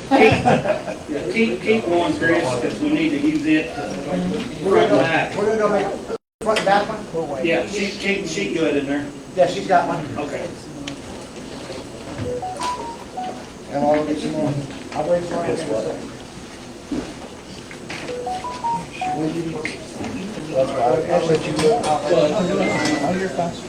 Keep one, Chris, because we need to use it front and back. We're gonna go make front and back one? We'll wait. Yeah, she good in there. Yeah, she's got one. Okay. And I'll get some more. I'll wait for her. That's right. I'll let you look. Oh, you're fast.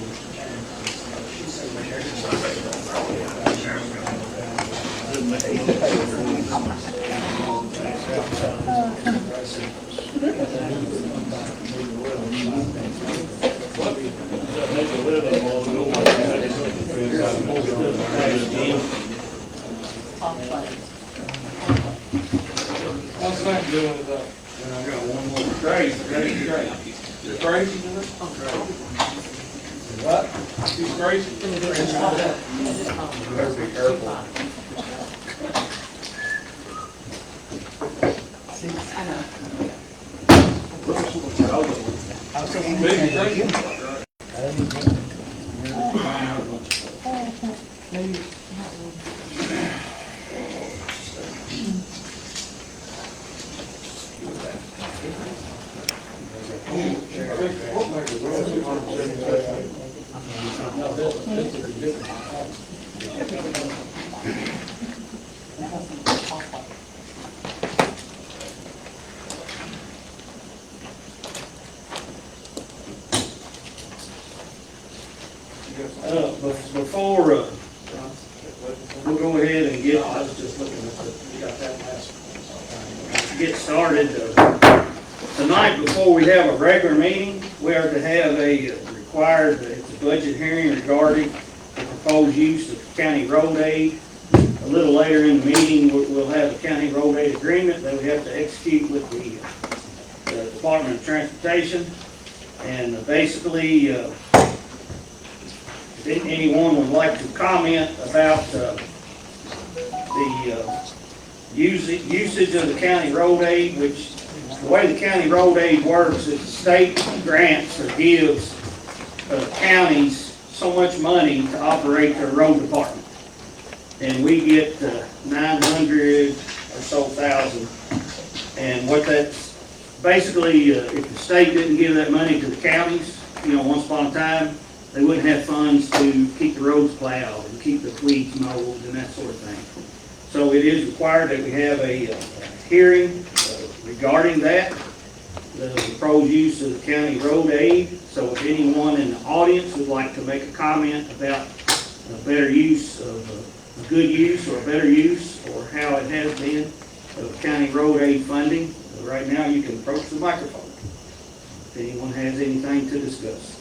What's that doing with that? And I got one more. Great. You're crazy, isn't it? What? She's crazy. Better be careful. I know. I was saying, Maybe crazy. Before we'll go ahead and get, I was just looking at get started. Tonight, before we have a regular meeting, we are to have a required it's a budget hearing regarding the proposed use of county road aid. A little later in the meeting, we'll have a county road aid agreement that we have to execute with the Department of Transportation. And basically, if anyone would like to comment about the usage of the county road aid, which the way the county road aid works is the state grants or gives counties so much money to operate their road department. And we get 900 or so thousand. And what that's basically, if the state didn't give that money to the counties, once upon a time, they wouldn't have funds to keep the roads plowed and keep the weeds mowed and that sort of thing. So it is required that we have a hearing regarding that, the proposed use of the county road aid. So if anyone in the audience would like to make a comment about a better use of a good use or a better use, or how it has been of county road aid funding, right now you can approach the microphone if anyone has anything to discuss.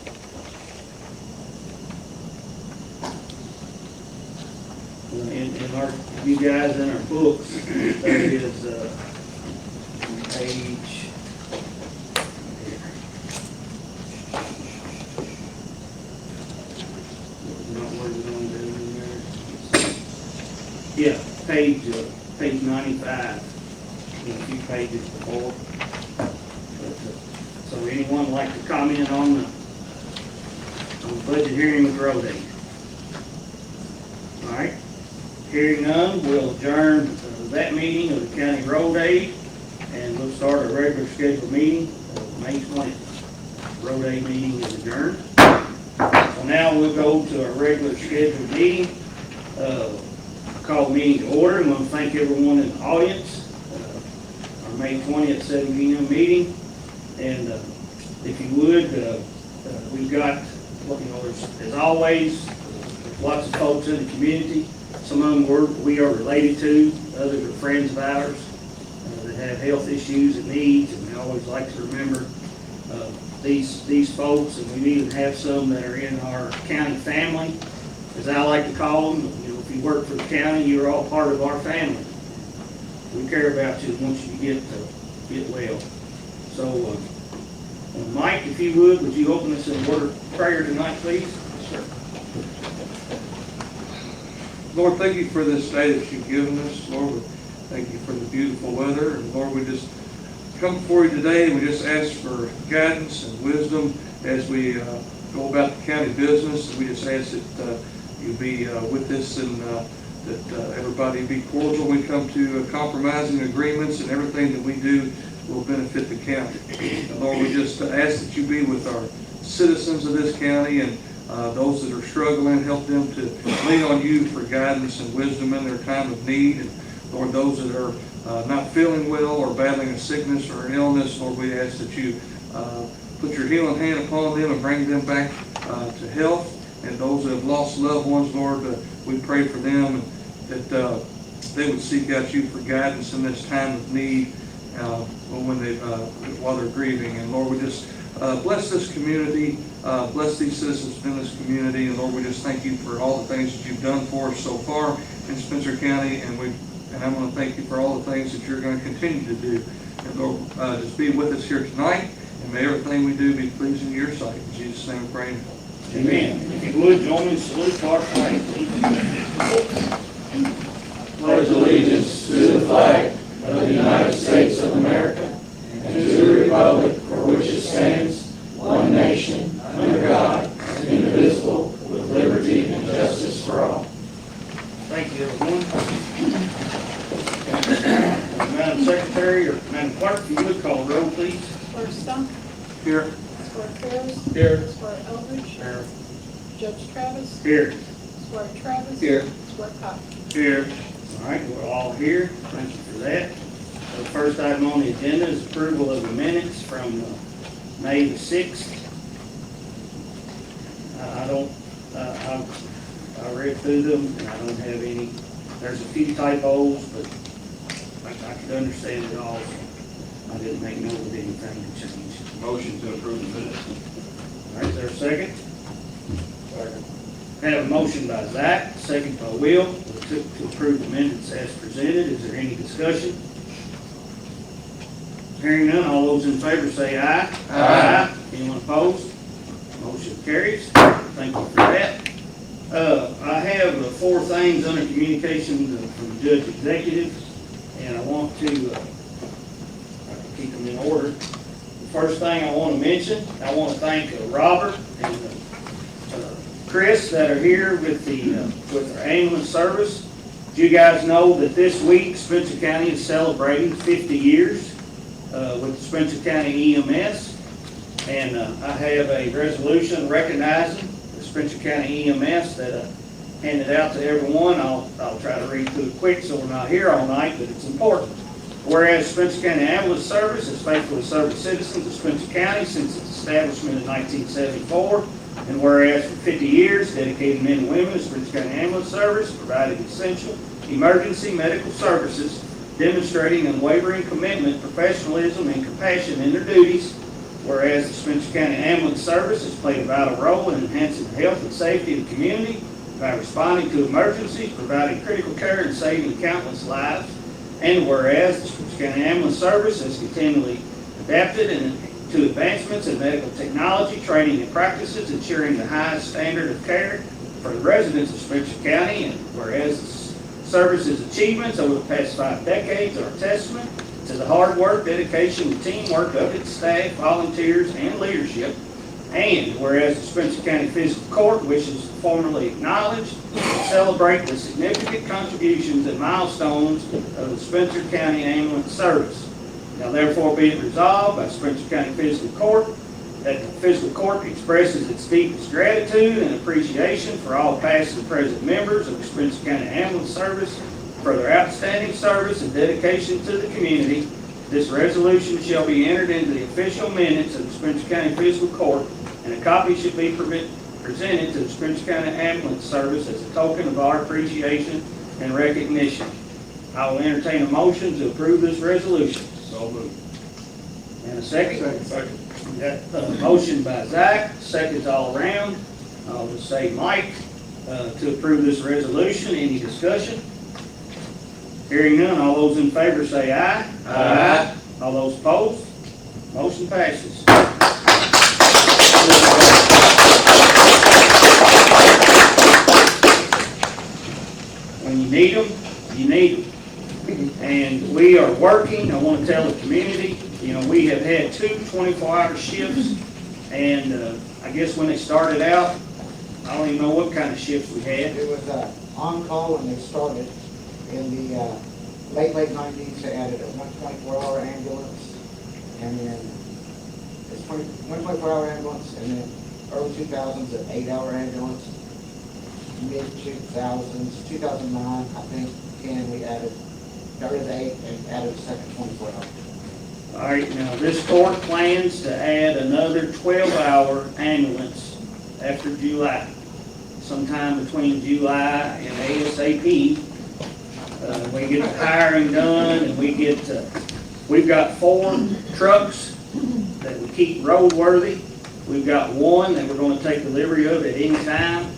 In our, you guys in our books, there is page, yeah, page 95, a few pages before. So anyone like to comment on the budget hearing with road aid? All right. Hearing none, we'll adjourn that meeting of the county road aid, and we'll start a regular scheduled meeting of May 20th. Road aid meeting is adjourned. So now we'll go to our regular scheduled meeting. Call the meeting to order. I want to thank everyone in the audience. Our May 20th 7 p.m. meeting, and if you would, we've got, as always, lots of folks in the community. Some of them we are related to, others are friends of ours that have health issues and needs, and we always like to remember these folks, and we even have some that are in our county family, as I like to call them. If you work for the county, you're all part of our family. We care about you once you get well. So, Mike, if you would you open us in a word of prayer tonight, please? Sure. Lord, thank you for this day that you've given us. Lord, we thank you for the beautiful weather. And Lord, we just come before you today and we just ask for guidance and wisdom as we go about the county business. And we just ask that you be with us in that everybody be cordial when we come to compromising agreements, and everything that we do will benefit the county. And Lord, we just ask that you be with our citizens of this county, and those that are struggling, help them to lean on you for guidance and wisdom in their time of need. And Lord, those that are not feeling well or battling a sickness or an illness, Lord, we ask that you put your healing hand upon them and bring them back to health. And those that have lost loved ones, Lord, we pray for them, and that they would seek out you for guidance in this time of need while they're grieving. And Lord, we just bless this community, bless these citizens in this community, and Lord, we just thank you for all the things that you've done for us so far in Spencer County, and I want to thank you for all the things that you're going to continue to do. And Lord, just be with us here tonight, and may everything we do be pleasing to your sight. In Jesus' name we pray. Amen. If you would, join me in salute to our flag, please. Pledge allegiance to the flag of the United States of America and to the republic for which it stands, one nation, under God, indivisible, with liberty and justice for all. Thank you, everyone. Madam Secretary or Madam Clerk, if you would call the roll, please. Squire Stump. Here. Squire Ferris. Here. Squire Eldridge. Here. Judge Travis. Here. Squire Travis. Here. Squire Cox. Here. All right, we're all here. Thank you for that. The first item on the agenda is approval of the minutes from May the 6th. I read through them, and I don't have any, there's a few typos, but I could understand it all. So I didn't make note of anything to change. Motion to approve the minutes. All right, is there a second? Second. Have a motion by Zach, second by Will, to approve the minutes as presented. Is there any discussion? Hearing none, all those in favor say aye. Aye. Anyone opposed? Motion carries. Thank you for that. I have 4 things under communication from the judge executive, and I want to keep them in order. The first thing I want to mention, I want to thank Robert and Chris that are here with our ambulance service. You guys know that this week Spencer County is celebrating 50 years with the Spencer County EMS, and I have a resolution recognizing the Spencer County EMS that I handed out to everyone. I'll try to read through it quick so we're not here all night, but it's important. Whereas Spencer County Ambulance Service has faithfully served the citizens of Spencer County since its establishment in 1974, and whereas for 50 years, dedicated men and women of Spencer County Ambulance Service provided essential emergency medical services, demonstrating unwavering commitment, professionalism, and compassion in their duties. Whereas the Spencer County Ambulance Service has played a vital role in enhancing the health and safety of the community by responding to emergencies, providing critical care, and saving countless lives. And whereas the Spencer County Ambulance Service has continually adapted to advancements in medical technology, training, and practices, ensuring the highest standard of care for the residents of Spencer County. And whereas the service's achievements over the past 5 decades are a testament to the hard work, dedication, and teamwork of its staff, volunteers, and leadership. And whereas the Spencer County Fiscal Court wishes to formally acknowledge and celebrate the significant contributions and milestones of the Spencer County Ambulance Service. Now therefore be it resolved by Spencer County Fiscal Court that the Fiscal Court expresses its deepest gratitude and appreciation for all past and present members of the Spencer County Ambulance Service for their outstanding service and dedication to the community. This resolution shall be entered into the official minutes of the Spencer County Fiscal Court, and a copy should be presented to the Spencer County Ambulance Service as a token of our appreciation and recognition. I will entertain a motion to approve this resolution. So moved. And a second? Second. We got a motion by Zach, seconds all around. I'll just say Mike to approve this resolution. Any discussion? Hearing none, all those in favor say aye. Aye. All those opposed? Motion passes. When you need them, you need them. And we are working, I want to tell the community, you know, we have had 2 24-hour shifts, and I guess when they started out, I don't even know what kind of shifts we had. It was on-call when they started. In the late 90s, they added a 124-hour ambulance, and then it's 124-hour ambulance, and then early 2000s, an 8-hour ambulance. Mid 2000s, 2009, I think, we got rid of the 8 and added a second 24-hour. All right, now this court plans to add another 12-hour ambulance after July, sometime between July and ASAP. We get the hiring done, and we've got 4 trucks that we keep roadworthy. We've got 1 that we're going to take delivery of at any time,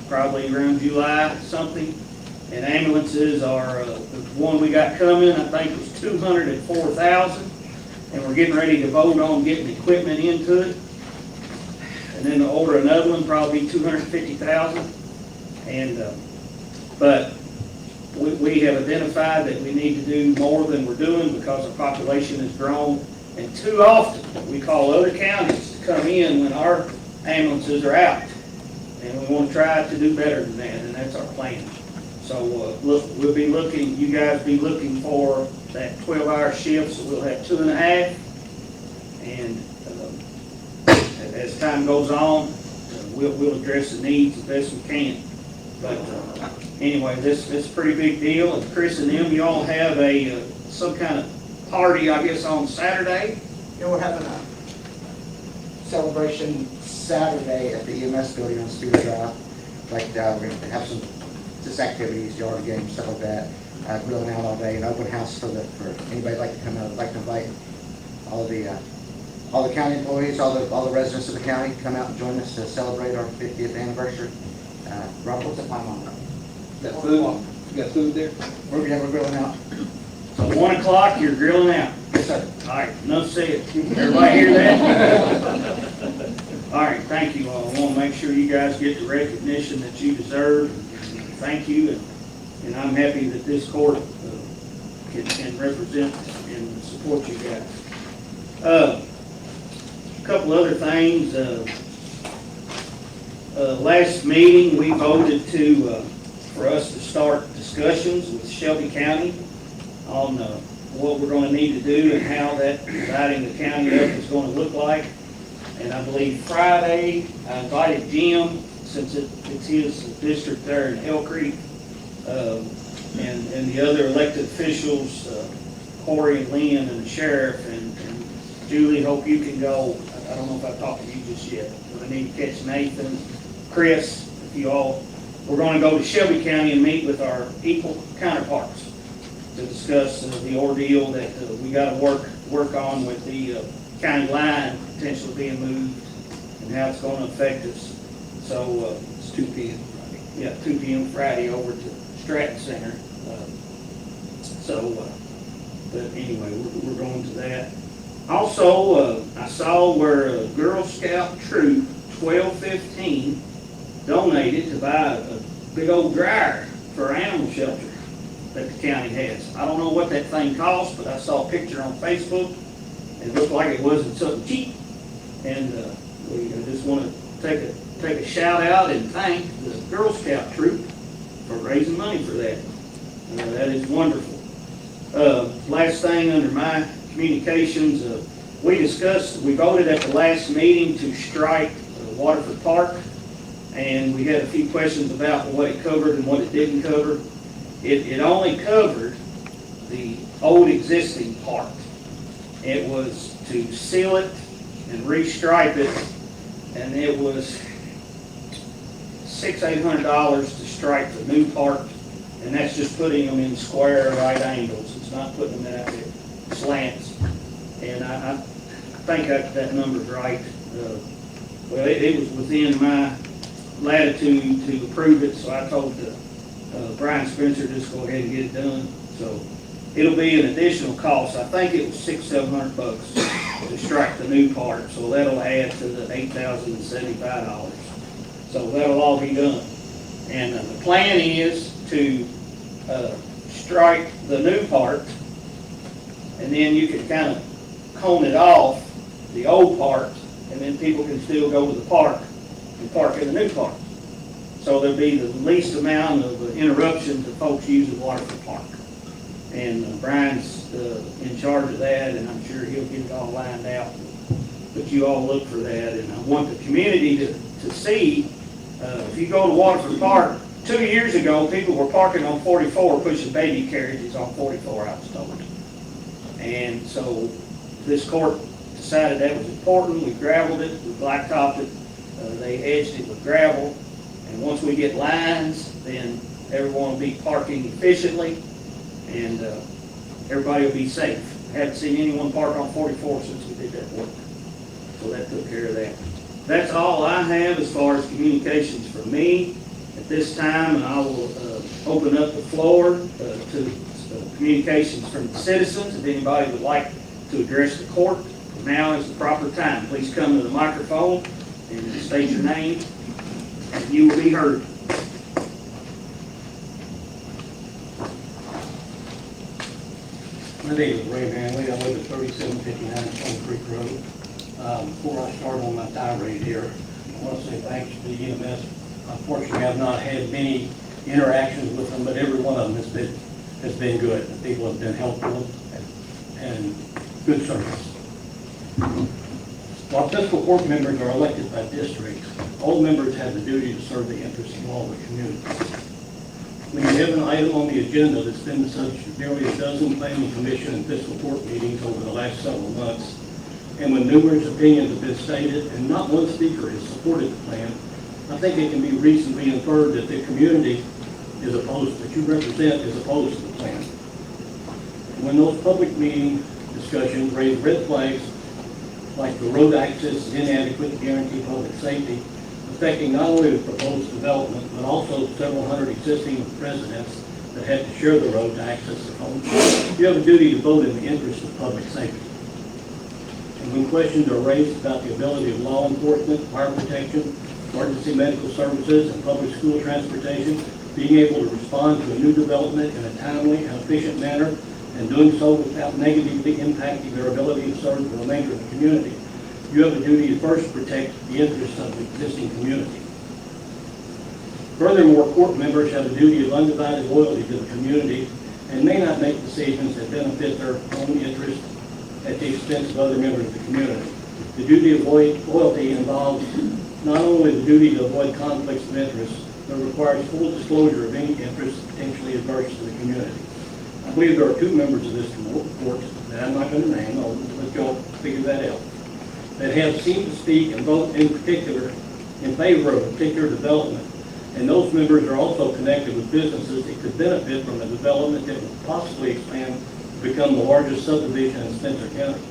probably around July something. And ambulances are, the one we got coming, I think was $204,000. And we're getting ready to vote on getting equipment into it. And then to order another one, probably $250,000. And, but we have identified that we need to do more than we're doing because our population has grown. And too often, we call other counties to come in when our ambulances are out. And we want to try to do better than that, and that's our plan. So we'll be looking, you guys be looking for that 12-hour shift, so we'll have 2.5. And as time goes on, we'll address the needs the best we can. But anyway, this is a pretty big deal. And Chris and them, you all have some kind of party, I guess, on Saturday? Yeah, we're having a celebration Saturday at the EMS building on Speeder Drive. Like we're going to have some just activities, yard games, stuff like that. Grilling out all day, an open house for anybody like to come out. I'd like to invite all the county employees, all the residents of the county come out and join us to celebrate our 50th anniversary. Rob, what's the time on that? Got food? You got food there? We're grilling out. So 1 o'clock, you're grilling out. Yes, sir. All right, enough said. Everybody hear that? All right, thank you all. I want to make sure you guys get the recognition that you deserve. Thank you, and I'm happy that this court can represent and support you guys. A couple other things. Last meeting, we voted for us to start discussions with Shelby County on what we're going to need to do and how that dividing the county up is going to look like. And I believe Friday, I invited Jim, since it's his district there in Hell Creek, and the other elected officials, Corey and Lynn and the sheriff, and Julie, hope you can go. I don't know if I've talked to you just yet, but I need to catch Nathan, Chris, if you all. We're going to go to Shelby County and meet with our equal counterparts to discuss the ordeal that we got to work on with the county line potentially being moved and how it's going to affect us. So It's 2 p.m. yeah, 2 p.m. Friday over to Stratton Center. But anyway, we're going to that. Also, I saw where Girl Scout Troop 1215 donated to buy a big old dryer for our animal shelter that the county has. I don't know what that thing costs, but I saw a picture on Facebook. It looked like it wasn't something cheap. And we just want to take a shout out and thank the Girl Scout troop for raising money for that. That is wonderful. Last thing under my communications, we voted at the last meeting to strike Waterford Park, and we had a few questions about what it covered and what it didn't cover. It only covered the old existing part. It was to seal it and restripe it, and it was $600-800 to strike the new part, and that's just putting them in square right angles. It's not putting them at the slants. And I think that number's right. Well, it was within my latitude to approve it, so I told Brian Spencer just go ahead and get it done. So it'll be an additional cost. I think it was $600-700 to strike the new part, so that'll add to the $8,075. So that'll all be done. And the plan is to strike the new part, and then you can kind of cone it off, the old part, and then people can still go to the park and park in the new park. so there'll be the least amount of interruption to folks using Waterford Park. And Brian's in charge of that, and I'm sure he'll get it all lined out. But you all look for that, and I want the community to see, if you go to Waterford Park, 2 years ago, people were parking on 44, pushing baby carriages on 44, I was told. And so this court decided that was important. We gravelled it, we blacktopped it, they edged it with gravel. And once we get lines, then everyone will be parking efficiently, and everybody will be safe. Haven't seen anyone park on 44 since we did that work. So that took care of that. That's all I have as far as communications from me at this time, and I will open up the floor to communications from the citizens. If anybody would like to address the court, now is the proper time. Please come to the microphone and state your name, and you will be heard. My name is Ray Manley. I live at 3759 Stone Creek Road. Before I start on my tirade here, I want to say thanks to the EMS. Unfortunately, I've not had many interactions with them, but every one of them has been good. The people have been helpful and good service. While fiscal court members are elected by district, all members have the duty to serve the interests of all the community. When you have an item on the agenda that's been the subject of nearly a dozen planning commission and fiscal court meetings over the last several months, and when numerous opinions have been stated and not one speaker has supported the plan, I think it can be reasonably inferred that the community is opposed, that you represent is opposed to the plan. When those public meeting discussions raise red flags like the road access is inadequate to guarantee public safety, affecting not only the proposed development, but also several hundred existing residents that had to share the road to access their homes, you have a duty to vote in the interest of public safety. And when questions are raised about the ability of law enforcement, fire protection, emergency medical services, and public school transportation, being able to respond to a new development in a timely and efficient manner, and doing so without negatively impacting their ability to serve the remainder of the community, you have a duty to first protect the interests of the existing community. Furthermore, court members have a duty of undivided loyalty to the community and may not make decisions that benefit their own interests at the expense of other members of the community. The duty of loyalty involves not only the duty to avoid conflicts of interest, but requires full disclosure of any interest potentially adverse to the community. I believe there are two members of this court that I'm not going to name, I'll let y'all figure that out, that have seemed to speak and vote in particular in favor of a particular development. And those members are also connected with businesses that could benefit from a development that would possibly expand to become the largest subdivision in Spencer County.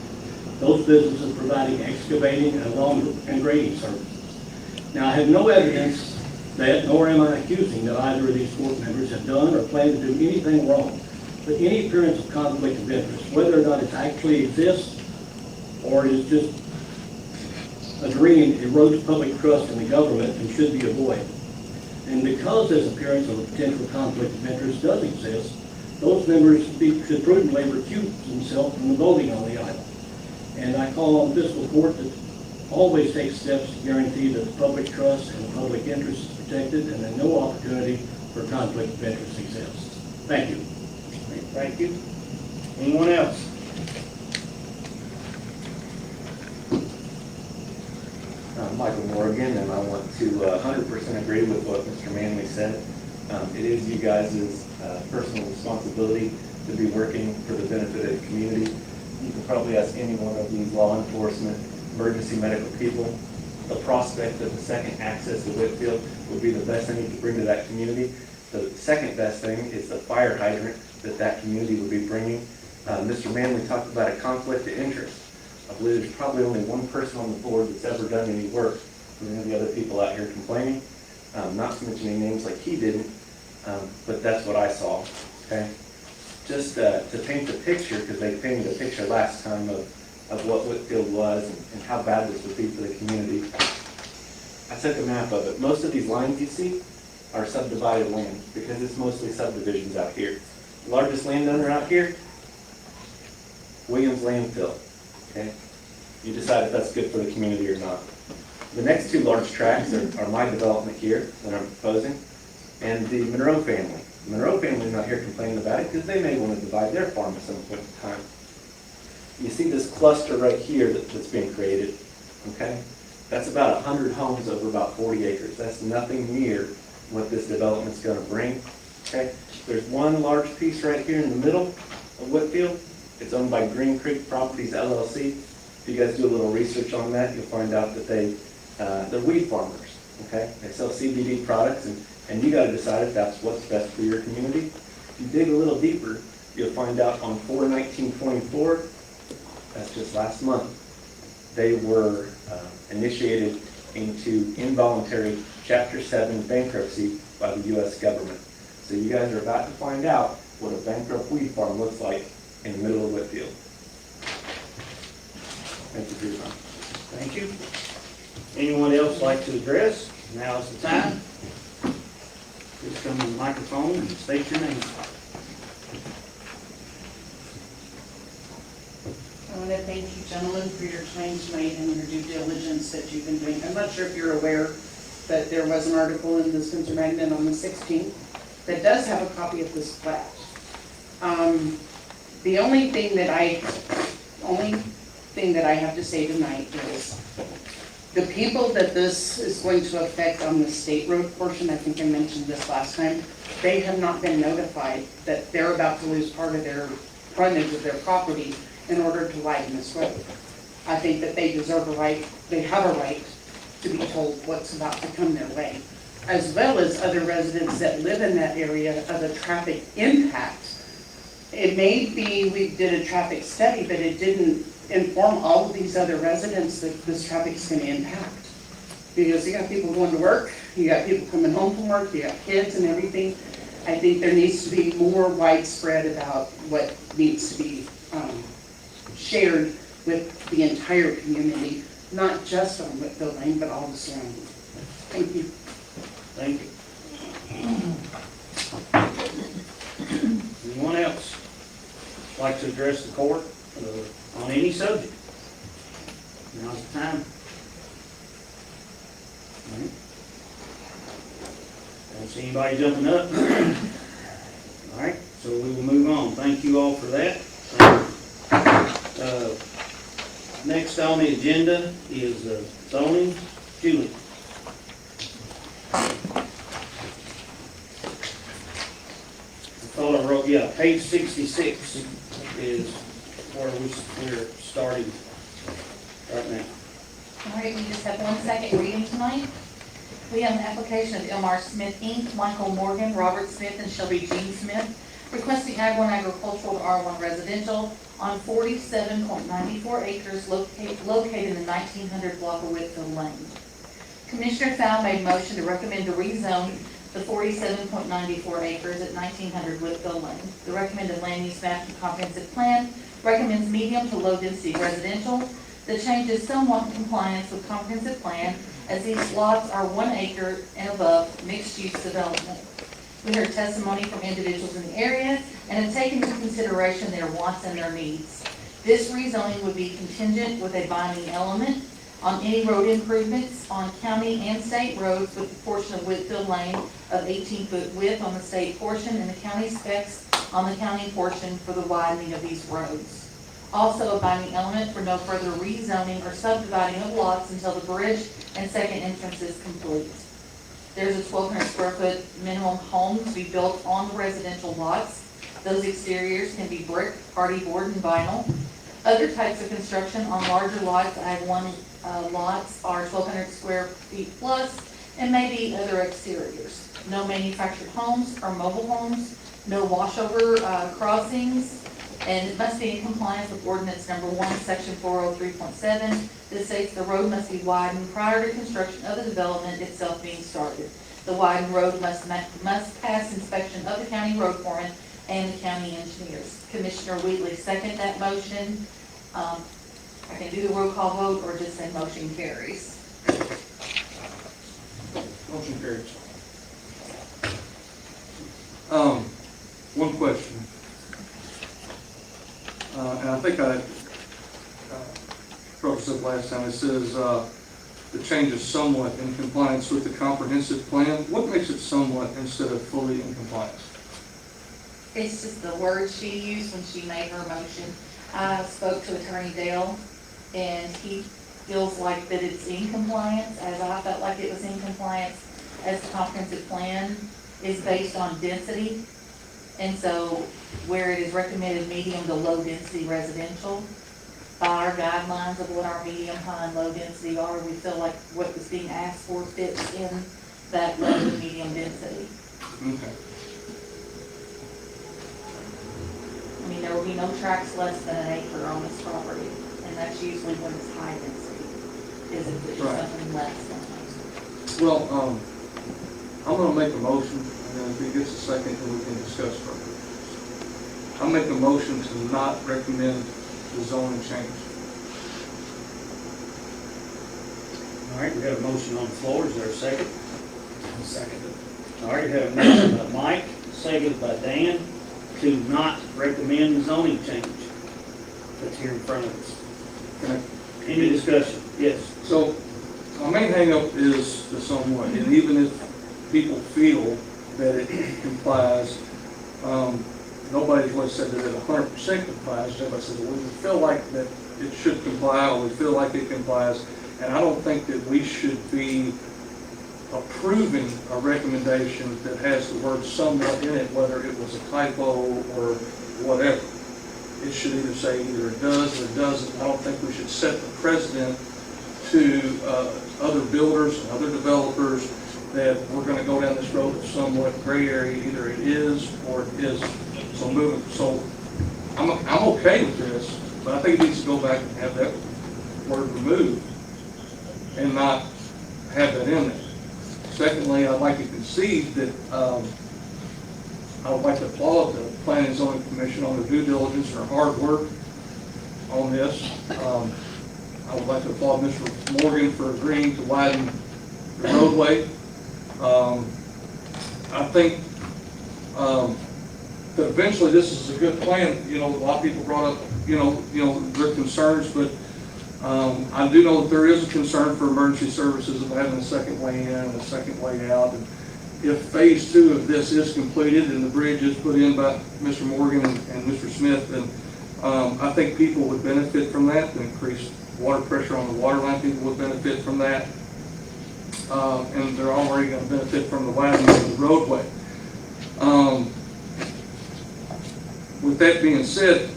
Those businesses providing excavating and lawn and grading services. Now, I have no evidence that, nor am I accusing that either of these court members have done or plan to do anything wrong. But any appearance of conflict of interest, whether or not it actually exists or is just a dream, erodes public trust in the government and should be avoided. And because this appearance of a potential conflict of interest does exist, those members should prudently recuse themselves from the voting on the item. And I call on fiscal court to always take steps to guarantee that the public trust and the public interest is protected and that no opportunity for conflict of interest exists. Thank you. Thank you. Anyone else? Michael Morgan, and I want to 100% agree with what Mr. Manley said. It is you guys' personal responsibility to be working for the benefit of the community. You can probably ask any one of these law enforcement, emergency medical people. The prospect of the second access to Whitfield would be the best thing you could bring to that community. The second best thing is the fire hydrant that community would be bringing. Mr. Manley talked about a conflict of interest. I believe there's probably only one person on the board that's ever done any work for any of the other people out here complaining. Not to mention any names like he didn't, but that's what I saw, okay? Just to paint the picture, because they painted a picture last time of what Whitfield was and how bad this would be for the community. I took a map of it. Most of these lines you see are subdivided land because it's mostly subdivisions out here. The largest landowner out here, Williams Landfill, okay? You decide if that's good for the community or not. The next two large tracts are my development here that I'm proposing, and the Monroe family. The Monroe family's not here complaining about it because they may want to divide their farm at some point in time. You see this cluster right here that's being created, okay? That's about 100 homes over about 40 acres. That's nothing near what this development's going to bring, okay? There's one large piece right here in the middle of Whitfield. It's owned by Green Creek Properties LLC. If you guys do a little research on that, you'll find out that they're weed farmers, okay? They sell CBD products, and you got to decide if that's what's best for your community. If you dig a little deeper, you'll find out on 4/19/24, that's just last month, they were initiated into involuntary Chapter 7 bankruptcy by the U.S. government. So you guys are about to find out what a bankrupt weed farm looks like in the middle of Whitfield. Thank you for your time. Thank you. Anyone else like to address? Now is the time. Please come to the microphone and state your name. I want to thank you, gentlemen, for your time tonight and your due diligence that you've been doing. I'm not sure if you're aware that there was an article in the Spencer Magnet on the 16th that does have a copy of this plat. The only thing that I have to say tonight is the people that this is going to affect on the state road portion, I think I mentioned this last time, they have not been notified that they're about to lose part of their frontage of their property in order to widen this road. I think that they deserve a right, they have a right to be told what's about to come their way, as well as other residents that live in that area of the traffic impact. It may be we did a traffic study, but it didn't inform all of these other residents that this traffic's going to impact. Because you got people going to work, you got people coming home from work, you got kids and everything. I think there needs to be more widespread about what needs to be shared with the entire community, not just on Whitfield Lane, but all the surroundings. Thank you. Thank you. Anyone else like to address the court on any subject? Now's the time. All right. Don't see anybody jumping up. All right, so we will move on. Thank you all for that. Next on the agenda is zoning. Julie. I thought I wrote, yeah, page 66 is where we're starting right now. All right, we just have one second reading tonight. We have an application of M.R. Smith, Inc., Michael Morgan, Robert Smith, and Shelby Jean Smith, requesting Ag 1 agricultural to R1 residential on 47.94 acres located in the 1900 block of Whitfield Lane. Commissioner Fowl made motion to recommend to rezone the 47.94 acres at 1900 Whitfield Lane. The recommended land use map and comprehensive plan recommends medium to low density residential. The change is somewhat in compliance with comprehensive plan as these lots are 1 acre and above mixed use development. We heard testimony from individuals in the area and have taken into consideration their wants and their needs. This rezoning would be contingent with a binding element on any road improvements on county and state roads with a portion of Whitfield Lane of 18-foot width on the state portion and the county specs on the county portion for the widening of these roads. Also a binding element for no further rezoning or subdividing of lots until the bridge and second entrance is complete. There's a 1,200 square foot minimum home to be built on the residential lots. Those exteriors can be brick, hardy board, and vinyl. Other types of construction on larger lots, Ag 1 lots, are 1,200 square feet plus, and maybe other exteriors. No manufactured homes or mobile homes, no washover crossings, and it must be in compliance with ordinance number 1, section 403.7. This states the road must be widened prior to construction of the development itself being started. The widened road must pass inspection of the county road foreman and the county engineers. Commissioner Wheatley seconded that motion. I can do the roll call vote or just say motion carries. Motion carries. One question. And I think I brought this up last time. It says, the change is somewhat in compliance with the comprehensive plan. What makes it somewhat instead of fully in compliance? It's just the words she used when she made her motion. I spoke to Attorney Dale, and he feels like that it's in compliance, as I felt like it was in compliance, as the comprehensive plan is based on density. And so where it is recommended medium to low density residential, by our guidelines of what our medium, high, and low density are, we feel like what was being asked for fits in that low and medium density. Okay. I mean, there will be no tracts less than an acre on this property, and that's usually when it's high density, is if it's Right. something less than an acre. Well, I'm gonna make a motion, and then if he gets a second, then we can discuss further. I'll make a motion to not recommend the zoning change. All right, we have a motion on the floor. Is there a second? Second. All right, we have a motion by Mike, seconded by Dan, to not recommend the zoning change that's here in front of us. Can I- Any discussion? Yes. So, my main hangup is the somewhat, and even if people feel that it complies, nobody's really said that it 100% complies. Everybody says, well, we feel like that it should comply, or we feel like it complies, and I don't think that we should be approving a recommendation that has the word somewhat in it, whether it was a typo or whatever. It should either say either it does or it doesn't. I don't think we should set the precedent to other builders and other developers that we're going to go down this road of somewhat gray area. Either it is or it isn't. So I'm okay with this, but I think it needs to go back and have that word removed and not have that in there. Secondly, I'd like to concede that I would like to applaud the Planning and Zoning Commission on their due diligence and their hard work on this. I would like to applaud Mr. Morgan for agreeing to widen the roadway. I think that eventually this is a good plan. You know, a lot of people brought up, their concerns, but I do know that there is a concern for emergency services of having a second way in and a second way out. And if phase 2 of this is completed and the bridge is put in by Mr. Morgan and Mr. Smith, then I think people would benefit from that. The increased water pressure on the water line, people would benefit from that. And they're already going to benefit from the widening of the roadway. With that being said,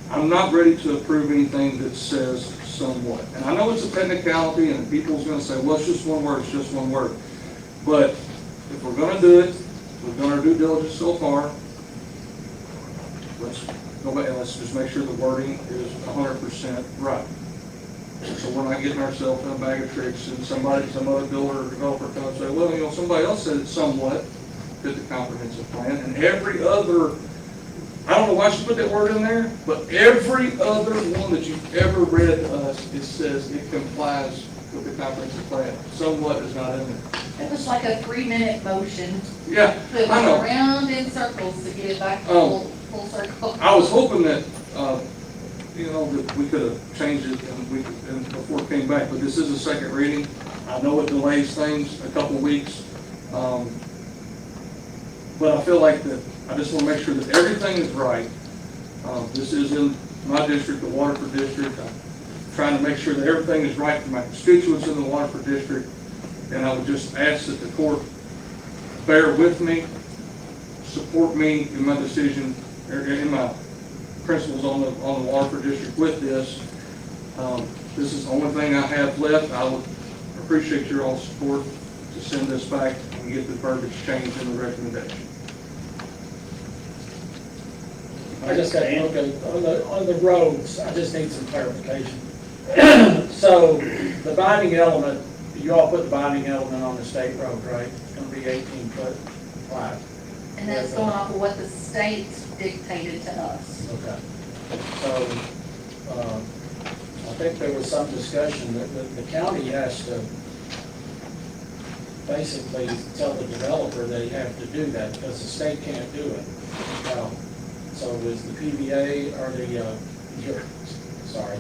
I'm not ready to approve anything that says somewhat. And I know it's a technicality and people's going to say, well, it's just one word, it's just one word. But if we're going to do it, we've done our due diligence so far, let's go back and let's just make sure the wording is 100% right. So we're not getting ourselves in a bag of tricks and some other builder or developer comes and say, well, somebody else said it somewhat fit the comprehensive plan, and every other, I don't know why she put that word in there, but every other one that you've ever read to us, it says it complies with the comprehensive plan. Somewhat is not in there. It was like a 3-minute motion Yeah, that I went know. around in circles to get it back to full circle. I was hoping that, that we could have changed it and before it came back, but this is a second reading. I know it delays things a couple of weeks. But I feel like that I just want to make sure that everything is right. This is in my district, the Waterford district. I'm trying to make sure that everything is right for my constituents in the Waterford district. And I would just ask that the court bear with me, support me in my decision, or in my principles on the Waterford district with this. This is the only thing I have left. I would appreciate your all's support to send this back and get the verbiage changed in the recommendation. I just got, okay, on the roads, I just need some clarification. So, the binding element, you all put the binding element on the state road, right? It's gonna be 18-foot wide. And that's going off of what the state dictated to us. Okay. So, I think there was some discussion that the county has to basically tell the developer they have to do that because the state can't do it. So is the PBA or sorry,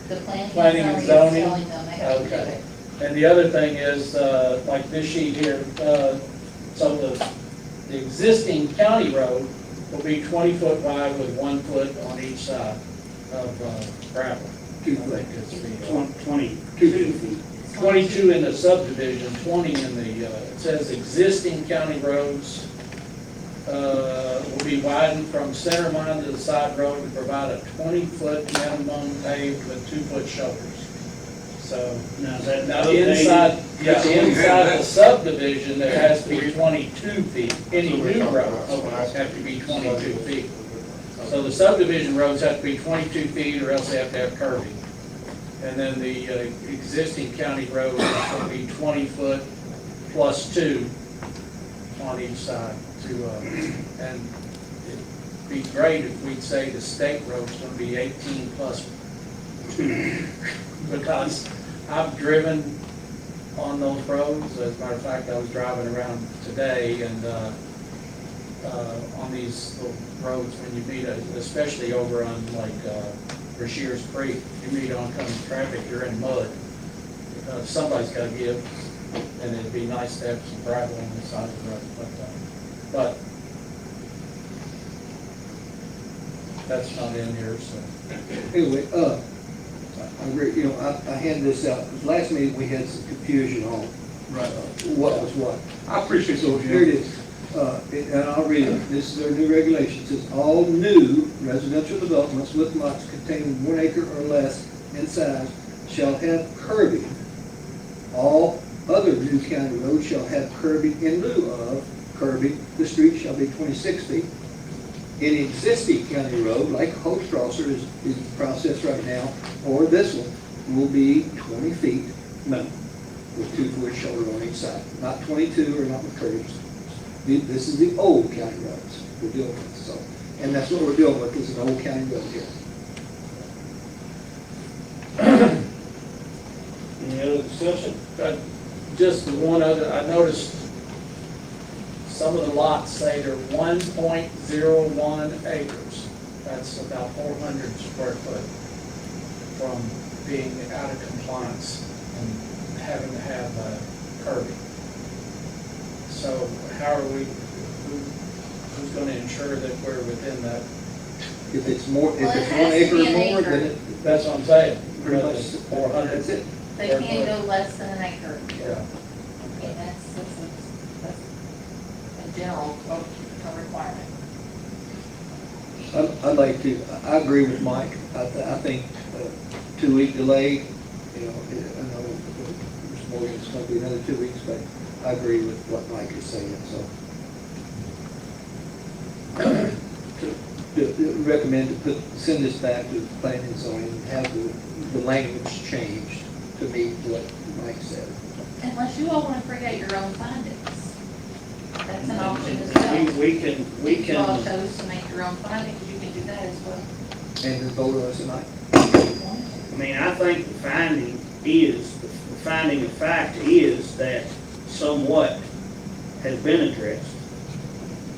The Planning and is zoning? telling them they have to do Okay. it. And the other thing is, like this sheet here, so the existing county road will be 20 foot wide with 1 foot on each side of gravel. 2 I foot. think it's the, 22 feet. 22 in the subdivision, 20 in the, it says existing county roads will be widened from center line to the side road to provide a 20-foot minimum paved with 2-foot shoulders. So, Now, is that now updated? inside, yeah, That's what we have inside now. the subdivision, there has to be 22 feet. Any new roads have to be 22 feet. So the subdivision roads have to be 22 feet or else they have to have curbing. And then the existing county roads will be 20 foot plus 2 on each side to, and it'd be great if we'd say the state road's gonna be 18 plus 2. Because I've driven on those roads. As a matter of fact, I was driving around today and, on these little roads, when you meet, especially over on like, Brashears Creek, you meet oncoming traffic, you're in mud. Somebody's gotta give, and it'd be nice to have some gravel on the side of the road, but that's not in here, so. Anyway, I agree, you know, I handed this out, because last meeting we had some confusion on what was what. I appreciate So those, here it Jim. is, and I'll read it. This is their new regulation. It says, all new residential developments with lots containing 1 acre or less in size shall have curbing. All other new county roads shall have curbing in lieu of curbing. The street shall be 26 feet. Any existing county road, like Holstrasser is in process right now, or this one, will be 20 feet minimum, with 2-foot shoulder on each side. Not 22 or not with curbs. This is the old county roads we're dealing with, so, and that's what we're dealing with, is an old county road here. Any other discussion? Just the one other, I noticed some of the lots say they're 1.01 acres. That's about 400 square foot from being out of compliance and having to have curbing. So how are we, who's going to ensure that we're within that? If it's more, if Well, it it's has 1 to acre be or an more, acre. then it, That's what I'm saying. pretty much, 400. that's it. They can't go less than an acre. Yeah. And that's a general requirement. I'd like to, I agree with Mike. I think 2-week delay, you know, I know there's more, it's going to be another 2 weeks, but I agree with what Mike is saying, so. Recommend to send this back to planning and zoning and have the language changed to meet what Mike said. Unless you all want to create your own findings. That's an option as well. We If you all can, chose to make your own findings, you can do that as well. And then vote on us tonight. I mean, I think the finding of fact is that somewhat has been addressed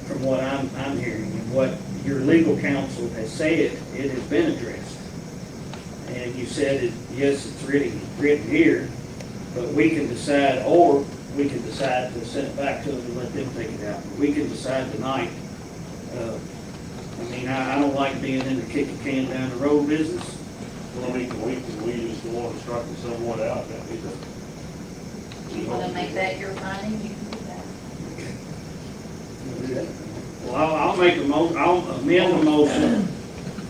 from what I'm hearing and what your legal counsel has said, it has been addressed. And you said it, yes, it's written here, but we can decide, or we can decide to send it back to them and let them take it out. We can decide tonight. I mean, I don't like being in the kick a can down the road business. Well, I mean, can we just go on and strike it somewhat out? If you want to make that your finding, you can do that. Well, I'll I'll amend the motion.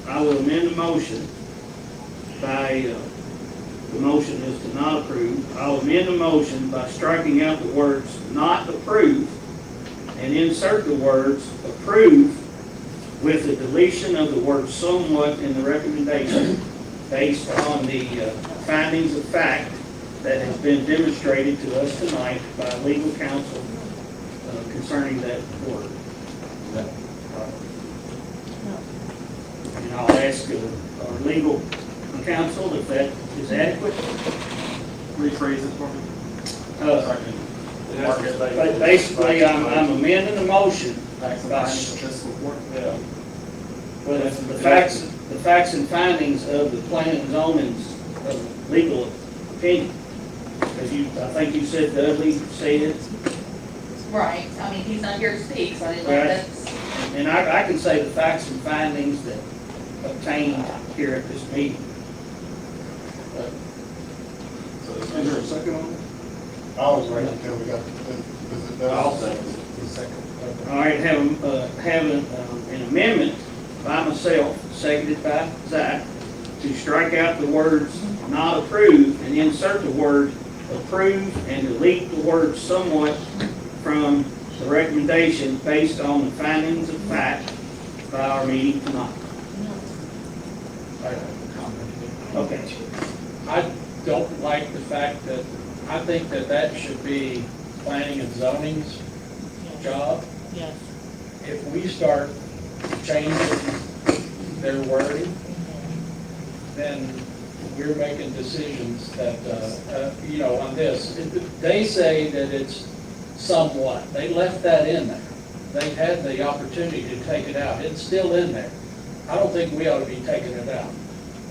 I will amend the motion by, the motion is to not approve. I'll amend the motion by striking out the words "not approve" and insert the words "approve" with the deletion of the word "somewhat" in the recommendation based on the findings of fact that has been demonstrated to us tonight by legal counsel concerning that word. And I'll ask our legal counsel if that is adequate. Rephrase it for me. But basically, I'm amending the motion. Fiscal court. Yeah. With the facts and findings of the planning and zoning's legal opinion. Because I think you said Dudley said, Right, I mean, he's not here to speak, so I didn't know Right. if that's, and I can say the facts and findings that obtained here at this meeting. Is there a second on it? I was waiting until we got, is it done? I'll second. All right, have an amendment by myself, seconded by Zach, to strike out the words "not approved" and insert the word "approved" and delete the word "somewhat" from the recommendation based on the findings of fact by our meeting tonight. I have a comment. Okay. I don't like the fact that, I think that that should be planning and zoning's job. Yes. If we start changing their wording, then we're making decisions that, you know, on this. They say that it's somewhat. They left that in there. They had the opportunity to take it out. It's still in there. I don't think we ought to be taking it out.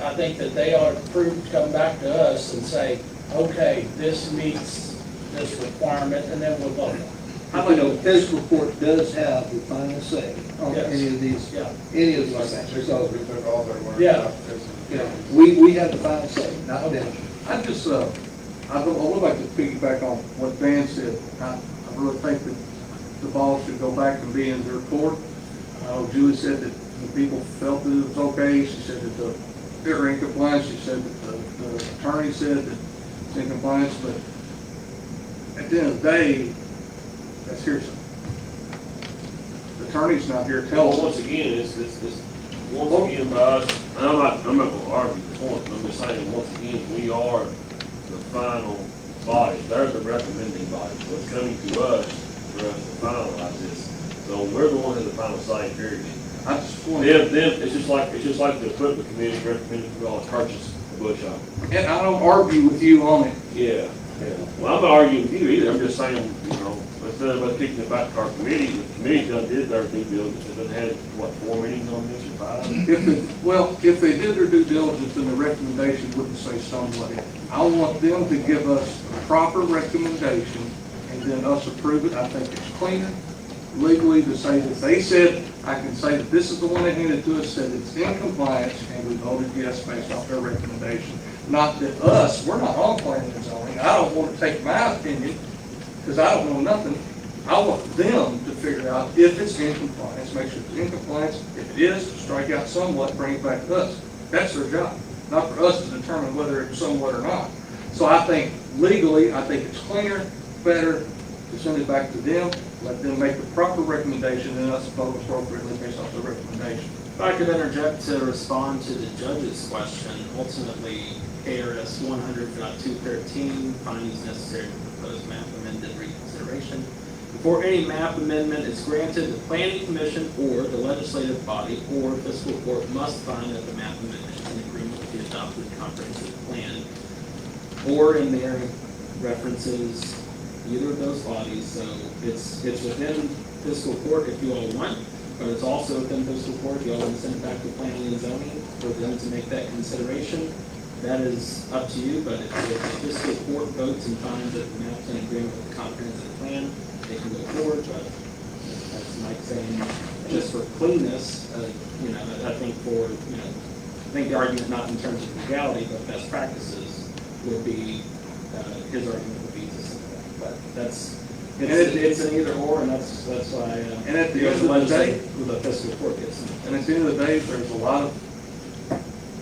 I think that they ought to come back to us and say, okay, this meets this requirement, and then we'll vote. You know, fiscal court does have the final say on Yes. any of these, Yeah. any of these things. Because So, we took all their words Yeah. out. yeah, we have the final say, not them. I just, I would like to piggyback on what Dan said. I really think that the ball should go back and be in their court. Julie said that the people felt that it was okay. She said that they're in compliance. She said that the attorney said that it's in compliance, but at the end of the day, that's hearsay. The attorney's not here to tell Well, once us. again, it's once again by us, and I'm not gonna argue the point, I'm just saying, once again, we are the final body. They're the recommending body, so it's coming to us for us to finalize this. So we're the one who has the final say, period. I just want, Then, it's just like the equipment committee recommended we all purchase a bush hog. and I don't argue with you on it. Yeah, yeah. Well, I'm not arguing with you either, I'm just saying, you know, instead of us kicking it back to our committee, the committee done did their due diligence, and done had, what, 4 meetings on this or 5? If they did their due diligence, then the recommendation wouldn't say somewhat. I want them to give us a proper recommendation and then us approve it. I think it's cleaner legally to say that they said, I can say that this is the one that handed to us, said it's in compliance, and we voted yes based off their recommendation. Not that us, we're not on planning and zoning. I don't want to take my opinion, because I don't know nothing. I want them to figure out if it's in compliance, make sure it's in compliance. If it is, strike out somewhat, bring it back to us. That's their job, not for us to determine whether it's somewhat or not. So I think legally, I think it's cleaner, better to send it back to them, let them make the proper recommendation, and us vote appropriately based off the recommendation. If I could interject to respond to the judge's question, ultimately, KRS 100.213, findings necessary for proposed map amended reconsideration. Before any map amendment is granted, the planning commission or the legislative body or fiscal court must find that the map amendment is in agreement with the adopted comprehensive plan, or in their references either of those bodies. So it's within fiscal court if you all want, but it's also within fiscal court if you all want to send it back to planning and zoning for them to make that consideration. That is up to you, but if the fiscal court votes and finds that the map's in agreement with the comprehensive plan, they can go forward. But that's Mike saying, just for cleanness, you know, I think I think the argument not in terms of legality, but best practices would be, his argument would be to say that. But it's an either or, and that's why. And at the end of the day, the fiscal court gets it. and at the end of the day, there's a lot of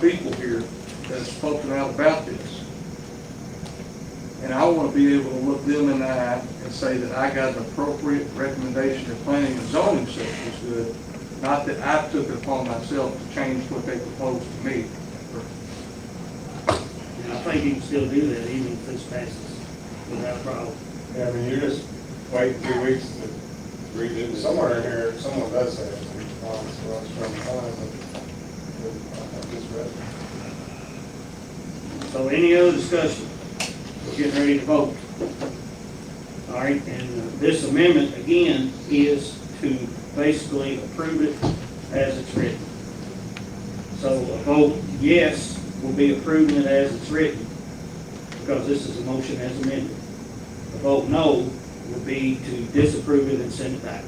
people here that have spoken out about this. And I want to be able to look them in the eye and say that I got an appropriate recommendation of planning and zoning system is good, not that I took it upon myself to change what they proposed to me. And I think you can still do that even if this passes without a problem. Yeah, I mean, you just wait 2 weeks to redo this. Somewhere in here, someone does say it's in compliance, so I was trying to find it. I just read it. So any other discussion? We're getting ready to vote. All right, and this amendment, again, is to basically approve it as it's written. So a vote yes will be approving it as it's written, because this is a motion as amended. A vote no would be to disapprove it and send it back.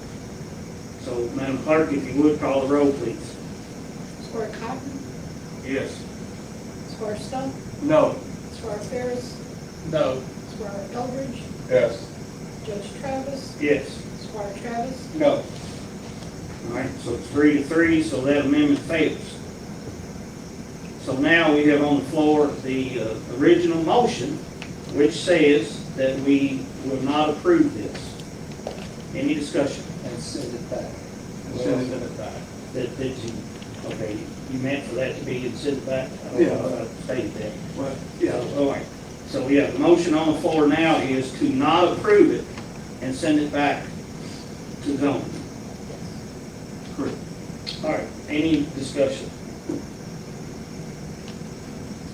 So, Madam Clerk, if you would, call the roll, please. Squire Cotton, Yes. Squire Stump, No. Squire Ferris, No. Squire Eldridge, Yes. Judge Travis, Yes. Squire Travis, No. All right, so it's 3-3, so that amendment fails. So now we have on the floor the original motion, which says that we will not approve this. Any discussion? And send it back. Send it back. That you, okay, you meant for that to be and send it back? I don't know if I stated that. Well, yeah. All right, so we have the motion on the floor now is to not approve it and send it back to zoning. Correct. All right, any discussion?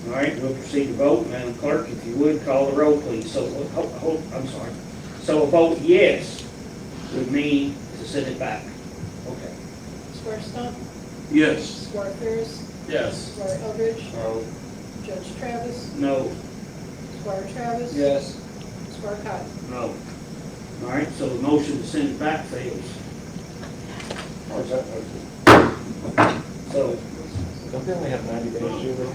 All right, we'll proceed to vote. Madam Clerk, if you would, call the roll, please. So, I'm sorry. So a vote yes would mean to send it back. Okay. Squire Stump, Yes. Squire Ferris, Yes. Squire Eldridge, No. Judge Travis, No. Squire Travis, Yes. Squire Cotton. No. All right, so the motion to send it back fails. So, Don't they only have 90 days, Julie?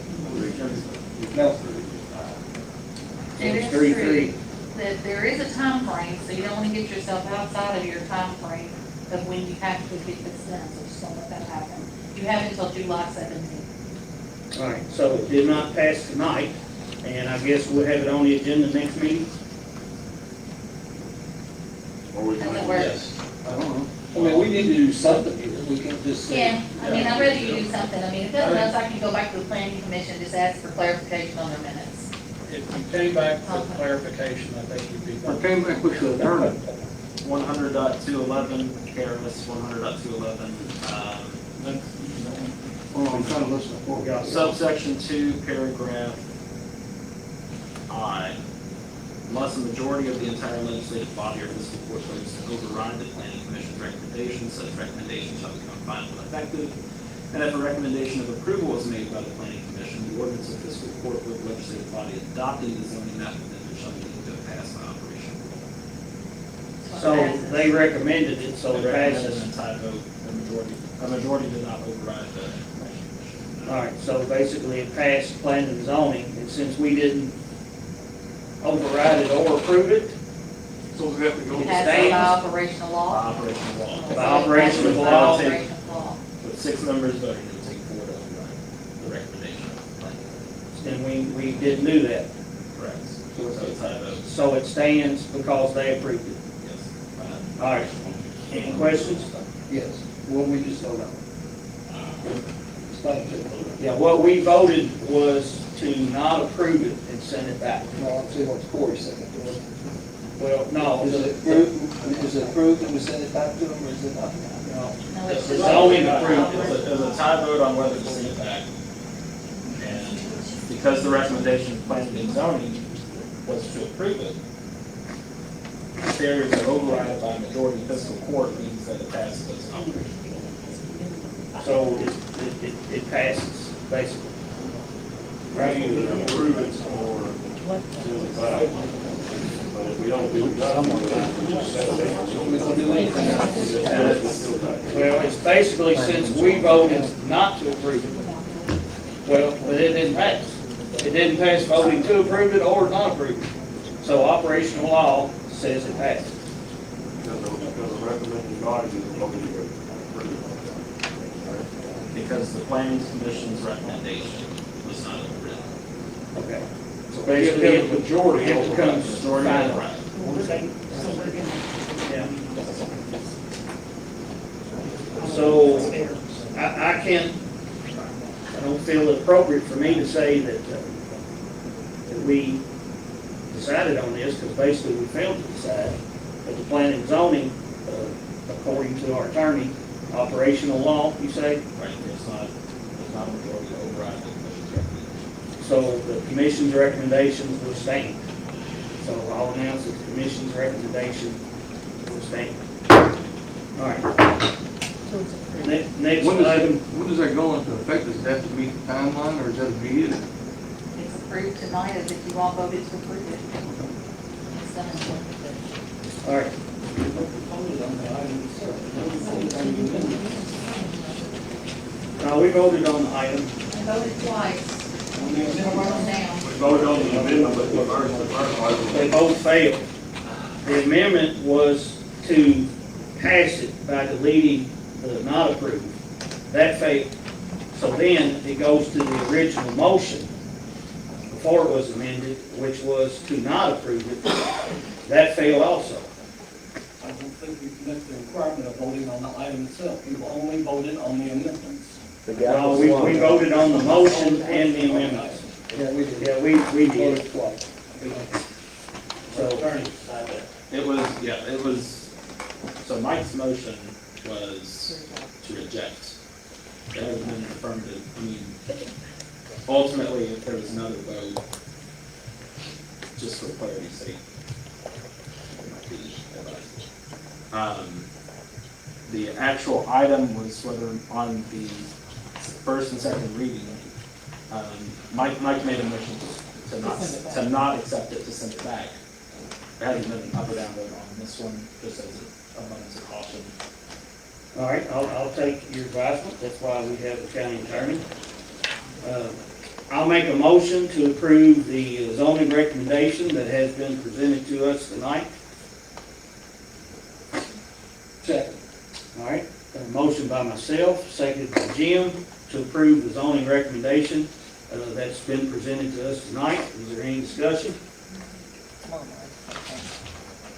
No. It is 3-3. true that there is a time frame, so you don't want to get yourself outside of your time frame of when you have to get this done, so just don't let that happen. You have until July 17th. All right, so it did not pass tonight, and I guess we'll have it on the agenda next meeting. Or we Doesn't might- work. I don't know. I mean, we need to do something here. We can't just say. Yeah, I mean, I'd rather you do something. I mean, if nothing else, I can go back to the planning commission, just ask for clarification on their minutes. If you came back for clarification, I think you'd be I fine. came back with the attorney. 100.211, Paris, 100.211, Oh, I'm trying to listen to what we got. subsection 2, paragraph I. Unless a majority of the entire legislative body or fiscal court votes to override the planning commission's recommendation, such recommendation shall become final and effective. And if a recommendation of approval is made by the planning commission, the ordinance of fiscal court with the legislative body adopting the zoning map amendment shall be deemed to have passed by operation. So they recommended it, so it Recommended passes. and tie vote, a majority did not override the planning commission. All right, so basically it passed planning and zoning, and since we didn't override it or approve it, So we have to go. It That's by stands. operational By law. operational law. By operation of law. By operation of law. With 6 members voting, it would take 4 to override the recommendation of the planning commission. and we didn't do that. Correct. So it's tie vote, So it stands because they approved it. yes. All right, any questions? Yes. Well, we just don't know. Explain to me. Yeah, what we voted was to not approve it and send it back. No, I'm saying what Corey said. Well, no, Is it approved and we send it back to them, or is it not? No, the it's the zoning It approved was it. a tie vote on whether to send it back. And because the recommendation of planning and zoning was to approve it, failure to override it by majority fiscal court means that it passes as an operational law. So it passes, basically. Right, either approve it or send it back. But if we don't do that, we just set it. We don't do anything. Well, it's basically since we voted not to approve it. Well, but it didn't pass. It didn't pass voting to approve it or not approve it. So operational law says it passed. Because the recommending body is voting to approve Because the planning commission's recommendation was not overridden. Okay. So basically, If the majority it becomes Majority final. override. Yeah. So, I can't, I don't feel it appropriate for me to say that we decided on this, because basically we failed to decide. But the planning and zoning, according to our attorney, operational law, you say? Right, there's not a majority to override the commission's recommendation. So the commission's recommendations will stand. So I'll announce that the commission's recommendation will stand. All right. Next When item, does that go into effect? Does it have to meet the timeline, or is that immediate? It's approved tonight as if you all voted to approve it. It's done in 2015. all right. We voted on the item. I voted twice. Wrote them down. We voted on the amendment, but the first item. They both failed. The amendment was to pass it by deleting the not approved. That failed. So then it goes to the original motion before it was amended, which was to not approve it. That failed also. I don't think we met the requirement of voting on the item itself. We only voted on the amendments. No, we voted on the motion and the amendments. Yeah, we did. Yeah, we did. Voted twice. So, It was, so Mike's motion was to reject. It hasn't been affirmative. I mean, ultimately, if there was another vote, just for clarity's sake, it might be advised. The actual item was whether on the first and second reading, Mike made a motion to not accept it, to send it back. There hasn't been an up or down vote on this one, just as a abundance of caution. all right, I'll take your advisement. That's why we have the county attorney. I'll make a motion to approve the zoning recommendation that has been presented to us tonight. Second. All right, a motion by myself, seconded by Jim, to approve the zoning recommendation that's been presented to us tonight. Is there any discussion?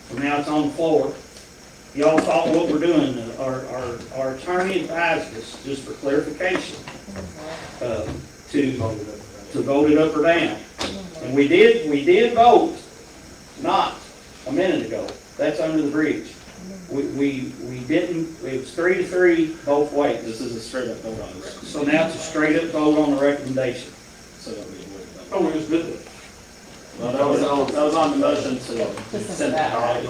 So now it's on the floor. Y'all thought what we're doing, our attorney advised us, just for clarification, to vote it up or down. And we did vote not a minute ago. That's under the bridge. We didn't, it was 3-3 both ways. This is a straight up vote on the record, So now it's a straight up vote on the recommendation. so that we avoid that. Oh, we just did it. Well, that was on the motion to send it back.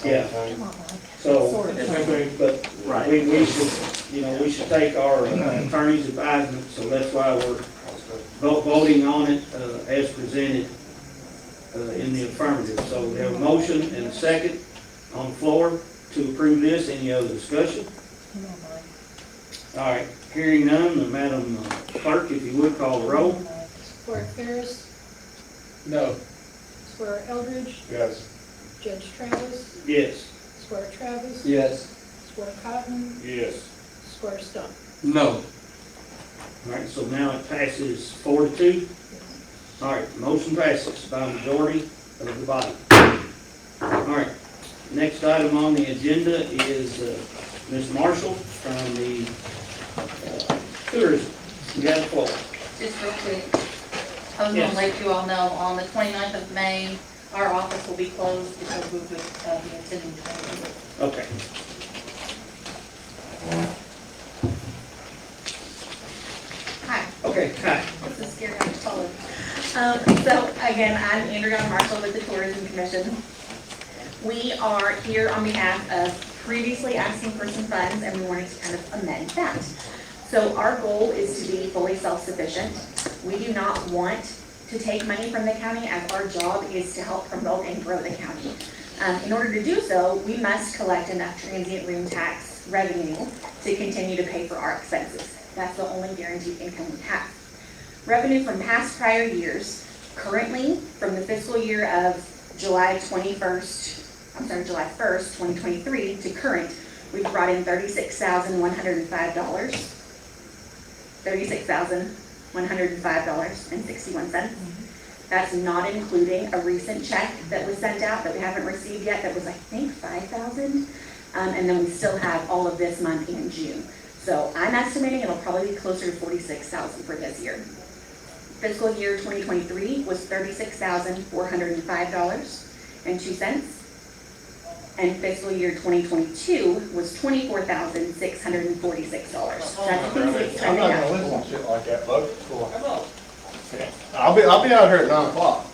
Yeah. So, but Right. we should, we should take our attorney's advisement, so that's why we're voting on it as presented in the affirmative. So we have a motion and a second on the floor to approve this. Any other discussion? All right, hearing none, Madam Clerk, if you would call the roll. Squire Ferris, No. Squire Eldridge, Yes. Judge Travis, Yes. Squire Travis, Yes. Squire Cotton, Yes. Squire Stump. No. All right, so now it passes 4-2. All right, motion passes by a majority of the body. All right, next item on the agenda is Ms. Marshall from the tourism. You got the floor. Just real quick, I was Yes. gonna let you all know, on the 29th of May, our office will be closed because we would be attending training. Okay. Hi, Okay, hi. this is scary, I'm told. So again, I'm Andrea Marshall with the Tourism Commission. We are here on behalf of previously asking for some funds, and we wanted to kind of amend that. So our goal is to be fully self-sufficient. We do not want to take money from the county, as our job is to help promote and grow the county. In order to do so, we must collect enough transient room tax revenue to continue to pay for our expenses. That's the only guaranteed income we have. Revenue from past prior years, currently from the fiscal year of July 1st, 2023 to current, we've brought in $36,105. $36,105.61. That's not including a recent check that was sent out that we haven't received yet, that was, I think, $5,000. And then we still have all of this month in June. So I'm estimating it'll probably be closer to $46,000 for this year. Fiscal year 2023 was $36,405.02. And fiscal year 2022 was $24,646. So that's I'm not gonna listen to shit like that, folks. I'll be out here at 9 o'clock.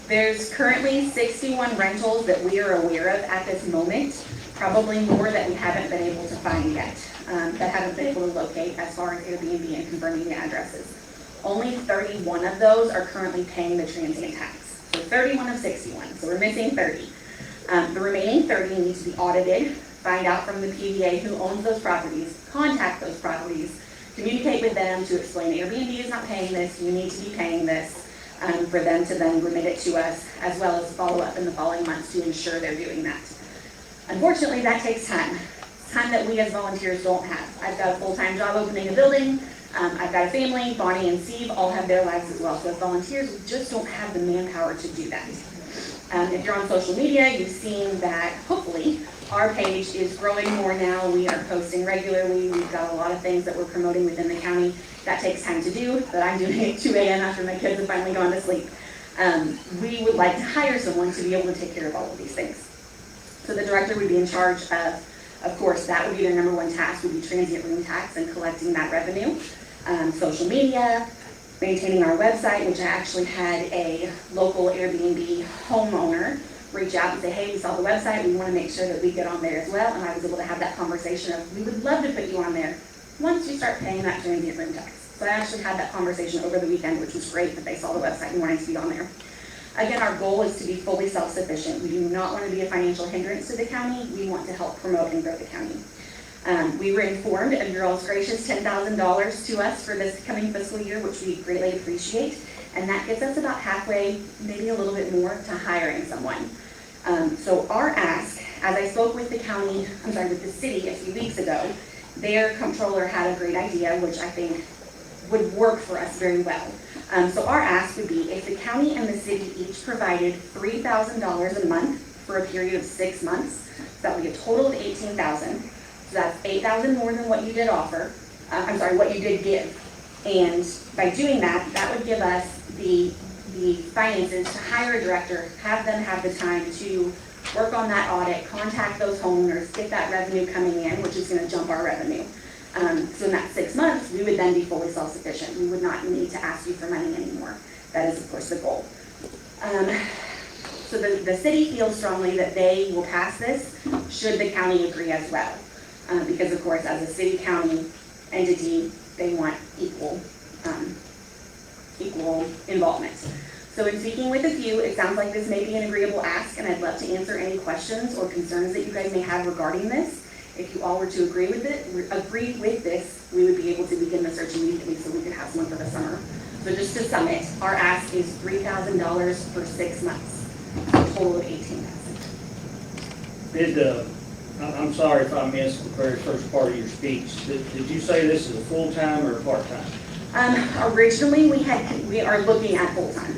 There's currently 61 rentals that we are aware of at this moment, probably more that we haven't been able to find yet, that haven't been able to locate as far as Airbnb and confirming the addresses. Only 31 of those are currently paying the transient tax. So 31 of 61, so we're missing 30. The remaining 30 need to be audited, find out from the PVA who owns those properties, contact those properties, communicate with them to explain Airbnb is not paying this, you need to be paying this, for them to then remit it to us, as well as follow up in the following months to ensure they're doing that. Unfortunately, that takes time. It's time that we as volunteers don't have. I've got a full-time job opening a building, I've got a family, Bonnie and Steve all have their lives as well, so as volunteers, we just don't have the manpower to do that. If you're on social media, you've seen that hopefully our page is growing more now. We are posting regularly. We've got a lot of things that we're promoting within the county. That takes time to do, but I'm doing it at 2 a.m. after my kids have finally gone to sleep. We would like to hire someone to be able to take care of all of these things. So the director would be in charge of course, that would be their number one task, would be transient room tax and collecting that revenue. Social media, maintaining our website, which I actually had a local Airbnb homeowner reach out and say, hey, we saw the website, we want to make sure that we get on there as well. And I was able to have that conversation of, we would love to put you on there once you start paying that transient room tax. So I actually had that conversation over the weekend, which was great that they saw the website and wanted to be on there. Again, our goal is to be fully self-sufficient. We do not want to be a financial hindrance to the county. We want to help promote and grow the county. We were informed of your all's gracious $10,000 to us for this coming fiscal year, which we greatly appreciate. And that gets us about halfway, maybe a little bit more, to hiring someone. So our ask, as I spoke with the county, with the city a few weeks ago, their comptroller had a great idea, which I think would work for us very well. So our ask would be if the county and the city each provided $3,000 a month for a period of 6 months, so that would be a total of $18,000. So that's $8,000 more than what you did offer, what you did give. And by doing that, that would give us the finances to hire a director, have them have the time to work on that audit, contact those homeowners, get that revenue coming in, which is gonna jump our revenue. So in that 6 months, we would then be fully self-sufficient. We would not need to ask you for money anymore. That is, of course, the goal. So the city feels strongly that they will pass this, should the county agree as well. Because, of course, as a city-county entity, they want equal involvement. So in speaking with a few, it sounds like this may be an agreeable ask, and I'd love to answer any questions or concerns that you guys may have regarding this. If you all were to agree with this, we would be able to begin the search immediately so we could have someone for the summer. So just to sum it, our ask is $3,000 for 6 months, a total of $18,000. I'm sorry if I missed the very first part of your speech. Did you say this is a full-time or a part-time? Originally, we are looking at full-time,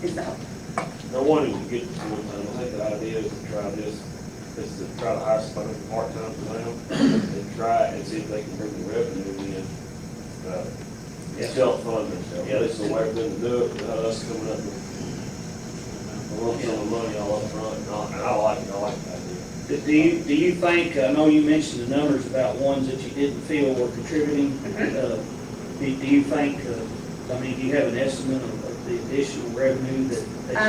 is the hope. I wanted to get to full-time. I think the idea is to try this, is to try to hire somebody part-time for them and try and see if they can bring the revenue in. Self-fund themselves. Yeah. This is the way for them to do it, without us coming up with a lump sum of money all up front. And I like that idea. Do you think, I know you mentioned the numbers about ones that you didn't feel were contributing. Do you think, do you have an estimate of the additional revenue that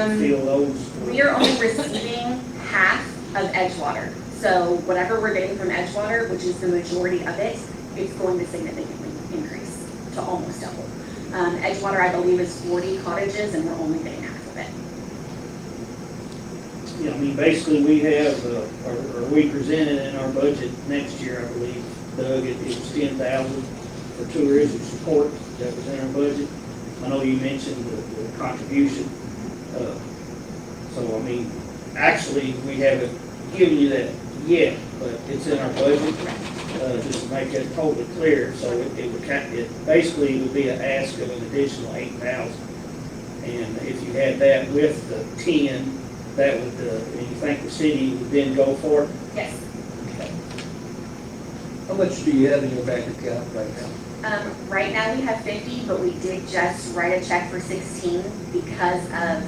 you feel those? We are only receiving half of Edgewater. So whatever we're getting from Edgewater, which is the majority of it, it's going to significantly increase to almost double. Edgewater, I believe, is 40 cottages, and we're only getting half of it. Yeah, basically we have, or we presented in our budget next year, I believe, Doug, it was $10,000 for tourism support that was in our budget. I know you mentioned the contribution. So, actually, we haven't given you that yet, but it's in our budget, just to make that totally clear. So it basically would be an ask of an additional $8,000. And if you had that with the 10, that would, and you think the city would then go for it? Yes. Okay. How much do you have in your bank account right now? Right now we have 50, but we did just write a check for 16 because of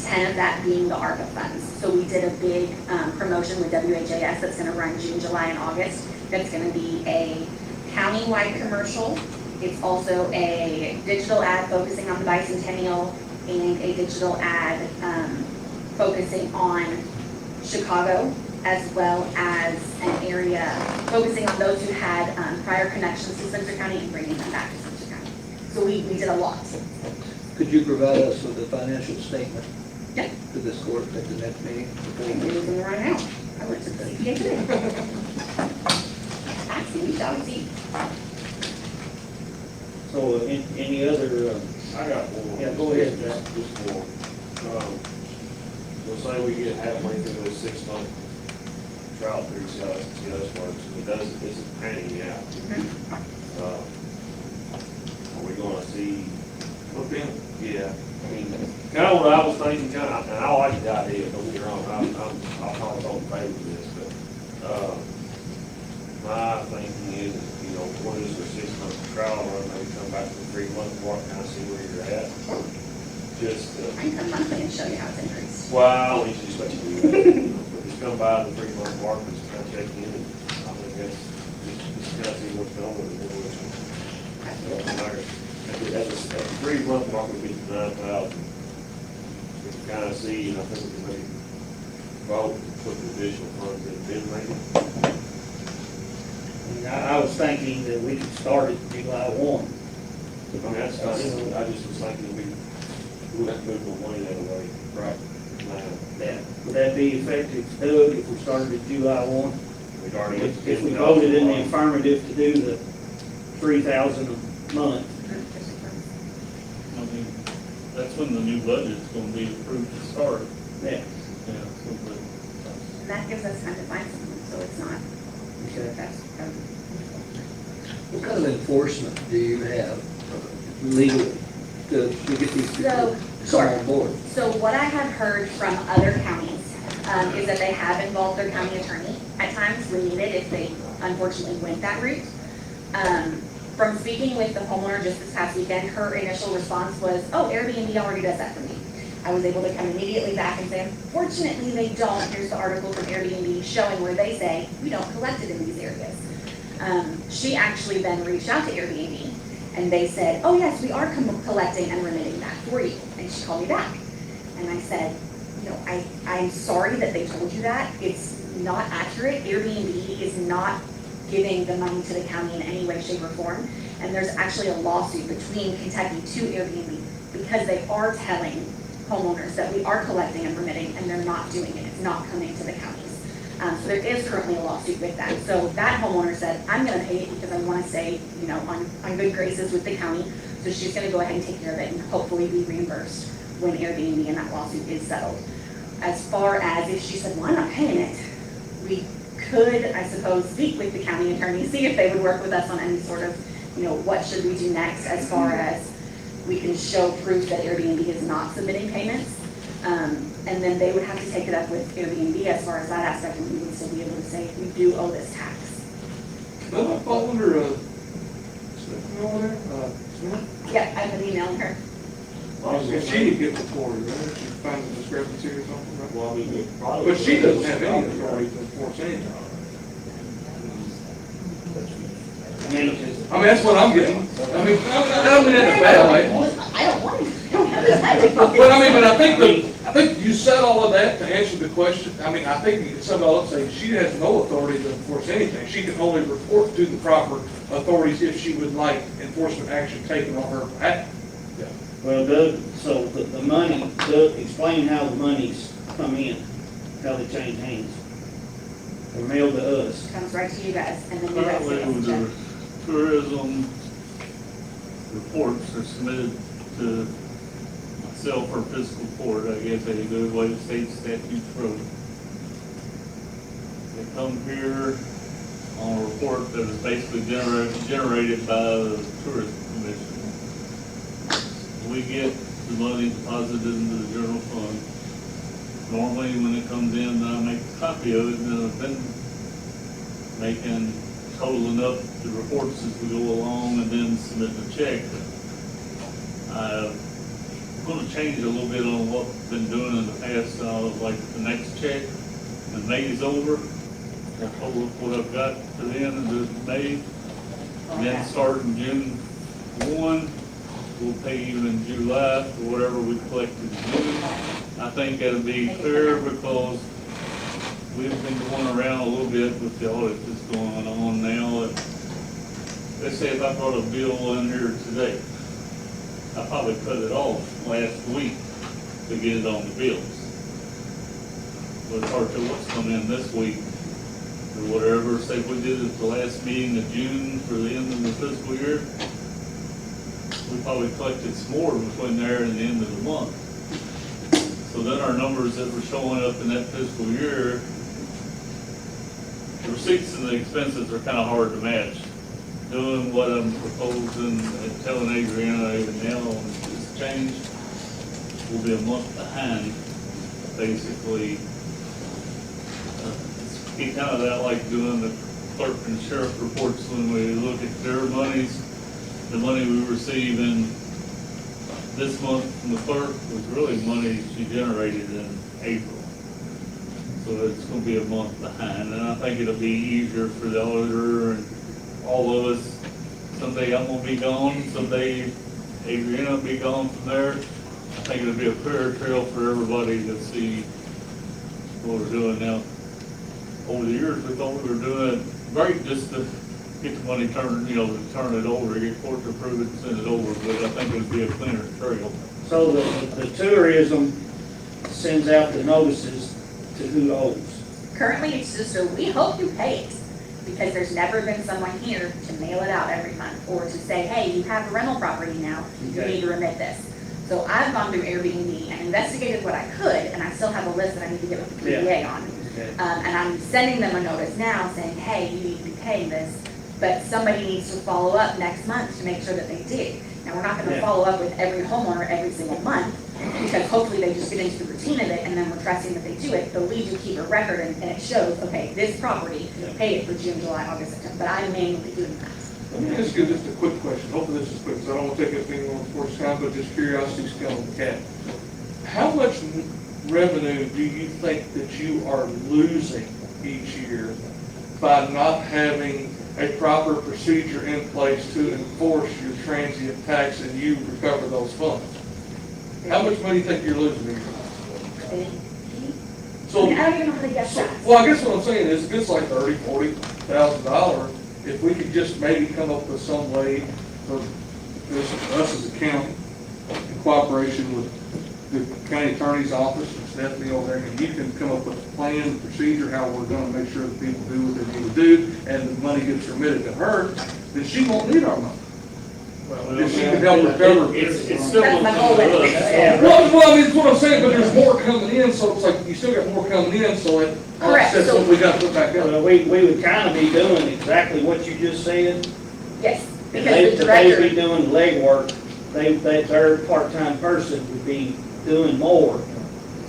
10 of that being the ARPA funds. So we did a big promotion with WHAS that's going to run June, July, and August. That's going to be a county-wide commercial. It's also a digital ad focusing on the bicentennial, and a digital ad focusing on Chicago, as well as an area focusing on those who had prior connections to Spencer County and bringing them back to Spencer County. So we did a lot. Could you provide us with a financial statement Yep. to this court at the next meeting? I'm doing them right now. I went to the CPA today. Ask me, we shall see. So, any other, I got one. Yeah, go ahead, Jack. Just one. We'll say we get halfway through this 6-month trial period, see how this works. If it doesn't, this is panning out. Are we gonna see? Yeah, I mean, kind of what I was thinking, and I like the idea, don't get me wrong, I'll probably vote in favor of this, but, my thinking is, what is the 6-month trial run, maybe come back to the 3-month mark, kind of see where you're at. Just, I can come monthly and show you how it's increased. well, I don't need to just let you do that. But just come by the 3-month mark, and just kind of check in, and I think that's, just kind of see what's going on. At the 3-month mark would be 9,000. We can kind of see, and I think we can maybe vote and put the additional funds in bid maybe. I was thinking that we could start at July 1. I mean, that's, I just was thinking we would have to move more money that way. Right. Now, Would that be effective, Doug, if we started at July 1? we've already. If we voted in the affirmative to do the 3,000 a month? I mean, that's when the new budget's gonna be approved to start. Yeah. Yeah, so, but, And that gives us time to find someone, so it's not, that's, What kind of enforcement do you have legally to get these people So, come on board? So what I have heard from other counties is that they have involved their county attorney at times when needed, if they unfortunately went that route. From speaking with the homeowner just this past weekend, her initial response was, oh, Airbnb already does that for me. I was able to come immediately back and say, unfortunately they don't. Here's the article from Airbnb showing where they say we don't collect it in these areas. She actually then reached out to Airbnb and they said, oh yes, we are collecting and remitting that for you. And she called me back. And I said, I'm sorry that they told you that. It's not accurate. Airbnb is not giving the money to the county in any way, shape, or form. And there's actually a lawsuit between Kentucky to Airbnb because they are telling homeowners that we are collecting and remitting and they're not doing it. It's not coming to the counties. So there is currently a lawsuit with that. So that homeowner said, I'm gonna pay it because I wanna stay, on good graces with the county. So she's gonna go ahead and take care of it and hopefully be reimbursed when Airbnb and that lawsuit is settled. As far as if she said, well, I'm not paying it, we could, I suppose, speak with the county attorney, see if they would work with us on any sort of, what should we do next as far as we can show proof that Airbnb is not submitting payments. And then they would have to take it up with Airbnb as far as that aspect, and we would still be able to say, we do owe this tax. Doesn't it fall under, over there, Smith? Yeah, I've been emailing her. If she didn't get reported, right? If you find a discrepancy or something, right? Well, I mean, we probably. But she doesn't have any authority to enforce anything. I mean, that's what I'm getting. I mean, I don't mean in a bad way. I don't want to, I don't have this magic book. But I think you said all of that to answer the question. I mean, I think you could sum it all up saying she has no authority to enforce anything. She can only report to the proper authorities if she would like enforcement action taken on her behalf. Well, Doug, so the money, Doug, explain how the monies come in, how they change hands. They're mailed to us. Comes right to you guys, and then you guys currently, get with it. the tourism reports are submitted to myself for fiscal court, I guess they do the way the state statutes wrote. They come here on a report that is basically generated by the tourism commission. We get the money deposited into the general fund. Normally, when it comes in, I make a copy of it, and I've been making, totaling up the reports as we go along, and then submitting a check. I'm going to change a little bit on what I've been doing in the past. Like the next check, when May is over, I total up what I've got to the end of the May, and then start in June 1. we'll pay you in July for whatever we collected in June. I think that'll be clear because we've been going around a little bit with the audit that's going on now. Let's say if I brought a bill in here today, I probably cut it off last week to get it on the bills. But it's hard to what's coming in this week or whatever. Say if we did it the last meeting of June for the end of the fiscal year, we probably collected some more between there and the end of the month. So then our numbers that were showing up in that fiscal year, the receipts and the expenses are kind of hard to match. Doing what I'm proposing and telling Adriana even now on this change, will be a month behind, basically. It's kind of that like doing the clerk and sheriff reports when we look at their monies. The money we receive in this month from the clerk was really money she generated in April. So it's going to be a month behind, and I think it'll be easier for the auditor and all of us. Someday I'm going to be gone, someday Adriana will be gone from there. I think it'll be a clear trail for everybody to see what we're doing now. Over the years, we thought we were doing it great just to get the money turned, to turn it over, get court to approve it and send it over, but I think it'd be a cleaner trail. So the tourism sends out the notices to who owes. Currently, it's just a, we hope you pay it, because there's never been someone here to mail it out every month, or to say, hey, you have a rental property now, you Okay. need to remit this. So I've gone through Airbnb and investigated what I could, and I still have a list that I need to get with the PDA on. Okay. And I'm sending them a notice now saying, hey, you need to be paying this, but somebody needs to follow up next month to make sure that they did. Now, we're not gonna Yeah. follow up with every homeowner every single month, because hopefully they just get into the routine of it, and then we're trusting that they do it. But we do keep a record, and it shows, okay, this property paid it for June, July, August, September, but I'm manually doing that. Let me ask you just a quick question. Hopefully this is quick, because I don't want to take up any more before it's time, but just curiosity's killing the cat. How much revenue do you think that you are losing each year by not having a proper procedure in place to enforce your transient tax and you recover those funds? How much money do you think you're losing each year? So, I don't even know how to guess that. well, I guess what I'm saying is, if it's like $30,000-$40,000, if we could just maybe come up with some way for this, us as a county, in cooperation with the county attorney's office and Stephanie over there, and you can come up with a plan, a procedure, how we're gonna make sure that people do what they need to do, and the money gets remitted to her, then she won't need our money. If she can help recover. It's still That's my up goal. to us. Yeah. Well, I mean, it's what I'm saying, but there's more coming in, so it's like, you still got more coming in, so it Correct, offsets so- what we got to put back up. Well, we would kind of be doing exactly what you just said. Yes, And because the they'd be director, doing legwork, their part-time person would be doing more.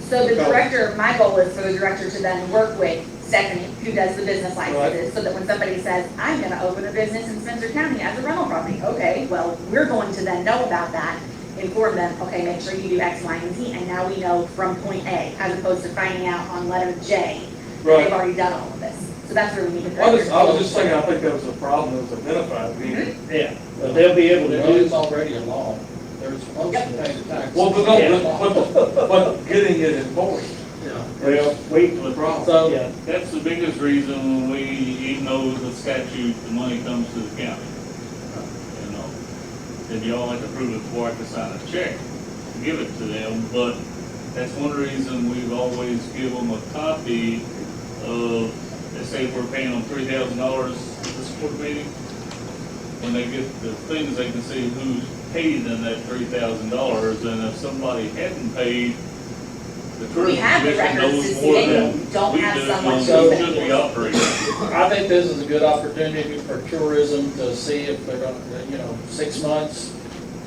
so the director, my goal is for the director to then work with Stephanie, who does the business licenses, so that when somebody says, I'm gonna open a business in Spencer County as a rental property, okay, well, we're going to then know about that, inform them, okay, make sure you do X, Y, and Z, and now we know from point A, as opposed to finding out on letter J, that Right. they've already done all of this. So that's where we need the I director. was just thinking, I think that was a problem that was identified. Yeah, but they'll be able to do. It's already a law. They're supposed to pay the tax. Well, but no, but getting it enforced. Well, we, The problem. So, yeah, That's the biggest reason we, even though the statute, the money comes to the county. And y'all have to prove it before I can sign a check to give it to them, but that's one reason we've always give them a copy of, let's say if we're paying them $3,000 this court meeting, when they get the things, they can see who's paid in that $3,000, and if somebody hadn't paid, the We tourism have the commission records to knows see more it, than you don't we have do someone on who's who been- should be operating. I think this is a good opportunity for tourism to see if they're gonna, 6 months,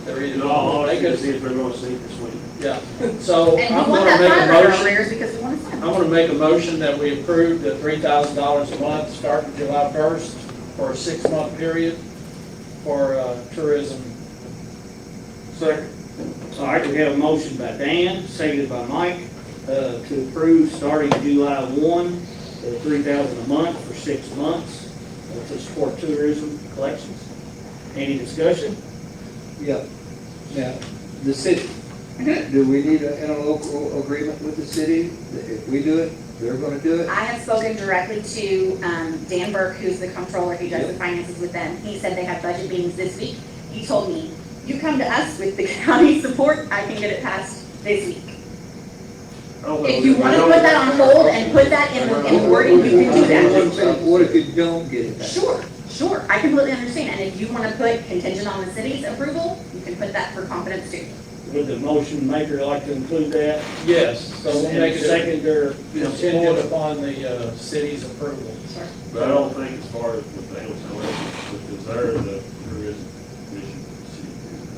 they're either. all I they can could- see if they're gonna see this week. Yeah, so And I'm we want gonna that make fire a runner motion. arrears because we want to sign. I'm gonna make a motion that we approve the $3,000 a month starting July 1st for a 6-month period for tourism. Second. All right, we have a motion by Dan, seconded by Mike, to approve starting July 1, $3,000 a month for 6 months to support tourism collections. Any discussion? Yeah. Now, the city, do we need an interlocal agreement with the city? If we do it, they're gonna do it? I have spoken directly to Dan Burke, who's the comptroller who does the finances with them. He said they have budget meetings this week. He told me, you come to us with the county support, I can get it passed this week. If you want to put that on hold and put that in the wording, you can do that. What if you don't get it back? Sure, I completely understand. And if you want to put contingent on the city's approval, you can put that for confidence too. Would the motion maker like to include that? Yes, so we'll make it Second or contingent upon the city's approval. But I don't think as far as what they was going, because there is commission.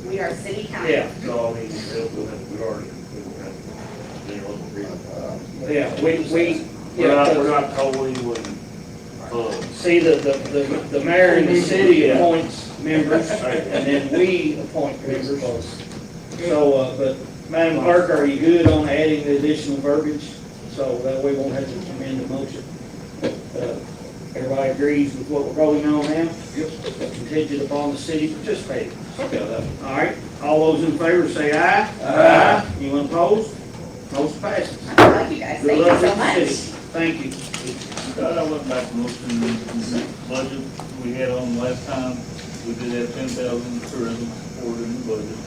We are city county. Yeah. So, I mean, we already, we have general agreement. Yeah, We're not totally when, see, the mayor and the city appoints members, and then we appoint members. So, but Madam Clerk, are you good on adding the additional verbiage? So that way we won't have to amend the motion. Everybody agrees with what we're voting on now? Yep. Contingent upon the city participating. All right, all those in favor say aye. Aye. Anyone opposed? Motion passes. Thank you guys. Good Thank luck you so with the much. city. Thank you. I went back and looked in the budget we had on last time. We did have 10,000 tourism support in the budget.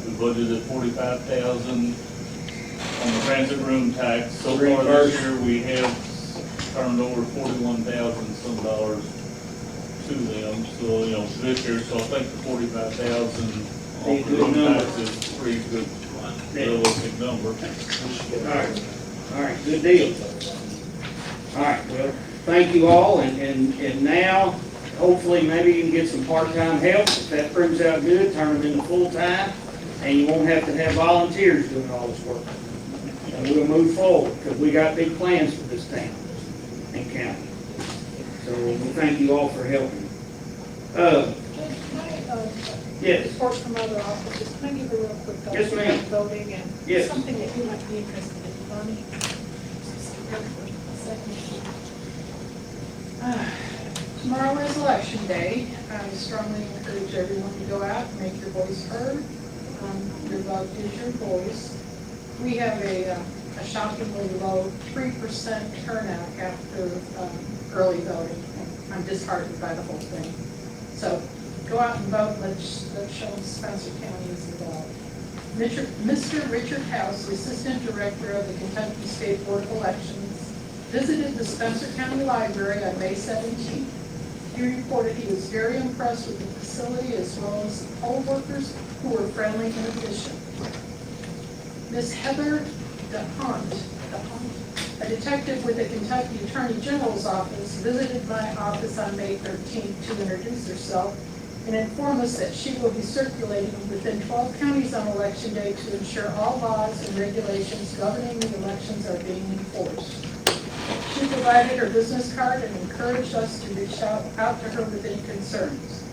We budgeted 45,000 on the transit room tax. So far this year, we have turned over 41,000 some dollars to them. So, this year, so I think the 45,000 on the room tax is a pretty good, realistic number. All right, good deal. All right, well, thank you all, and now, hopefully, maybe you can get some part-time help. If that proves out good, turn them into full-time, and you won't have to have volunteers doing all this work. And we'll move forward, because we got big plans for this town and county. So we thank you all for helping. Yes. Report from other offices. Can I give a real quick update? Yes, ma'am. on voting and Yes. something that you might be interested in, Bonnie? Tomorrow is election day. I strongly encourage everyone to go out and make your voice heard. Your vote is your voice. We have a shockingly low 3% turnout after early voting. I'm disheartened by the whole thing. So go out and vote. Let's show them Spencer County is involved. Mr. Richard House, the Assistant Director of the Kentucky State Board of Elections, visited the Spencer County Library on May 17th. He reported he was very impressed with the facility as well as the poll workers who were friendly in addition. Ms. Heather DeHunt, a detective with the Kentucky Attorney General's office, visited my office on May 13th to introduce herself and inform us that she will be circulating within 12 counties on Election Day to ensure all laws and regulations governing the elections are being enforced. She provided her business card and encouraged us to reach out to her with any concerns.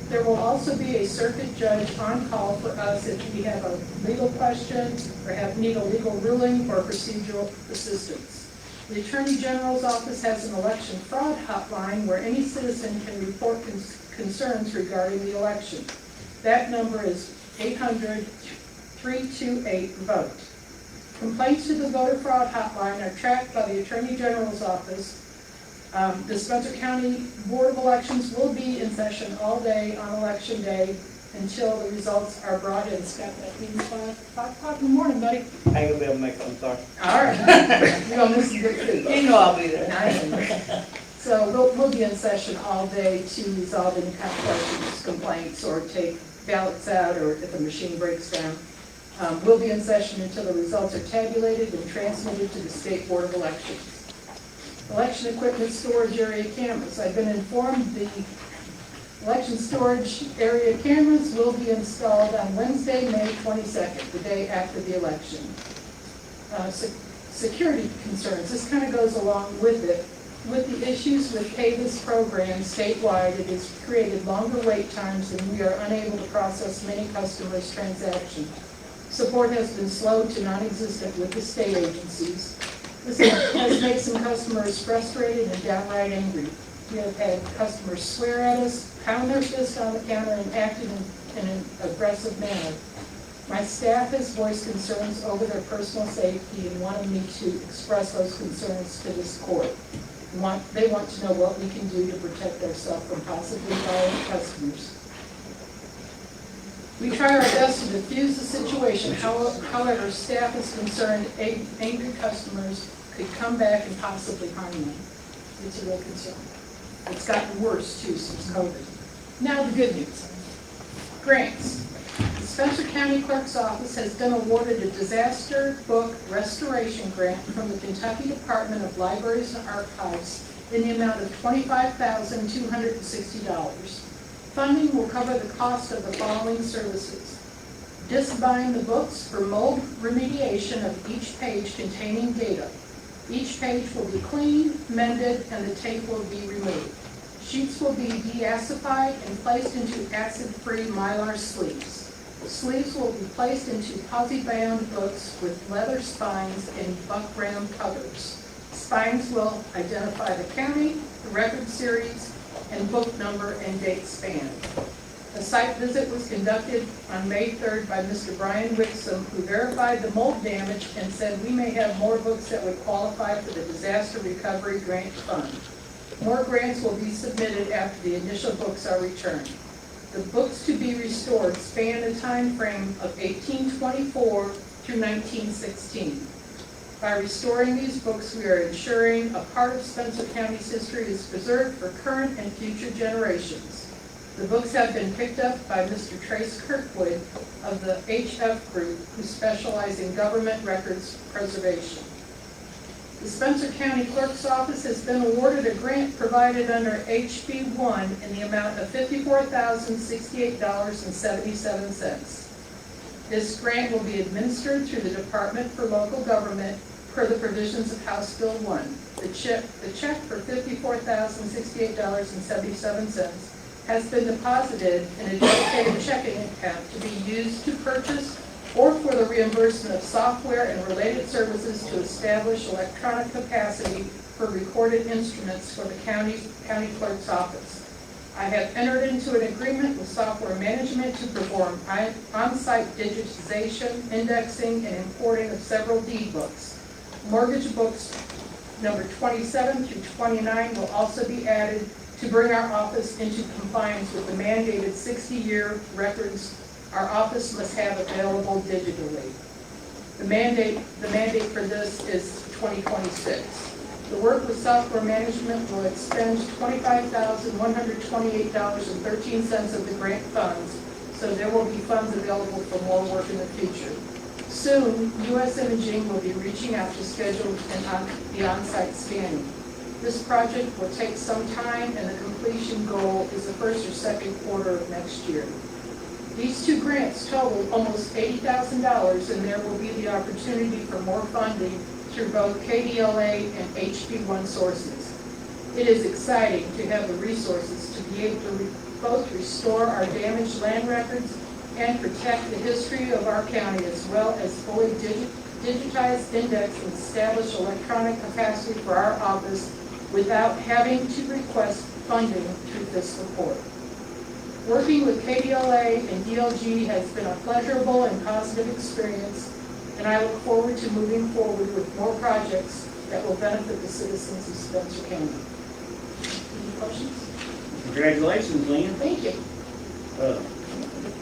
There will also be a circuit judge on call for us if we have a legal question or need a legal ruling or procedural assistance. The Attorney General's office has an election fraud hotline where any citizen can report concerns regarding the election. That number is 800-328-VOTE. Complaints to the voter fraud hotline are tracked by the Attorney General's office. The Spencer County Board of Elections will be in session all day on Election Day until the results are brought in. Scott, that means 5 o'clock in the morning, buddy. I ain't gonna be able to make it, I'm sorry. All right. You're gonna miss some good food. You know I'll be there. So we'll be in session all day to resolve any kind of questions, complaints, or take ballots out, or if the machine breaks down. We'll be in session until the results are tabulated and transmitted to the State Board of Elections. Election equipment storage area cameras. I've been informed the election storage area cameras will be installed on Wednesday, May 22nd, the day after the election. Security concerns. This kind of goes along with it. With the issues with this program statewide, it has created longer wait times and we are unable to process many customers' transactions. Support has been slow to non-existent with the state agencies. This has made some customers frustrated and downright angry. We have had customers swear at us, pound their fist on the counter, and acted in an aggressive manner. My staff has voiced concerns over their personal safety and wanted me to express those concerns to this court. They want to know what we can do to protect ourselves from possibly violent customers. We try our best to diffuse the situation. However, staff is concerned angry customers could come back and possibly harm them. It's a real concern. It's gotten worse too since COVID. Now the good news. Grants. The Spencer County Clerk's Office has been awarded a disaster book restoration grant from the Kentucky Department of Libraries and Archives in the amount of $25,260. Funding will cover the cost of the following services: disbind the books for mold remediation of each page containing data. Each page will be cleaned, mended, and the tape will be removed. Sheets will be deacidified and placed into acid-free mylar sleeves. Sleeves will be placed into poly-bound books with leather spines and buckram covers. Spines will identify the county, the record series, and book number and date span. A site visit was conducted on May 3rd by Mr. Brian Wixom, who verified the mold damage and said we may have more books that would qualify for the Disaster Recovery Grant Fund. More grants will be submitted after the initial books are returned. The books to be restored span a time frame of 1824 through 1916. By restoring these books, we are ensuring a part of Spencer County's history is preserved for current and future generations. The books have been picked up by Mr. Trace Kirkwood of the HF Group, who specialize in government records preservation. The Spencer County Clerk's Office has been awarded a grant provided under HB 1 in the amount of $54,068.77. This grant will be administered through the Department for Local Government per the provisions of House Bill 1. The check for $54,068.77 has been deposited in a dedicated checking account to be used to purchase or for the reimbursement of software and related services to establish electronic capacity for recorded instruments for the county clerk's office. I have entered into an agreement with software management to perform on-site digitization, indexing, and importing of several deed books. Mortgage books number 27 through 29 will also be added to bring our office into compliance with the mandated 60-year records our office must have available digitally. The mandate for this is 2026. The work with software management will expend $25,128.13 of the grant funds, so there will be funds available for more work in the future. Soon, U.S. Imaging will be reaching out to schedule the on-site scanning. This project will take some time, and the completion goal is the first or second quarter of next year. These two grants total almost $80,000, and there will be the opportunity for more funding through both KDLA and HB1 sources. It is exciting to have the resources to be able to both restore our damaged land records and protect the history of our county, as well as fully digitize, index, and establish electronic capacity for our office without having to request funding through fiscal court. Working with KDLA and DLG has been a pleasurable and positive experience, and I look forward to moving forward with more projects that will benefit the citizens of Spencer County. Any questions? Congratulations, Lynn. Thank you.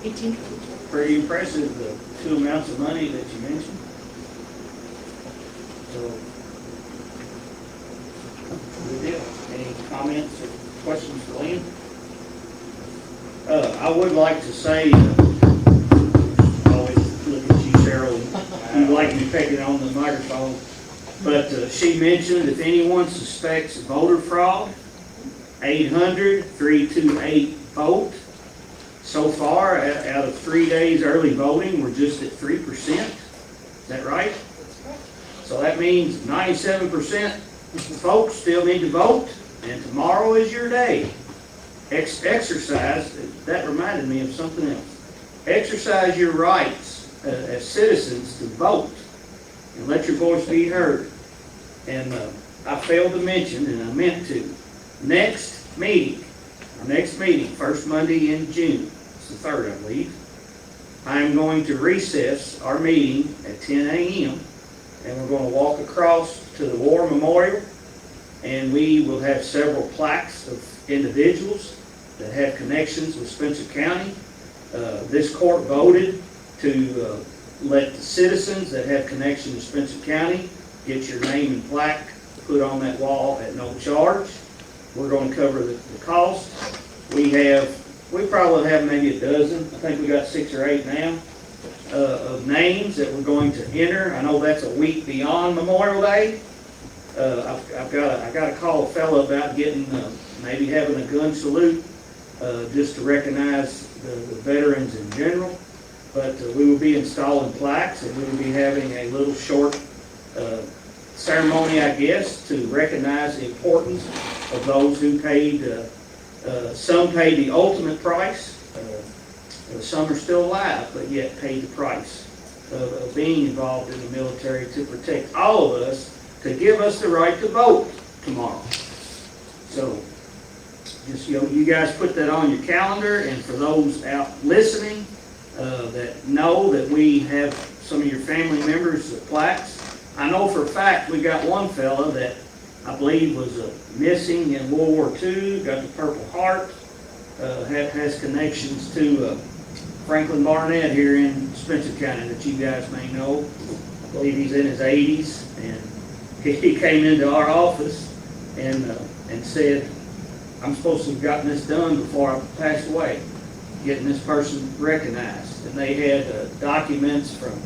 18. Pretty impressive, the two amounts of money that you mentioned. So, good deal. Any comments or questions for Lynn? I would like to say, always look at you, Cheryl, you like me picking on the microphone, but she mentioned if anyone suspects voter fraud, 800-328-VOTE. So far, out of 3 days early voting, we're just at 3%. Is that right? So that means 97% folks still need to vote, and tomorrow is your day. Exercise, that reminded me of something else. Exercise your rights as citizens to vote and let your voice be heard. And I failed to mention, and I meant to, our next meeting, first Monday in June, It's the 3rd, I believe. I'm going to recess our meeting at 10 a.m. and we're going to walk across to the War Memorial, and we will have several plaques of individuals that have connections with Spencer County. This court voted to let the citizens that have connection to Spencer County get your name and plaque put on that wall at no charge. We're going to cover the cost. We probably have maybe a dozen, I think we got 6 or 8 now, of names that we're going to enter. I know that's a week beyond Memorial Day. I got to call a fellow about getting, maybe having a gun salute, just to recognize the veterans in general. But we will be installing plaques, and we will be having a little short ceremony, I guess, to recognize the importance of those who paid. Some paid the ultimate price. Some are still alive, but yet paid the price of being involved in the military to protect all of us, to give us the right to vote tomorrow. So, just, you guys put that on your calendar, and for those out listening that know that we have some of your family members with plaques, I know for a fact we got one fella that I believe was missing in World War II, got the Purple Heart, has connections to Franklin Barnett here in Spencer County that you guys may know. I believe he's in his 80s, and he came into our office and said, I'm supposed to have gotten this done before I passed away, getting this person recognized. And they had documents from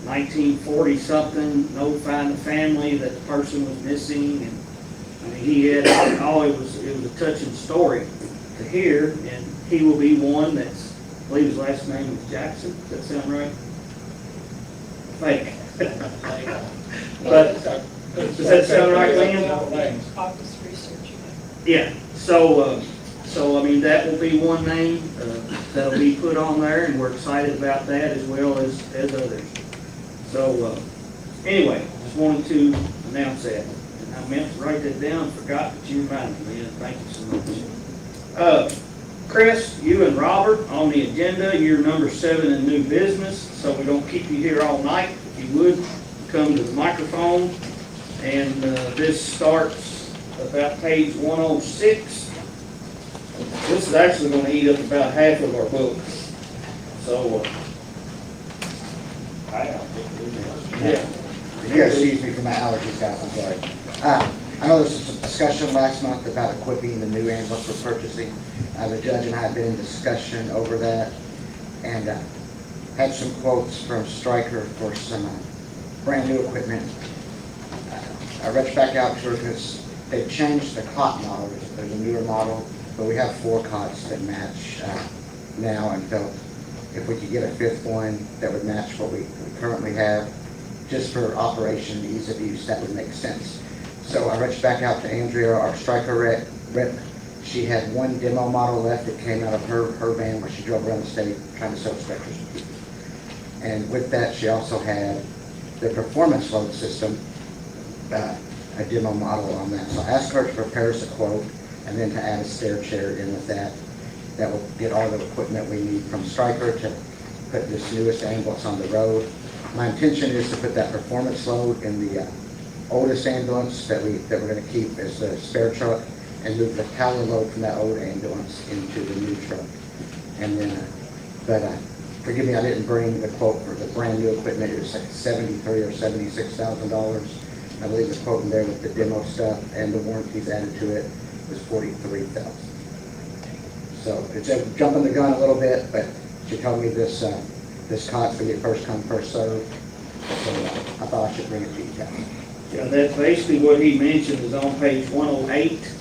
1940-something, notifying the family that the person was missing. And I mean, he had, it was a touching story to hear, and he will be one that's, I believe his last name is Jackson. Does that sound right? Fake. But, does that sound right, Lynn? Office research. Yeah, so I mean, that will be one name that'll be put on there, and we're excited about that as well as others. So, anyway, just wanted to announce that. And I meant to write that down, forgot, but you reminded me, and thank you so much. Chris, you and Robert, on the agenda, you're number 7 in new business, so we don't keep you here all night. If you would, come to the microphone. And this starts about page 106. This is actually going to eat up about half of our book. So, Excuse me for my allergies, guys, I'm sorry. I know there was some discussion last month about equipping the new ambulance we're purchasing. The judge and I have been in discussion over that, and had some quotes from Stryker for some brand new equipment. I reached back out to her because they've changed the cot model. There's a newer model, but we have 4 cots that match now, and felt if we could get a 5th one that would match what we currently have, just for operation, ease of use, that would make sense. So I reached back out to Andrea, our Stryker rep. She had 1 demo model left that came out of her van where she drove around the state trying to sell Strykers to people. And with that, she also had the performance load system, a demo model on that. So I asked her to prepare us a quote, and then to add a stair chair in with that. That will get all the equipment we need from Stryker to put this newest ambulance on the road. My intention is to put that performance load in the oldest ambulance that we're going to keep as the spare truck, and move the power load from that old ambulance into the new truck. And then, forgive me, I didn't bring the quote for the brand new equipment. It was like $73,000 or $76,000. I believe the quote in there with the demo stuff and the warranties added to it was $43,000. So it's jumping the gun a little bit, but she told me this cot's going to get first come, first served. So I thought I should bring it to you guys. Yeah, that's basically what he mentioned is on page 108.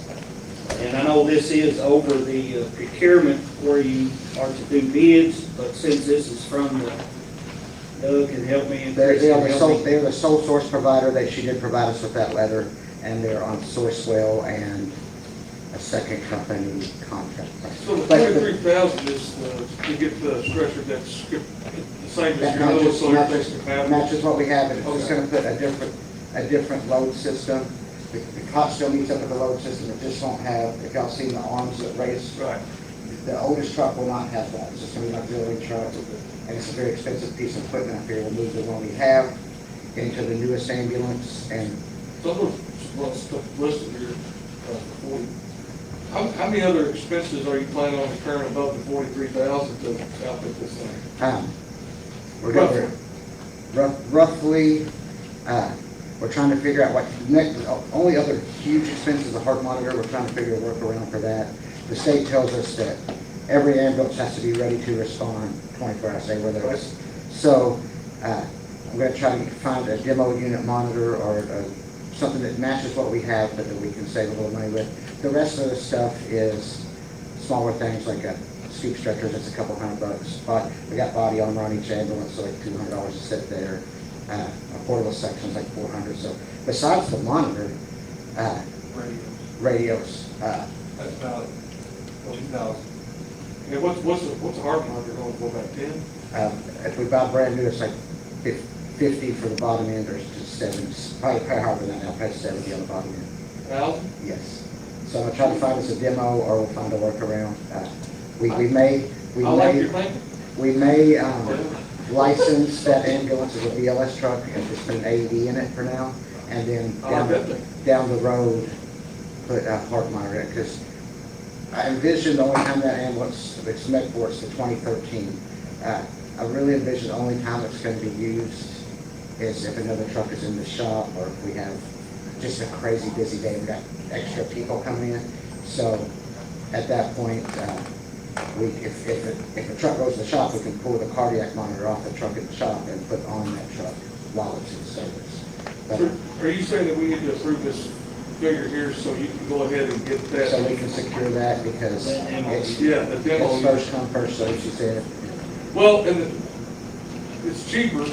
And I know this is over the procurement where you are to do bids, but since this is from Doug can help me. And Chris can help me. They're the sole source provider. She did provide us with that letter, and they're on Sourcewell and a second company contract. So the 23,000 is to get the stretcher that's the same as your other source compatible? Matches what we have, and it's just going to put a different load system. The cot still meets up with the load system. It just won't have, if y'all seen the arms that raise, right. The oldest truck will not have that. It's just gonna be an auxiliary truck, and it's a very expensive piece of equipment. I figure we'll move the one we have into the newest ambulance, and Some of what's listed here, for 40. How many other expenses are you planning on incurring above the 43,000 to outfit this thing? we're going roughly, we're trying to figure out what, the only other huge expense is the heart monitor. We're trying to figure a workaround for that. The state tells us that every ambulance has to be ready to respond 24 hours a day, whether it's, so, I'm gonna try to find a demo unit monitor or something that matches what we have, but that we can save a little money with. The rest of the stuff is smaller things like a scoop stretcher that's a couple $100. But we got body armor on each ambulance, so like $200 to sit there. A portable section's like $400. So besides the monitor, radios. That's about 40,000. Yeah, what's a heart monitor going for, about 10? If we buy brand new, it's like 50 for the bottom end, or just 70, probably higher than that now, probably 70 on the bottom end. 1,000? Yes. So I'm gonna try to find us a demo, or we'll find a workaround. We may license that ambulance as a BLS truck and just put an AED in it for now, and then down the road, put a heart monitor in, because I envision the only time that ambulance, it's meant for, it's the 2013. I really envision the only time it's going to be used is if another truck is in the shop, or if we have just a crazy busy day, we've got extra people coming in. So at that point, if a truck goes to the shop, we can pull the cardiac monitor off the truck at the shop and put on that truck while it's in service. But, are you saying that we need to approve this figure here so you can go ahead and get that? so we can secure that, because it's, Yeah, the demo. it's first come, first served, she said. Well, and it's cheaper,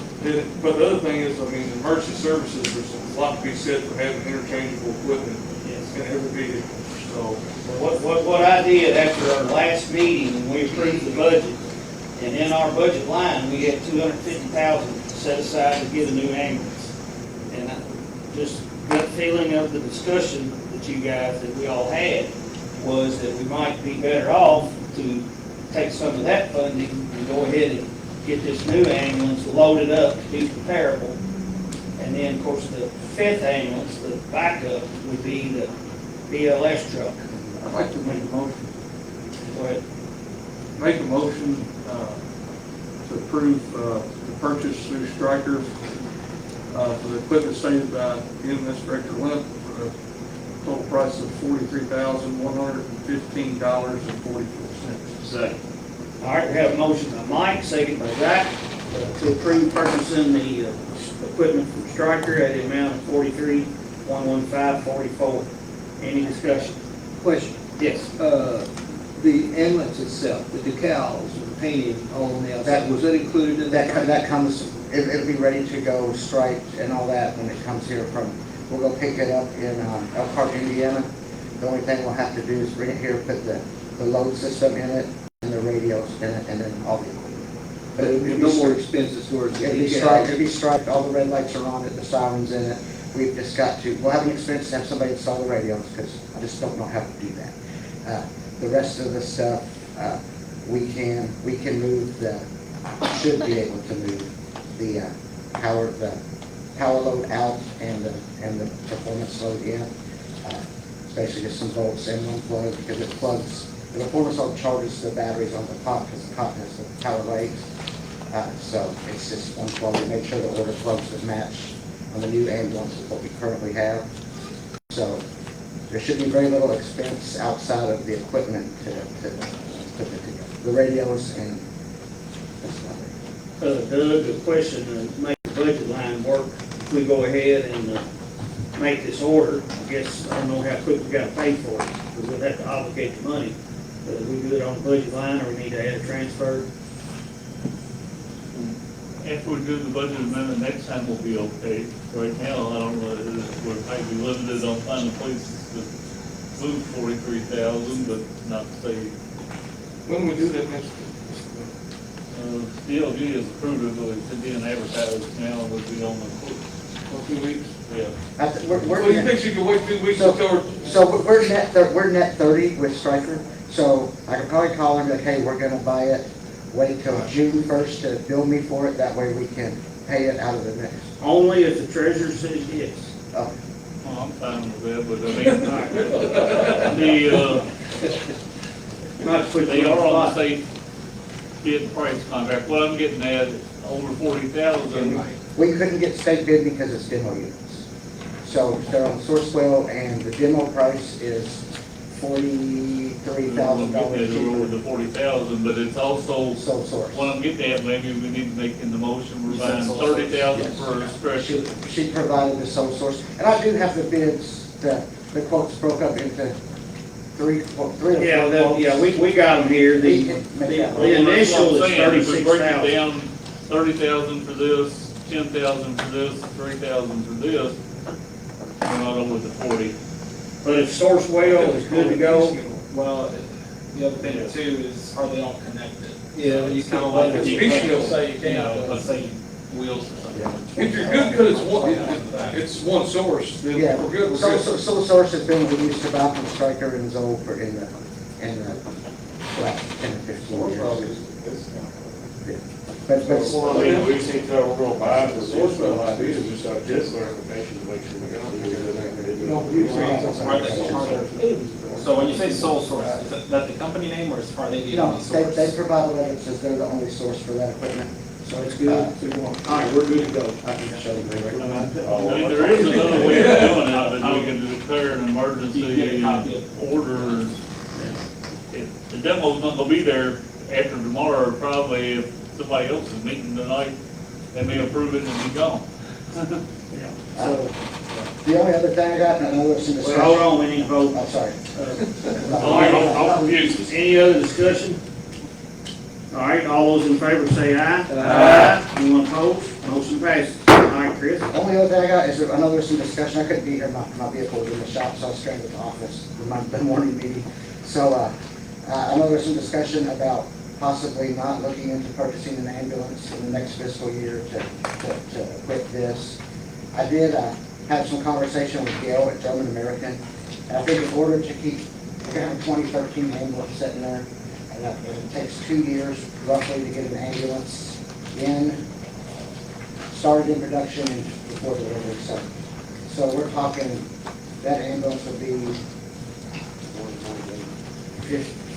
but the other thing is, I mean, emergency services, there's a lot to be said for having interchangeable equipment in every vehicle, so. What I did after our last meeting, when we approved the budget, and in our budget line, we had $250,000 set aside to get a new ambulance. And just gut feeling of the discussion that you guys, that we all had, was that we might be better off to take some of that funding and go ahead and get this new ambulance loaded up to be comparable. And then, of course, the fifth ambulance, the backup, would be the BLS truck. I'd like to make a motion. Go ahead. Make a motion to approve the purchase through Stryker for the equipment stated by EMS Director Limp for a total price of $43,115.44. Second. All right, we have a motion by Mike, second by Zach, to approve purchasing the equipment from Stryker at the amount of $43,115.44. Any discussion? Question. Yes. The ambulance itself, the decals, the painting, all on the outside, was that included in that? That comes, it'll be ready to go striped and all that when it comes here from, we'll go pick it up in Elkhart, Indiana. The only thing we'll have to do is bring it here, put the load system in it, and the radios in it, and then all the equipment. But it'll be no more expensive towards the It'll be striped, all the red lights are on it, the sirens in it. We've just got to, we'll have an expense to have somebody install the radios, because I just don't know how to do that. The rest of the stuff, we can move should be able to move the power load out and the performance load in. It's basically just some bolts and one plug, because it plugs, the performance load charges the batteries on the top, because the top has the power legs. So it's just one plug to make sure the order plugs that match on the new ambulance with what we currently have. So there should be very little expense outside of the equipment to put it together. The radios and that's about it. Doug, the question to make the budget line work, if we go ahead and make this order, I guess, I don't know how quick we gotta pay for it, because we'll have to obligate the money. But if we do it on the budget line, or we need to add a transfer? After we do the budget amendment next time, we'll be okay. Right now, I don't know, we're maybe limited on finding places to move 43,000, but not to say, When we do that next? DLG has approved it, but it's being advertised now, and it'll be on the court. 2 weeks? Yeah. Well, you think you can wait 2 weeks until? So we're net 30 with Stryker. So I could probably call them, like, hey, we're gonna buy it, wait till June 1st to bill me for it, that way we can pay it out of the next. Only if the treasurer says yes. Oh, Well, I'm fine with that, but I mean, Not to put they you are on on the the spot. state bid price contract. What I'm getting at, over 40,000. we couldn't get state bid because it's demo units. So they're on source well, and the demo price is $43,000 Over cheaper. the 40,000, but it's also, Sole source. what I'm getting at, maybe we need to make in the motion, we're You said buying sole source. 30,000 for a stretcher. She provided the sole source, and I do have the bids, the quotes broke up into three or four Yeah, quotes. yeah, we got them here. The initial is That's what I'm saying. If we break it 36,000. down, 30,000 for this, 10,000 for this, 3,000 for this, we're not over the 40. But if source well is good to go, Well, the other thing too is, are they all connected? Yeah, you It's kind of can't- like, it's you piecemeal. can't say, you know, let's say wheels or something. If you're good, because it's one source, then Yeah, we're good. sole source has been, we used to buy from Stryker and Zoll for in the last 10 or 15 years. But, Well, I mean, we think that we're gonna buy the source well idea, just have this clarification to make sure we got So when you say sole source, is that the company name or are they the only source? they provide a letter that says they're the only source for that equipment. so it's good. All right, we're good to go. I can show you. I mean, there is another way of doing it, that we can declare an emergency order. The demo's not gonna be there after tomorrow, probably if somebody else is meeting tonight, they may approve it and be gone. So, the only other thing I got, and I know there's some Well, discussion. hold on, we need to vote. I'm sorry. All right, I'll confuse this. Any other discussion? All right, all those in favor say aye. Aye. Anyone opposed? Motion passes. All right, Chris. Only other thing I got is, I know there's some discussion, I couldn't be here, my vehicle was in the shop, so I was stranded at the office for the morning meeting. So, I know there's some discussion about possibly not looking into purchasing an ambulance in the next fiscal year to equip this. I did, have some conversation with Gail at German American, and I think in order to keep, we're gonna have a 2013 ambulance sitting there, and it takes 2 years roughly to get an ambulance started in production and before delivery, so we're talking, that ambulance would be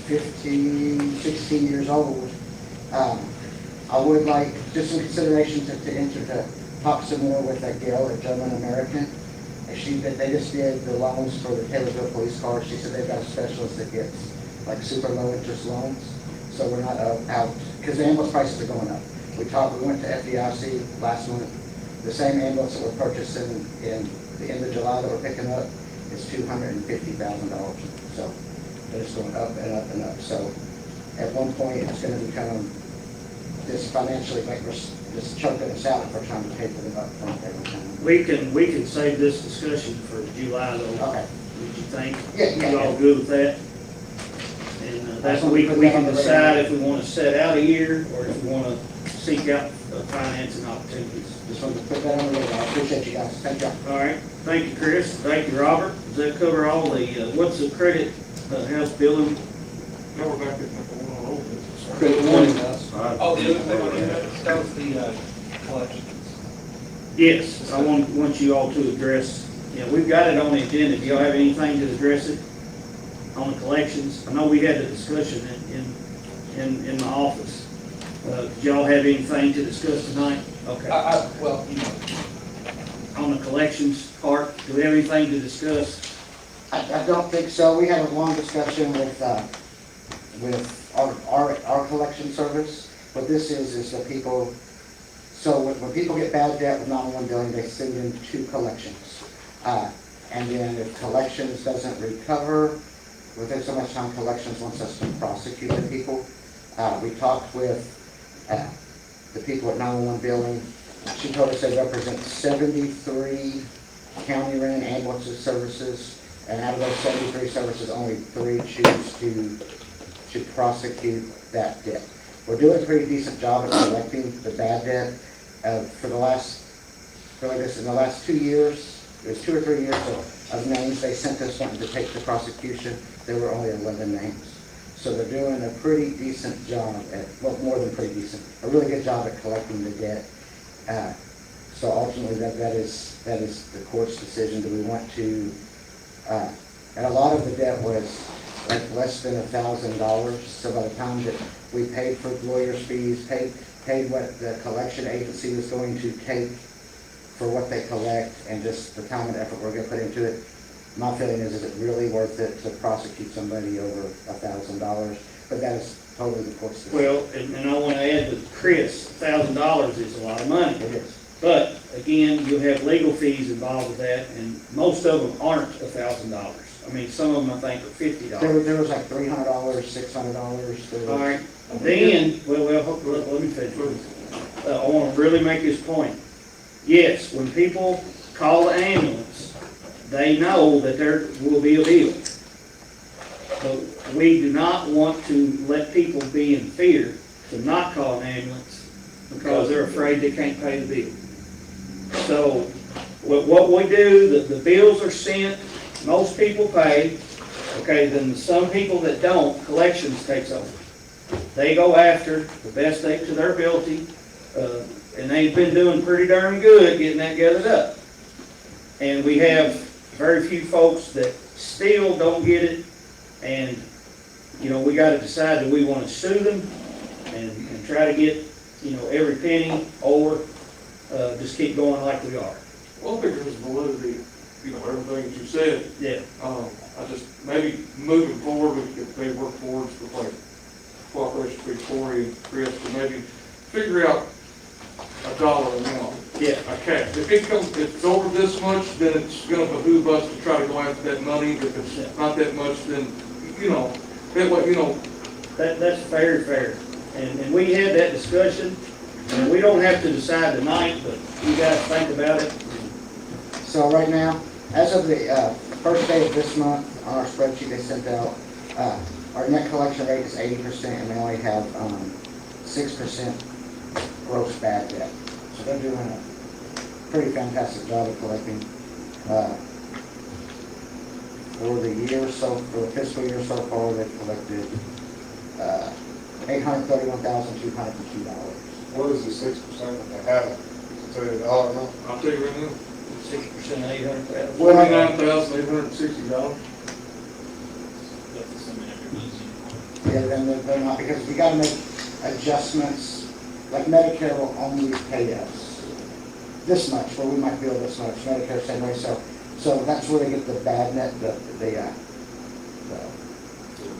15, 16 years old. I would like, just some consideration to talk some more with that Gail at German American. They just did the loans for the Taylorsville police cars. She said they've got a specialist that gets like super low interest loans. So we're not out, because the ambulance prices are going up. We went to FDIC last month. The same ambulance that we're purchasing in the end of July that we're picking up is $250,000. So they're just going up and up and up. So at one point, it's going to become this financially, like we're just choking us out if we're trying to pay for them up front every time. We can save this discussion for July though. Okay. Would you think? Yeah. You all good with that? And that's we can decide if we want to set out a year or if we want to seek out financing opportunities. Just wanted to put that on the radar. I appreciate you guys. Thank you. All right. Thank you, Chris. Thank you, Robert. Does that cover all the, what's the credit health billing? Now we're back at one on old business. Credit warning us. Oh, the other thing on that was the collections. Yes, I want you all to address, we've got it on the agenda. Do y'all have anything to address it on the collections? I know we had a discussion in my office. Did y'all have anything to discuss tonight? Okay. Well, you know. On the collections part, do we have anything to discuss? I don't think so. We had a long discussion with our collection service. What this is the people, so when people get bad debt with 911 billing, they send them to collections. And then if collections doesn't recover, within so much time, collections wants us to prosecute the people. We talked with the people at 911 billing. She told us they represent 73 county-ran ambulance services, and out of those 73 services, only 3 choose to prosecute that debt. We're doing a pretty decent job of collecting the bad debt. In the last 2 years, it was 2 or 3 years of names they sent us wanting to take the prosecution. There were only 11 names. So they're doing a pretty decent job at, well, more than pretty decent, a really good job at collecting the debt. So ultimately, that is the court's decision. Do we want to, and a lot of the debt was like less than $1,000. So by the time that we paid for lawyers' fees, paid what the collection agency was going to take for what they collect, and just the time and effort we're gonna put into it, my feeling is it really worth it to prosecute somebody over $1,000? But that is totally the court's decision. Well, and I want to add to Chris, $1,000 is a lot of money. It is. But again, you have legal fees involved with that, and most of them aren't $1,000. I mean, some of them I think are $50. There was like $300, $600. All right, then, well, let me finish. I want to really make this point. Yes, when people call the ambulance, they know that there will be a bill. But we do not want to let people be in fear to not call an ambulance because they're afraid they can't pay the bill. So what we do, the bills are sent, most people pay, okay, then some people that don't, collections takes over. They go after the best to their ability, and they've been doing pretty darn good getting that gathered up. And we have very few folks that still don't get it, and, you know, we gotta decide, do we wanna sue them and try to get, you know, every penny, or just keep going like we are. Well, I think there's validity, you know, everything that you said. Yeah. I just, maybe moving forward, we could maybe work towards with like cooperation between Corey and Chris to maybe figure out a dollar amount. Yeah. Okay, if it's over this much, then it's gonna behoove us to try to go after that money. If it's not that much, then, you know, that way, you know. That's fair. And we had that discussion, and we don't have to decide tonight, but you guys think about it. So right now, as of the first day of this month, on our spreadsheet they sent out, our net collection rate is 80%, and we only have 6% gross bad debt. So they're doing a pretty fantastic job of collecting. For the year, so for the fiscal year so far, they've collected $831,202. What is the 6% that they haven't? Tell you the dollar amount? I'll tell you right now. 6% of $800,000. $49,860. That's assuming everybody's uniform. Yeah, then they're not, because we gotta make adjustments, like Medicare will only pay us this much, or we might bill this much, Medicare same way, so that's where they get the bad net,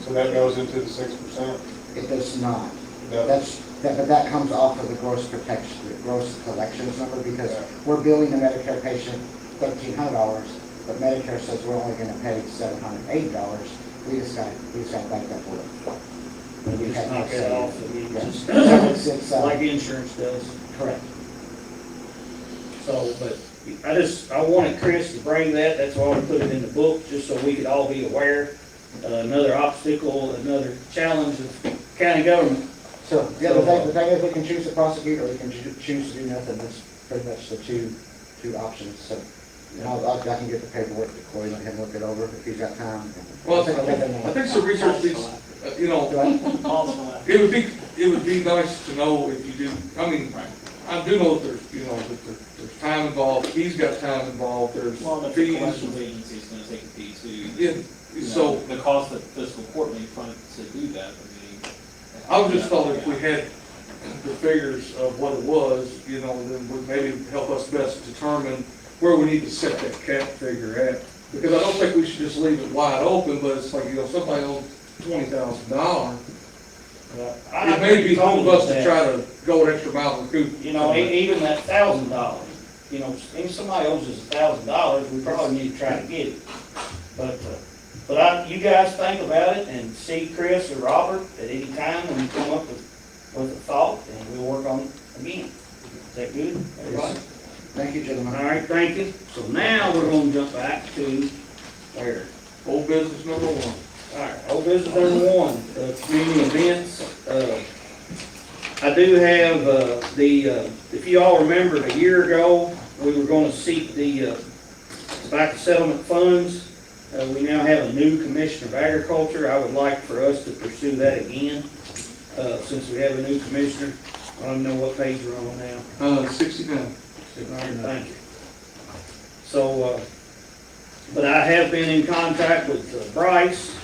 So that goes into the 6%? it does not. No. But that comes off of the gross protection, the gross collections number, because we're billing a Medicare patient $1,300, but Medicare says we're only gonna pay $780. We just got to bank that for it. We Just have no knock say. that off. I mean, Yeah. just It's, like insurance does. correct. So, but I wanted Chris to bring that, that's why we put it in the book, just so we could all be aware. Another obstacle, another challenge of county government. So, yeah, the thing is, we can choose to prosecute, or we can choose to do nothing. That's pretty much the two options. So, I can get the paperwork to Corey, let him look it over if he's got time. Well, I think some research needs, you know, it would be nice to know if you do, I mean, I do know that there's, you know, that there's time involved, he's got time involved, there's Well, the fees. collections agency is gonna take a fee too. Yeah, You know, so, the cost of fiscal court may fund to do that, I mean. I was just thought if we had the figures of what it was, you know, then would maybe help us best determine where we need to set that cap figure at. Because I don't think we should just leave it wide open, but it's like, you know, somebody owes $20,000. It may be home of us to try to go an extra mile and recoup. You know, even that $1,000, you know, if somebody owes us $1,000, we probably need to try to get it. But you guys think about it and see Chris or Robert at any time when you come up with a thought, and we'll work on it again. Is that good, everybody? Thank you, gentlemen. All right, thank you. So now we're gonna jump back to where? Old business number one. All right, old business number one, community events. I do have if you all remember, a year ago, we were gonna seek the tobacco settlement funds We now have a new Commissioner of Agriculture. I would like for us to pursue that again, since we have a new commissioner. I don't know what page we're on now. 69. Thank you. So, but I have been in contact with Bryce,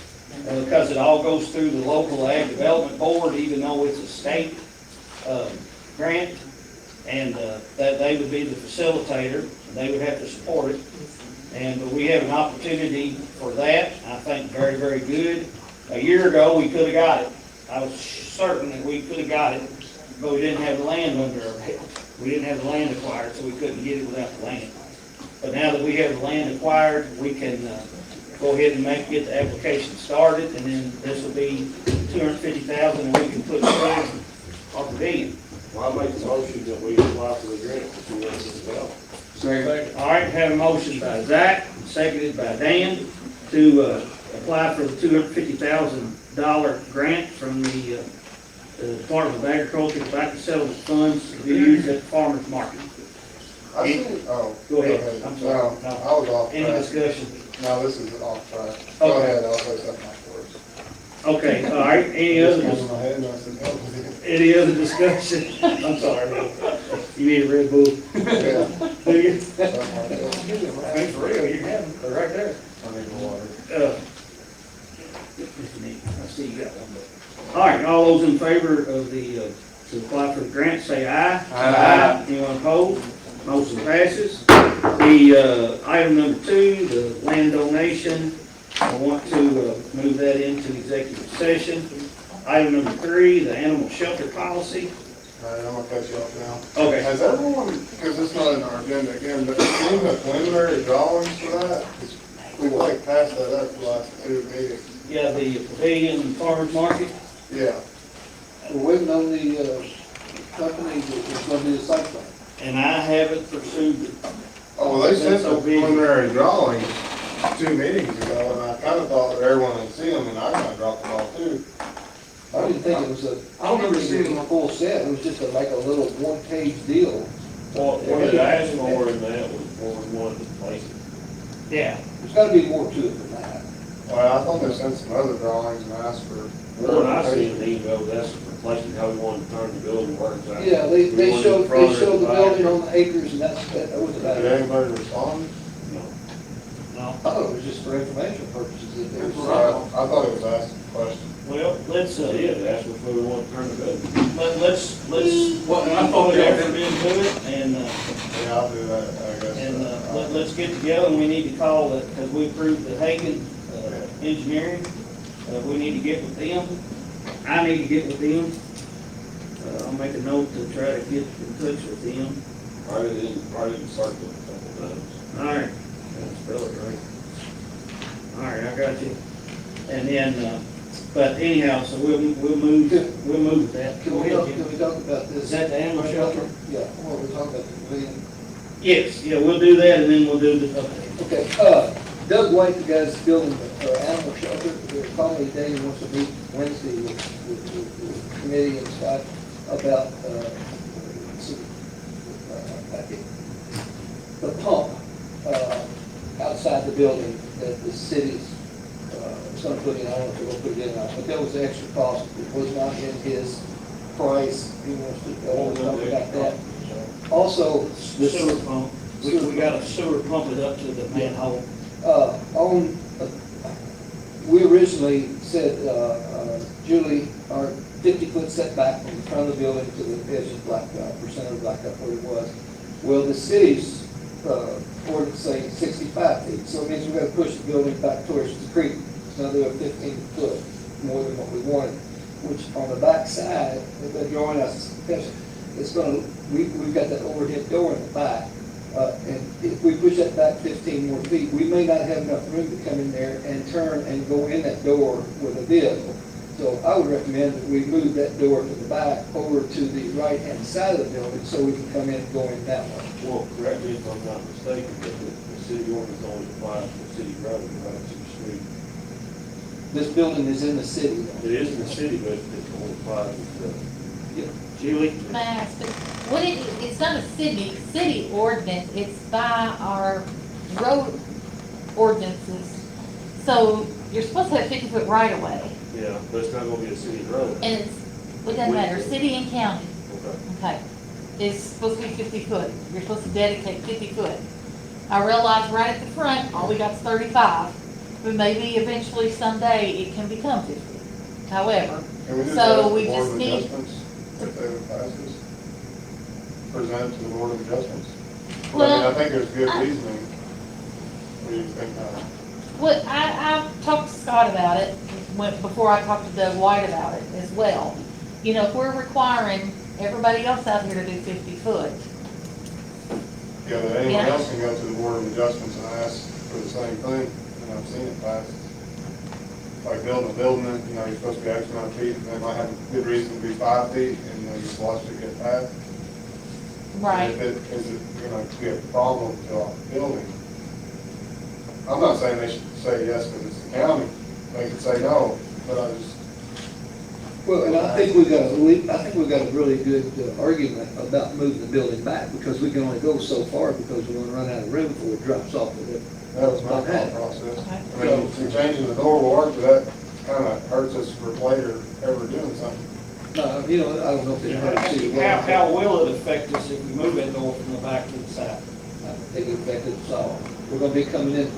because it all goes through the local ag development board, even though it's a state grant, and that they would be the facilitator, and they would have to support it. And we have an opportunity for that, I think very, very good. A year ago, we could have got it. I was certain that we could have got it, but we didn't have the land under our belt. We didn't have the land acquired, so we couldn't get it without the land. But now that we have the land acquired, we can go ahead and get the application started, and then this will be $250,000, and we can put it in our pavilion. Well, I make the motion that we apply for the grant for 2 months as well. Second. All right, have a motion by Zach, seconded by Dan, to apply for the $250,000 grant from the Department of Agriculture Tobacco Settlement Funds to be used at the farmer's market. I see, oh. Go ahead. I'm sorry. No, I was off Any track. discussion? No, this is off track. Go Okay. ahead, I'll say something afterwards. Okay, all right, any other, Just went in my head and I said, oh, any other discussion? I'm sorry, man. You need a Red Bull? yeah, Do you? something like that. I mean, for real, you have them, they're right there. I need the water. I see you got one. All right, all those in favor of the, to apply for the grant, say aye. Aye. Anyone opposed? Motion passes. The, item number 2, the land donation, I want to move that into executive session. Item number 3, the animal shelter policy. All right, I'm gonna cut you off now. Okay. Has everyone, because it's not in our agenda again, but seen the preliminary drawings for that? We've like passed that up the last 2 meetings. Yeah, the pavilion and farmer's market. Yeah. We're waiting on the company that's gonna do the site plan. And I haven't pursued it. Oh, well, they sent So the big. preliminary drawings 2 meetings ago, and I kind of thought that everyone would see them, and I kind of dropped them off too. I didn't think it was a. I don't remember seeing a full set, it was just like a little one-page deal. What it asked for in that was where we wanted to place it. Yeah. There's gotta be more to it than that. Well, I thought they sent some other drawings and asked for. One I seen an email, that's for placing how we wanted to turn the building, where exactly. Yeah, they We wanted showed, it further they showed the back. building on the acres and that was about Did it. anybody respond? No. I thought it was just for information purposes that they I were. thought it was asking a question. Well, let's, Yeah, that's where we want to turn the building. let's, What, I put thought they effort were, into it, and, Yeah, I'll do that, I guess. and, let's get together, and we need to call it, because we approved the Hagan, engineering. We need to get with them. I need to get with them. I'll make a note to try to get in touch with them. Probably start with a couple times. All right. That's spell it right. All right, I got you. And then, but anyhow, so we'll move with that. Can Go we ahead, talk, Jim. can we talk about this? Is that the animal shelter? Yeah, well, we're talking about the pavilion. Yes, yeah, we'll do that, and then we'll do the, okay. Okay, Doug White, the guy that's building the animal shelter, called me today, he wants to meet Wednesday with the committee and stuff about, the pump, outside the building that the city's, is gonna put in, I don't know if they're gonna put it in or not, but that was the extra cost, it was not in his price, he wants to, talk about that. Also, the Sewer pump. We got a sewer pump it up to the manhole. We originally said, Julie, our 50-foot setback from the front of the building to the edge of blacktop, percent of blacktop where it was. Well, the city's ordinance saying 65 feet, so it means we're gonna push the building back towards the creek. It's another 15 foot more than what we wanted, which on the back side, if they're drawing us, it's gonna, we've got that overhead door in the back. And if we push that back 15 more feet, we may not have enough room to come in there and turn and go in that door with a vehicle. So I would recommend that we move that door to the back over to the right-hand side of the building so we can come in and go in that way. Well, correct me if I'm not mistaken, but the city ordinance only applies to the city road, right to the street. This building is in the city. It is in the city, but it only applies to the. Julie? May I ask, but what it's not a city ordinance, it's by our road ordinances. So you're supposed to have 50-foot right of way, Yeah, but it's not gonna be a city road. and it doesn't matter, city and county, Okay. okay, is supposed to be 50 foot. You're supposed to dedicate 50 foot. I realize right at the front, all we got is 35, but maybe eventually someday it can become 50. However, Can we just so ask we the Board just of need, Adjustments if they would pass this? Present it to the Board of Adjustments? I Well, mean, I think there's good reasoning. What do you think now? what, I talked to Scott about it, before I talked to Doug White about it as well. You know, if we're requiring everybody else out here to do 50 foot, Yeah, but anyone Yeah. else can go to the Board of Adjustments and ask for the same thing, and I've seen it passed. Like building a building, you know, you're supposed to be X amount of feet, and they might have a good reason to be 5 feet, and they just watch it get passed. right? And if it, is it, you know, to be a problem to our building? I'm not saying they should say yes because it's the county, they could say no, but I just, Well, and I think we've got a really good argument about moving the building back, because we can only go so far, because we're gonna run out of room before it drops off of it. that was my thought process. I mean, if you're changing the door work, that kind of hurts us for later ever doing something. You know, I don't know if it's hard to see. How will it affect us if we move that door from the back to the side? I think it affected us all. We're gonna be coming in,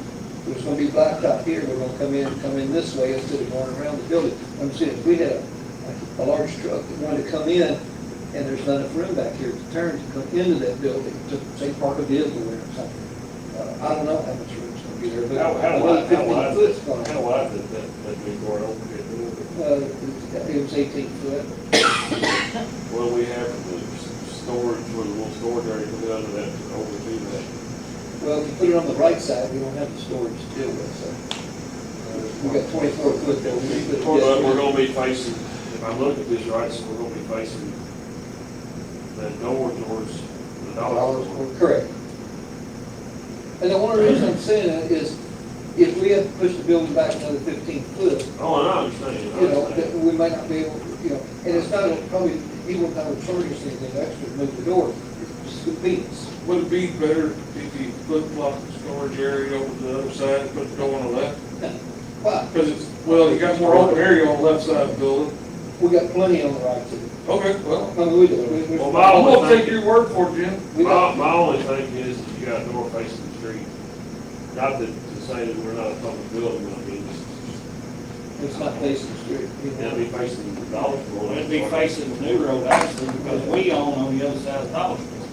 there's gonna be blacktop here, we're gonna come in this way instead of going around the building. I'm saying, if we had a large truck that wanted to come in, and there's not enough room back here to turn to come into that building, to say park a vehicle there or something. I don't know how much room's gonna be there, but How wide, 15 foot's gonna. how wide is that big door open? It was 18 foot. Well, we have the storage, where the little storage area coming out of that, over to that. Well, if you put it on the right side, we don't have the storage to deal with, so. We got 24 foot there. But we're gonna be facing, if I look at this right, so we're gonna be facing that door towards the dollar store. Correct. And the only reason I'm saying that is, if we have to push the building back another 15 foot, Oh, and I understand. you know, that we might not be able, you know, and it's not, probably, he won't have to charge us anything extra to move the door, it's just convenience. Would it be better if you flip-flop the storage area over to the other side and put the door on the left? Why? Because it's, well, you got more open area on the left side of the building. We got plenty on the right too. Okay, well, I mean, we do. Well, I'm gonna take your word for it, Jim. My only thing is, you got a door facing the street. Not to say that we're not a public building, I mean, It's not facing the street. it'll be facing the dollar store. It'd be facing the new road actually, because we own on the other side of Dollar Store.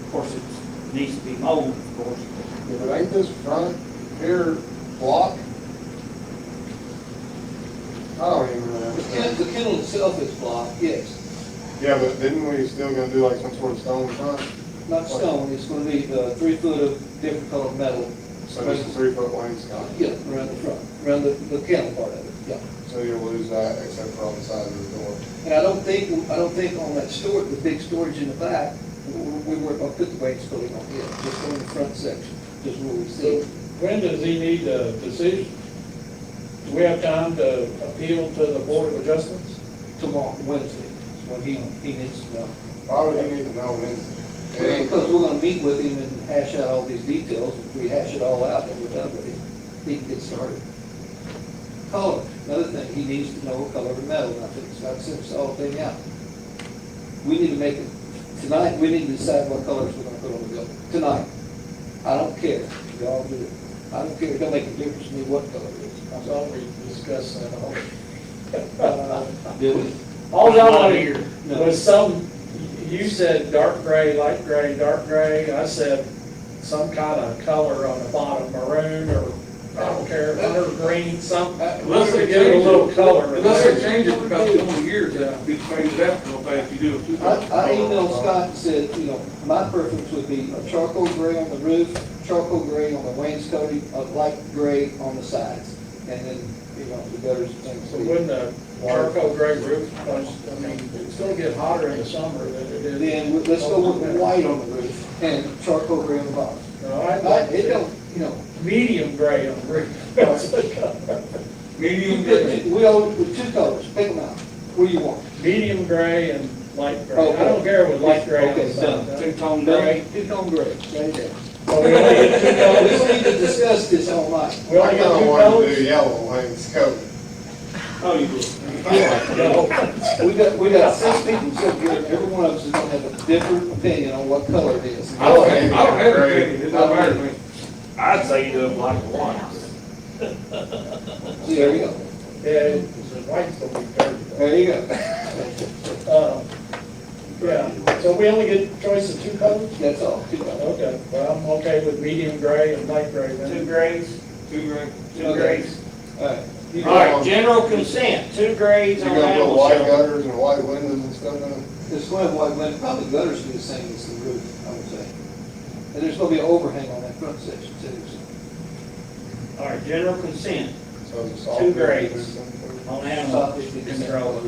Of course, it needs to be mowed, of course. Yeah, but ain't this front here block? I don't even really understand. The kennel itself is blocked, yes. Yeah, but didn't we still gonna do like some sort of stone front? Not stone, it's gonna be 3 foot of different colored metal. So just a 3 foot wainscot? Yeah, around the front, around the kennel part of it, yeah. So you'll lose that except for on the side of the door. And I don't think on that store, the big storage in the back, we weren't gonna put the wainscoting on it, just on the front section, just where we see. When does he need a decision? Do we have time to appeal to the Board of Adjustments? Tomorrow, Wednesday, is when he needs to know. Why would he need to know when? Because we're gonna meet with him and hash out all these details. If we hash it all out, then we're done with him. He can get started. Color, another thing, he needs to know what color of metal, not send this whole thing out. We need to make it, tonight, we need to decide what colors we're gonna put on the building, tonight. I don't care, y'all do it. I don't care, it don't make a difference to me what color it is. I thought we discussed that all. Did we? All I wanted No. was you said dark gray, light gray, dark gray. I said some kind of color on the bottom, maroon or, I don't care, hunter green, something. Unless they Give it a little color. Unless they change it about 20 years, that'd be faded out real fast if you do it too. I emailed Scott and said, you know, my preference would be a charcoal gray on the roof, charcoal gray on the wainscoting, a light gray on the sides, and then, you know, the gutters and things. So when the charcoal gray roof, I mean, it's gonna get hotter in the summer than it is. Then let's go with white on the roof and charcoal gray on the bottom. No, I'd like It don't, you know. medium gray on the roof. Medium gray. We all, with 2 colors, pick them out. What do you want? Medium gray and light gray. Okay. I don't care with light gray on Okay, the done. side. Two-tone gray. Two-tone gray, right there. Well, we only get two We colors. don't need to discuss this all night. We only I get kinda two wanted to colors. do yellow when it's covered. Oh, you do. We got 6 people sitting here, and every one of us is gonna have a different opinion on what color it is. I don't have an opinion, it doesn't matter to me. I'd say you do it black and white. See, there you go. Yeah, the white's gonna be dirty. There you go. Yeah, so we only get choice of two colors? That's all. 2 colors. Okay, well, I'm okay with medium gray and light gray then. Two grades, Two grand. two Okay. grades. All right. You All right, go. general consent, two grades You on gonna put animal white shelter. gutters and white windows and stuff in it? There's going to have white, probably gutters be the same as the roof, I would say. And there's going to be an overhang on that front section too. All right, general consent So it's all Two good. grades. on animal control.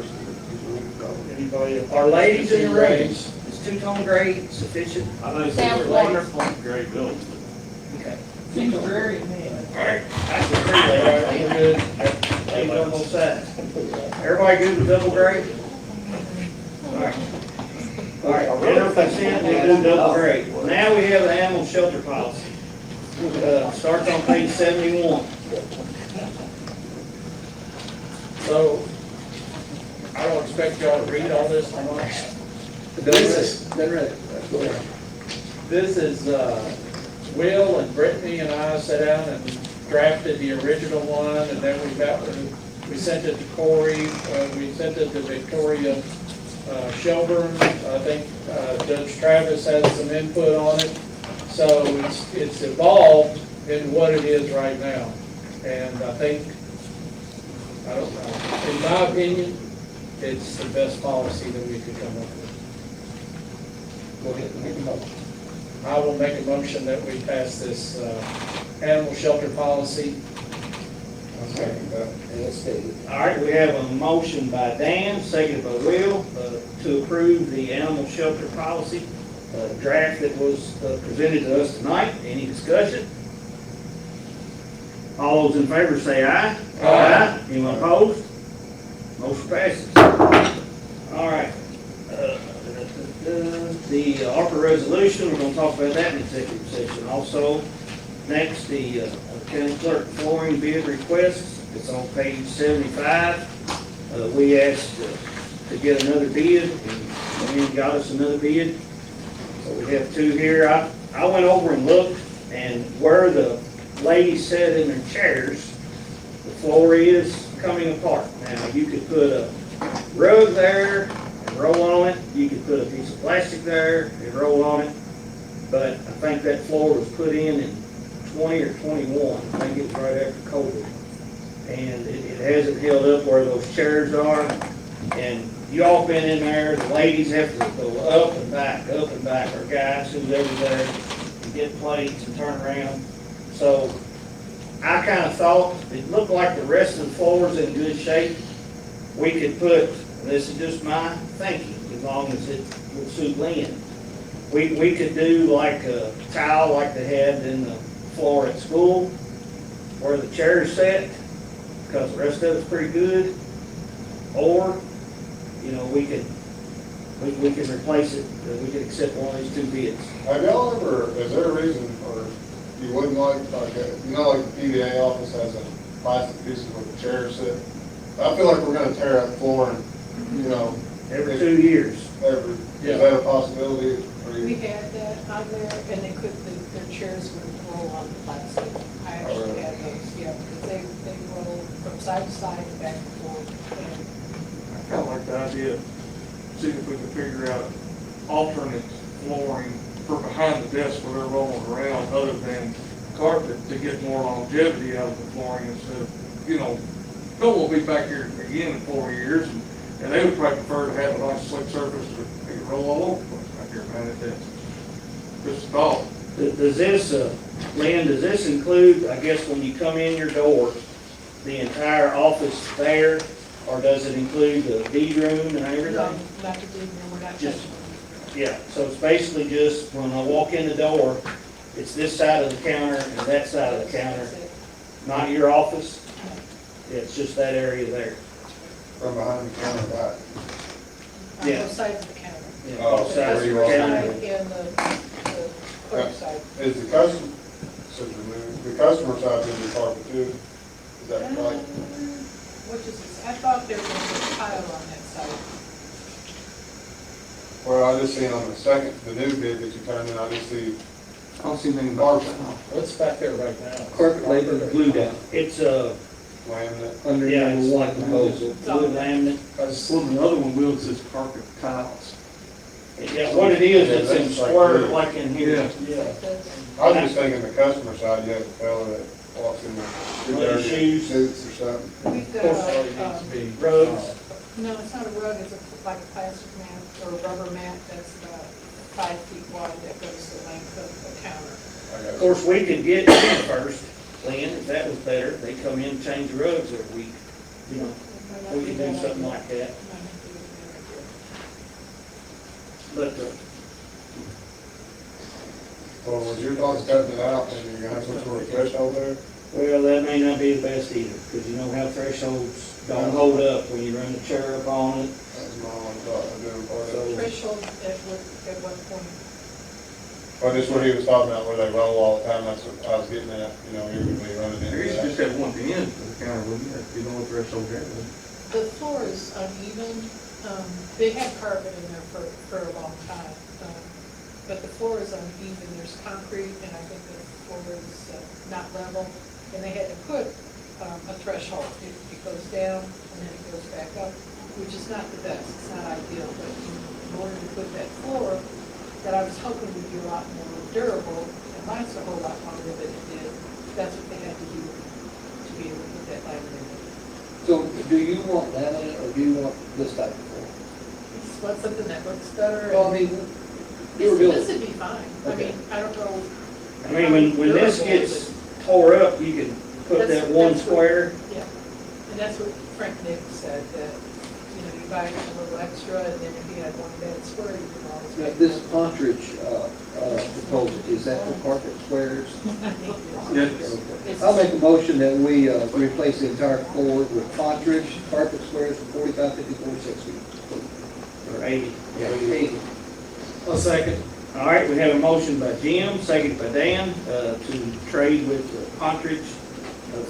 Anybody? Our ladies in the room, is two-tone grade sufficient? I know it's Sounds a wonderful. great building. Okay. Seems dreary to me. All right, that's a three layer, I'm good. Ain't on both sides. Everybody good with double grade? All right. All right, general consent, we do double grade. Now we have the animal shelter policy. Starts on page 71. So, I don't expect y'all to read all this tonight. This is, Will and Brittany and I sat down and drafted the original one, and then we sent it to Corey, we sent it to Victoria Shelburne. I think Judge Travis has some input on it. So it's evolved into what it is right now. And I think, I don't know, in my opinion, it's the best policy that we could come up with. Go ahead and make a motion. I will make a motion that we pass this animal shelter policy. As stated. All right, we have a motion by Dan, seconded by Will, to approve the animal shelter policy draft that was presented to us tonight. Any discussion? All those in favor say aye. Aye. Anyone opposed? Motion passes. All right. The ARPA resolution, we're gonna talk about that in executive session. Also, next, the county clerk flooring bid request. It's on page 75. We asked to get another bid, and we got us another bid. So we have two here. I went over and looked, and where the ladies sat in their chairs, the floor is coming apart. Now, you could put a rug there and roll on it. You could put a piece of plastic there and roll on it. But I think that floor was put in 20 or 21. I think it was right after COVID. And it hasn't held up where those chairs are. And you all been in there, the ladies have to go up and back, or guys, who's ever there, and get plates and turn around. So I kind of thought, it looked like the rest of the floor's in good shape. We could put, this is just my thinking, as long as it would suit Lynn. We could do like a tile like they had in the floor at school, where the chairs sat, because the rest of it's pretty good. Or, you know, we could replace it, we could accept one of these two bids. Have y'all ever, is there a reason, or you wouldn't like you know, like the PVA office has a plastic piece where the chairs sit? I feel like we're gonna tear out the floor and, you know. Every 2 years. Is that a possibility? We had that on there, and they could, their chairs would roll on the plastic. I actually had those, yeah, because they roll from side to side and back and forth. I kind of like the idea, see if we can figure out alternate flooring for behind the desk where they're rolling around, other than carpet, to get more longevity out of the flooring instead of, you know, Phil will be back here again in 4 years, and they would probably prefer to have a nice slick surface that they could roll all over the place back here behind the desk. Just a thought. Does this, Lynn, does this include, I guess, when you come in your door, the entire office there, or does it include the deed room and everything? No, not the deed room, we're not Just- touching. Yeah, so it's basically just, when I walk in the door, it's this side of the counter and that side of the counter, not your office. It's just that area there. From behind the counter back. On Yeah. both sides of the counter. Yeah, both sides of the where you counter. Side and the clerk side. Is the customer, the customer side gonna be carpet too? Is that right? Which is, I thought there was a tile on that side. Well, I just seen on the second, the new bid that you turned in, I just see I don't see anything about carpet, that. What's back there right now? Carpet labor, Glue down. It's laminate. under Yeah, number it's one like proposal. wood laminate. Well, the other one, Will, says carpet tiles. Yeah, what it is, it's in square, like in here. Yeah. I was just thinking the customer side, you have a fella that walks in with Dirty shoes. suits or something. We've Of course, all got, it needs to be. Rugs. no, it's not a rug, it's like a plastic mat or a rubber mat that's about 5 feet wide that goes the length of the counter. Of course, we could get them first, Lynn, if that was better. They come in and change rugs every week. You know, we could do something like that. But, Well, was your thoughts cutting it out and you're gonna have some sort of threshold there? well, that may not be the best either, because you know how thresholds don't hold up when you run the chair up on it. That was my only thought of doing part of it. Threshold at what point? Well, just what he was talking about, where they roll all the time, that's what I was getting at, you know, you're gonna be running There used to into just that. have one end for the counter, wouldn't you? You know what threshold there was. The floor is uneven. They had carpet in there for a long time. But the floor is uneven. There's concrete and I think the floor is not level. And they had to put a threshold. It goes down and then it goes back up, which is not the best. It's not ideal. But in order to put that floor that I was hoping would be a lot more durable and lasts a whole lot longer than it did, that's what they had to do to be able to put that laminate in. So do you want laminate or do you want this type of floor? It's what, something that looks better. Well, I mean, This durability. would be fine. I Okay. mean, I don't know. I mean, when this gets tore up, you can put that one That's what- square. Yeah, and that's what Frank Nick said, that, you know, you buy a little extra, and then if you had one bad square, you can always Now, make. this Partridge proposal, is that for carpet squares? Yes. It's- I'll make a motion that we replace the entire floor with Partridge carpet squares for 45, 54, 60. Or 80. Yeah, 80. A second. All right, we have a motion by Jim, second by Dan, to trade with Partridge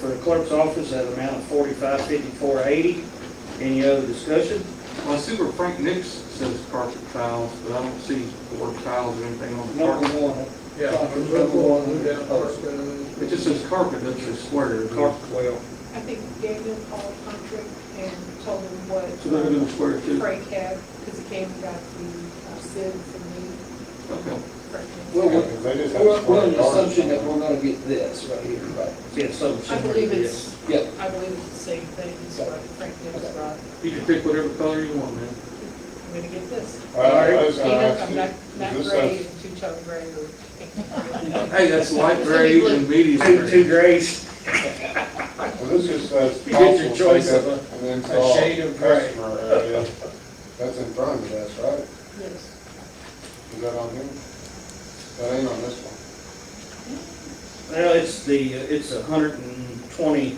for the clerk's office at an amount of $45.54.80. Any other discussion? Well, I see where Frank Nix says carpet tiles, but I don't see the word tiles or anything on the Number carpet. one. Yeah. Partridge, number one. Move down first. It just says carpet, doesn't say square. Carpet, well, I think Daniel called Country and told him what So they're gonna do square too? Frank had, because he came and got the SID from me. Okay. Frank Nick. Well, Yeah, 'cause they just have we're on the square assumption that carpet. we're gonna get this right here, right? yeah, something I similar to believe this. it's, Yep. I believe it's the same thing as what Frank Nick brought. You can pick whatever color you want, man. I'm gonna get this. I was gonna ask I'm you, not is this gray a- and two-tone gray or. Hey, that's light gray and medium Two gray. grays. Well, this just says You get your possible choice take of up and install shade of gray. customer area. That's in front of us, right? Yes. Is that on here? That ain't on this one. Well, it's 120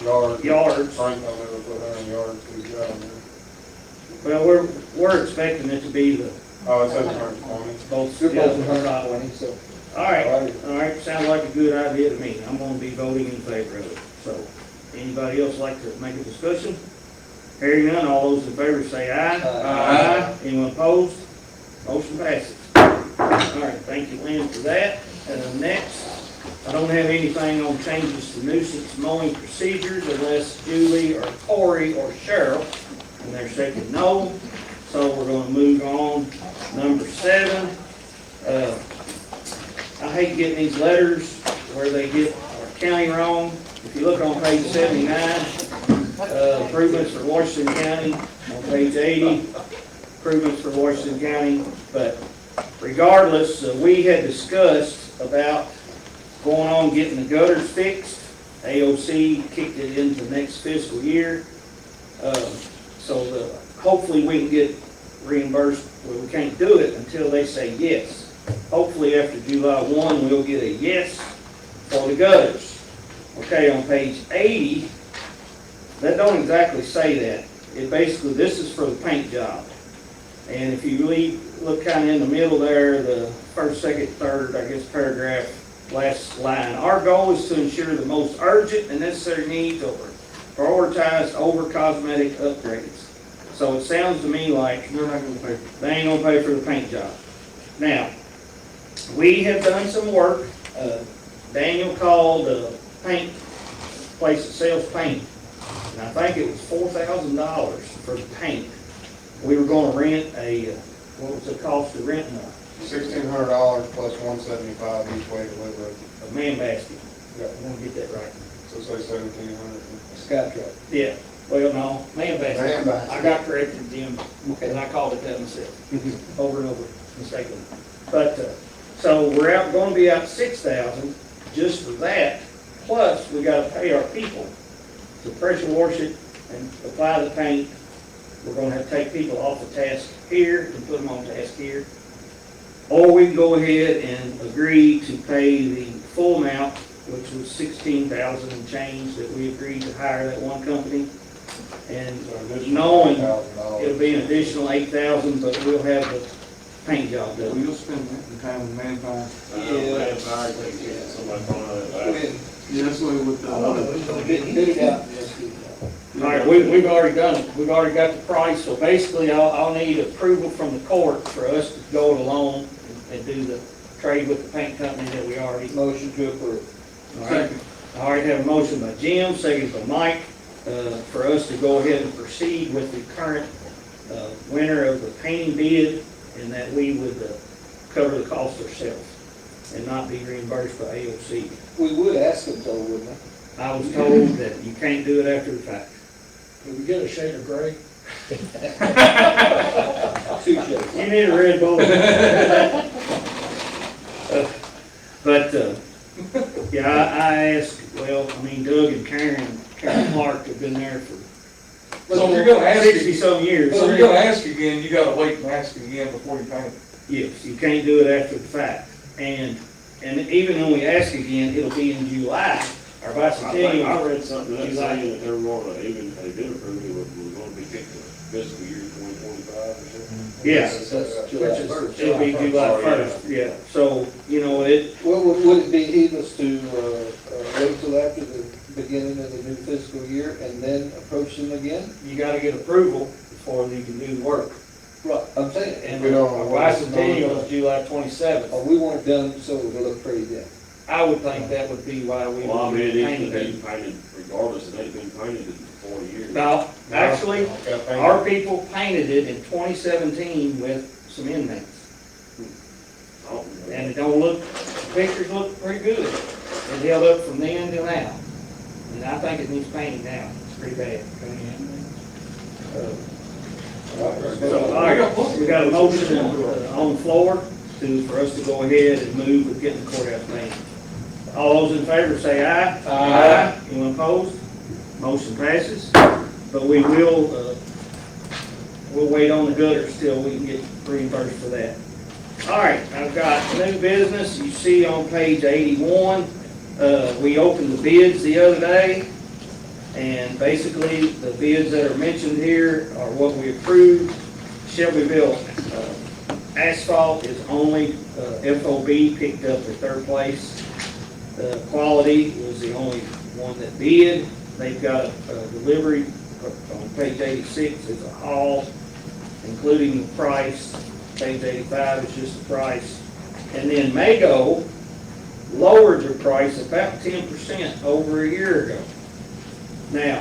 Yard. yards. Frank don't ever put 100 yards, he's got on there. Well, we're expecting it to be the Oh, it says 120. both. They're both yeah, 120, so. All right, sounds like a good idea to me. I'm gonna be voting in favor of it. So, anybody else like to make a discussion? Hearing none, all those in favor say aye. Aye. Anyone opposed? Motion passes. All right, thank you, Lynn, for that. Next, I don't have anything on changes to nuisance mowing procedures unless Julie or Corey or Cheryl, and they're saying no. So we're gonna move on. Number 7, I hate getting these letters where they get our county wrong. If you look on page 79, improvements for Washington County, on page 80, improvements for Washington County. But regardless, we had discussed about going on getting the gutters fixed. AOC kicked it into next fiscal year. Hopefully we can get reimbursed. Well, we can't do it until they say yes. Hopefully after July 1, we'll get a yes for the gutters. Okay, on page 80, that don't exactly say that. It basically, this is for the paint job. And if you look kind of in the middle there, the first, second, third, I guess, paragraph, last line. Our goal is to ensure the most urgent and necessary needs are prioritized over cosmetic upgrades. So it sounds to me like They're not gonna pay. they ain't gonna pay for the paint job. Now, we have done some work. Daniel called a paint place that sells paint, and I think it was $4,000 for the paint. We were gonna rent what was the cost of renting $1,600 plus $175 each way delivery. a man basket? I want to get that right. So say 1,700. Sky truck. Yeah, well, no, man basket. Man basket. I got corrected, Jim, because I called it that myself, over and over mistakenly. But, so we're gonna be out 6,000 just for that, plus we gotta pay our people to pressure wash it and apply the paint. We're gonna have to take people off the task here and put them on task here. Or we can go ahead and agree to pay the full amount, which was 16,000 and change that we agreed to hire that one company. And knowing it'll be an additional 8,000, but we'll have the paint job done. We'll spend the time with manpower. Manpower, somebody calling it. Yeah, that's what with Bid it out. All right, we've already done it. We've already got the price, so basically I'll need approval from the court for us to go it alone and do the trade with the paint company that we already. Motion to approve. All right. I already have a motion by Jim, second by Mike, for us to go ahead and proceed with the current winner of the painting bid, and that we would cover the cost ourselves and not be reimbursed by AOC. We would ask them though, wouldn't we? I was told that you can't do it after the fact. Did we get a shade of gray? 2 shades. You need a Red Bull. But, yeah, I asked, well, I mean, Doug and Karen Clark have been there for But if you're gonna ask, 60-some years. but if you're gonna ask again, you gotta wait and ask again before you paint it. Yes, you can't do it after the fact. And even when we ask again, it'll be in July, or I think I bicentennial. read something that July. saying that they were gonna, even if they did approve it, was gonna be picked for fiscal year 2025 or something. Yes, That's July which is, 1st. it'll be July 1st, yeah. So, you know, Well, would it be heedless to wait till after the beginning of the new fiscal year and then approach them again? you gotta get approval before you can do the work. Right, I'm saying, And We don't- our bicentennial is July 27th. we want it done so it'll look pretty then. I would think that would be why we Well, I mean, would it paint needs to be it. painted regardless, it ain't been painted in 40 years. No, actually, our people painted it in 2017 with some inmates. Oh, And it don't look, the pictures look pretty good. It held up from then to now. And I think it needs painting now. It's pretty bad. So, all right, we got a motion on the floor for us to go ahead and move with getting the courthouse painted. All those in favor say aye. Aye. Anyone opposed? Motion passes. But we will, we'll wait on the gutters till we can get reimbursed for that. All right, I've got new business. You see on page 81, we opened the bids the other day. And basically, the bids that are mentioned here are what we approved. Shelbyville asphalt is only FOB picked up at third place. Quality was the only one that bid. They've got a delivery on page 86 is a haul, including the price. Page 85 is just the price. And then Mago lowered their price about 10% over a year ago. Now,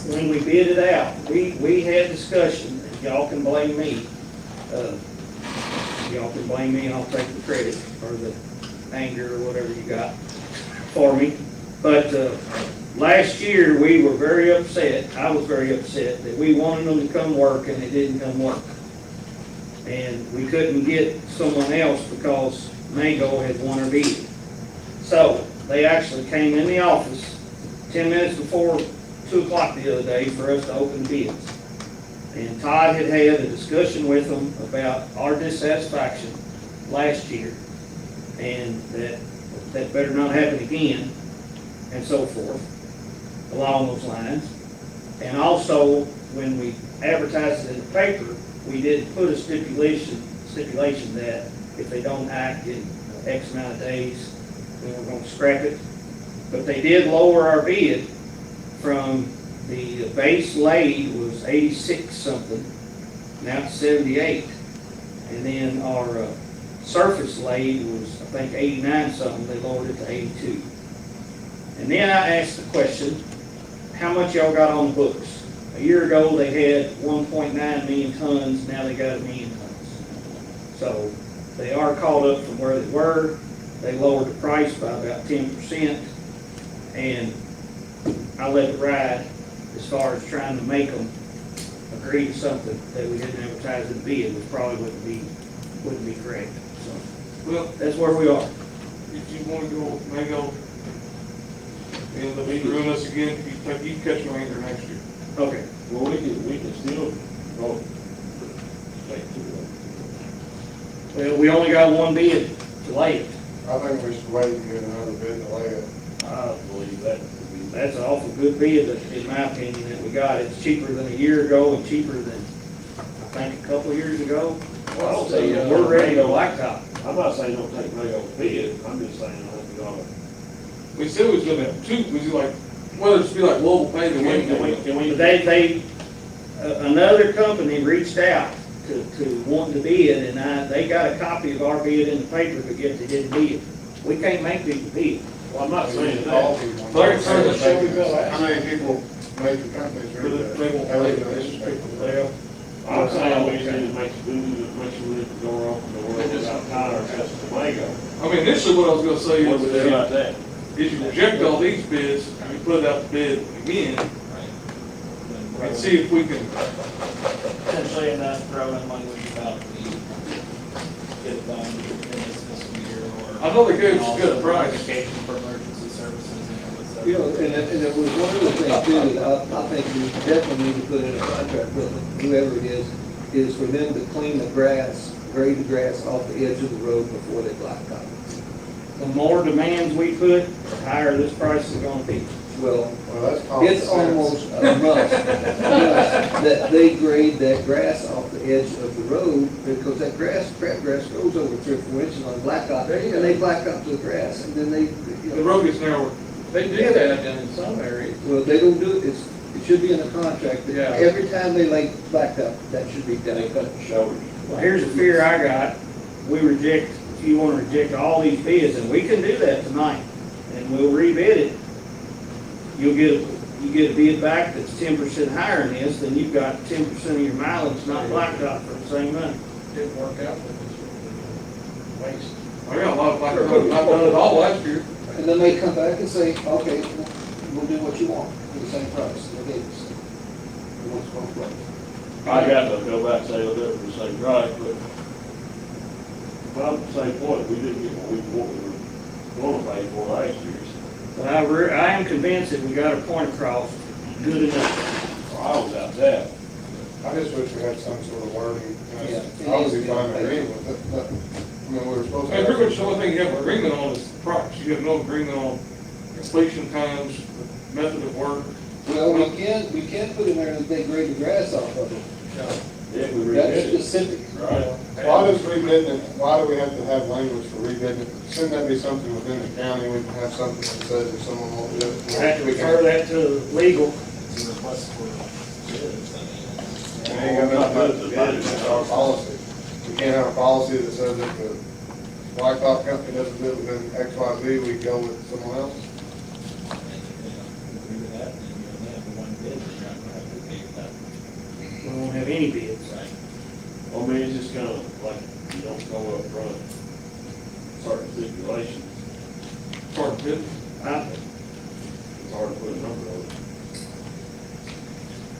when we bid it out, we had discussion, and y'all can blame me. Y'all can blame me and I'll take the credit or the anger or whatever you got for me. But last year, we were very upset, I was very upset, that we wanted them to come work and they didn't come work. And we couldn't get someone else because Mago had won our bid. So, they actually came in the office 10 minutes before 2 o'clock the other day for us to open bids. And Todd had a discussion with them about our dissatisfaction last year, and that better not happen again, and so forth, along those lines. And also, when we advertised it in the paper, we did put a stipulation that if they don't act in X amount of days, then we're gonna scrap it. But they did lower our bid from the base laid was 86 something, now it's 78. And then our surface laid was, I think, 89 something, they lowered it to 82. And then I asked the question, how much y'all got on the books? A year ago, they had 1.9 million tons, now they got 1 million tons. So they are caught up from where they were. They lowered the price by about 10%. And I let it ride as far as trying to make them agree to something that we didn't advertise in the bid, which probably wouldn't be correct. So, Well, that's where we are. if you want to go, Mango, and let me ruin us again, you can catch my anger next year. Okay. Well, we can still, oh, Well, we only got one bid to lay it. I think we should wait and get another bid to lay it. I don't believe that. That's an awful good bid, in my opinion, that we got. It's cheaper than a year ago and cheaper than, I think, a couple of years ago. Well, I don't say, We're ready to go blacktop. I'm not saying don't take Mayo's bid, I'm just saying I think we ought to. We said we was gonna have two, we was like, whether it's be like global paving, Can we? Another company reached out to want to bid, and they got a copy of our bid in the paper, but yet they didn't bid. We can't make people bid. Well, I'm not saying Call that. people. Larry, turn the show, we How many people make the companies read that? They won't pay the newspaper. Well, I'm saying we just need to make sure we leave the door open, the world without tying ourselves to Mayo. I mean, initially what I was gonna say What is, do we do about that? is you reject all these bids, and you put it out to bid again, and see if we can, Potentially in that throw in language about the, get it done in this fiscal year or. I know they gave us a good price. Notification for emergency services and with stuff. You know, and there was one other thing too, that I think we definitely need to put in a contract with whoever it is for them to clean the grass, grade the grass off the edge of the road before they blacktop it. the more demands we put, the higher this price is gonna be. Well, that's common it's sense. almost a must that they grade that grass off the edge of the road, because that crab grass goes over 3 or 4 inches on blacktop, and they blacktop to the grass, and then they, the road gets narrower. They do that in some areas. well, they don't do it, it should be in the contract, that Yeah. every time they lay blacktop, that should be done. Well, here's a fear I got. If you wanna reject all these bids, and we can do that tonight, and we'll rebid it. You get a bid back that's 10% higher than this, then you've got 10% of your mileage not blacktop for the same money. Didn't work out with this waste. I got a lot of blacktop, I've done it all last year. And then they come back and say, okay, we'll do what you want for the same price they gave us. And what's going to play. I got to go back and say, well, that was the same price, but about the same point, we didn't get what we were going to pay for last year. But I am convinced that we got a point across good enough. So I was out that. I just wish we had some sort of wording, Yeah. obviously fine agreeing with it, but, I mean, we were supposed to. And pretty much the only thing you have an agreement on is the price. You have no agreement on completion times, method of work. Well, we can put in there that they grade the grass off of it. Yeah, we That's redid it. specific. Right. Why does rebidding it, why do we have to have language for rebidding it? Shouldn't that be something within the county, we can have something that says if someone won't do it? We have to refer that to legal. It's a request for bids, I mean. It ain't got nothing to do with the bid, it's our policy. We can't have a policy that says if the blacktop company doesn't do it within X, Y, Z, we go with someone else. Agree with that, and you only have the one bid, you're not gonna have to pay for that. We won't have any bids. Right. I mean, it's just kind of like, you don't go up front, certain stipulations, It's hard to bid. it's hard to put a number on it.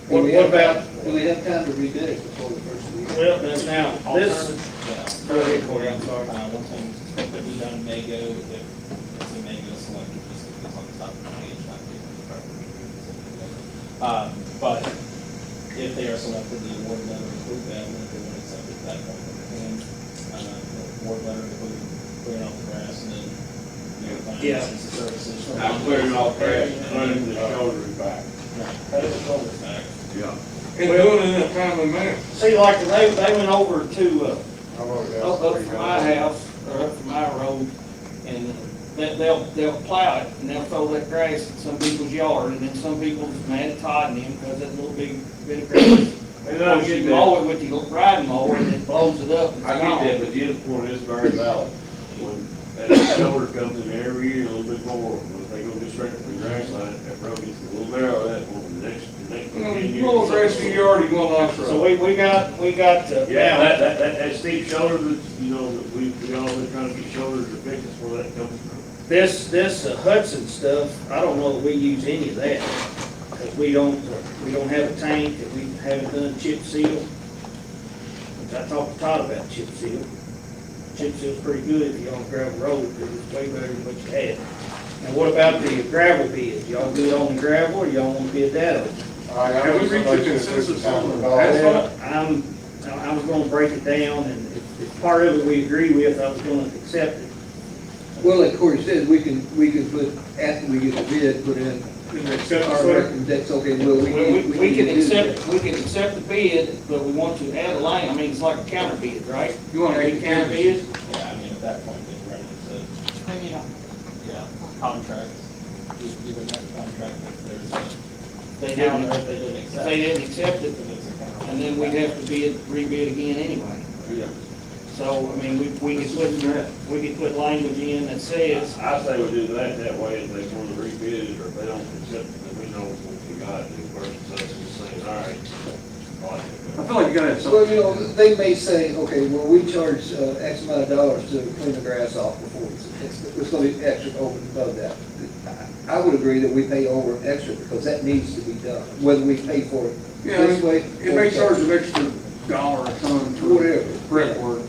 What about, Do we have time to rebid it before the first of the year? well, now, this, Yeah. go ahead, Corey, I'm sorry. One thing that we done may go, if it's a may go selected, just because on the top of the page, not the but if they are selected, the award letter include that, and if they want to accept it, that point, and, the award letter include clearing off the grass and then, Yeah. services. Not clearing off grass, running the shoulders back. Right, cut it the shoulders back. Yeah. And doing it in a timely manner. See, like, they went over to, I vote yes. up from my house, or up from my road, and they'll plow it, and they'll throw that grass in some people's yard, and then some people's mad at Todd and him, because that little big bit of grass. And I Of course, get you that. mow it with your riding mower, and it blows it up, and it's I get that, gone. but the other point is very valid. When that shoulder comes in every year, a little bit more, when they go just straight up the grass line, that road gets a little narrow, that one, the next 10 years. Little grass, you're already going off. So we got, Yeah, now, that steep shoulder, that's, you know, that we all been trying to get shoulders to fix, that's where that comes from. this Hudson stuff, I don't know that we use any of that, because we don't have a tank, and we haven't done chip seal. Which I talked to Todd about chip seal. Chip seal's pretty good if you're on a gravel road, because it's way better than what you had. And what about the gravel bid? Y'all good on the gravel, or y'all want to bid that over? Have we reached a consensus on the asphalt? I was gonna break it down, and if part of it we agree with, I was gonna accept it. Well, like Corey said, we can put, after we get the bid, put in our recommendation, okay, well, We can do that. accept, we can accept the bid, but we want to add a line, I mean, it's like a counter bid, right? You want to Are you counter bid? Yeah, I mean, at that point, they're ready to, Maybe you don't. yeah, contracts, you would have a contract if there's a They counter, didn't, if they didn't if accept. they didn't accept it, then it's a counter. and then we'd have to rebid again anyway. Yeah. So, I mean, we could put language in that says, I say we do that way, if they want to rebid it, or if they don't accept it, then we know what we got, and versus us just saying, all right. I feel like you gotta have Well, something. you know, they may say, okay, well, we charge X amount of dollars to clean the grass off before it's gonna be extra over and above that. I would agree that we pay over extra because that needs to be done, whether we pay for it Yeah, I this mean, way. it may charge an extra $1 a ton for Whatever. prep work.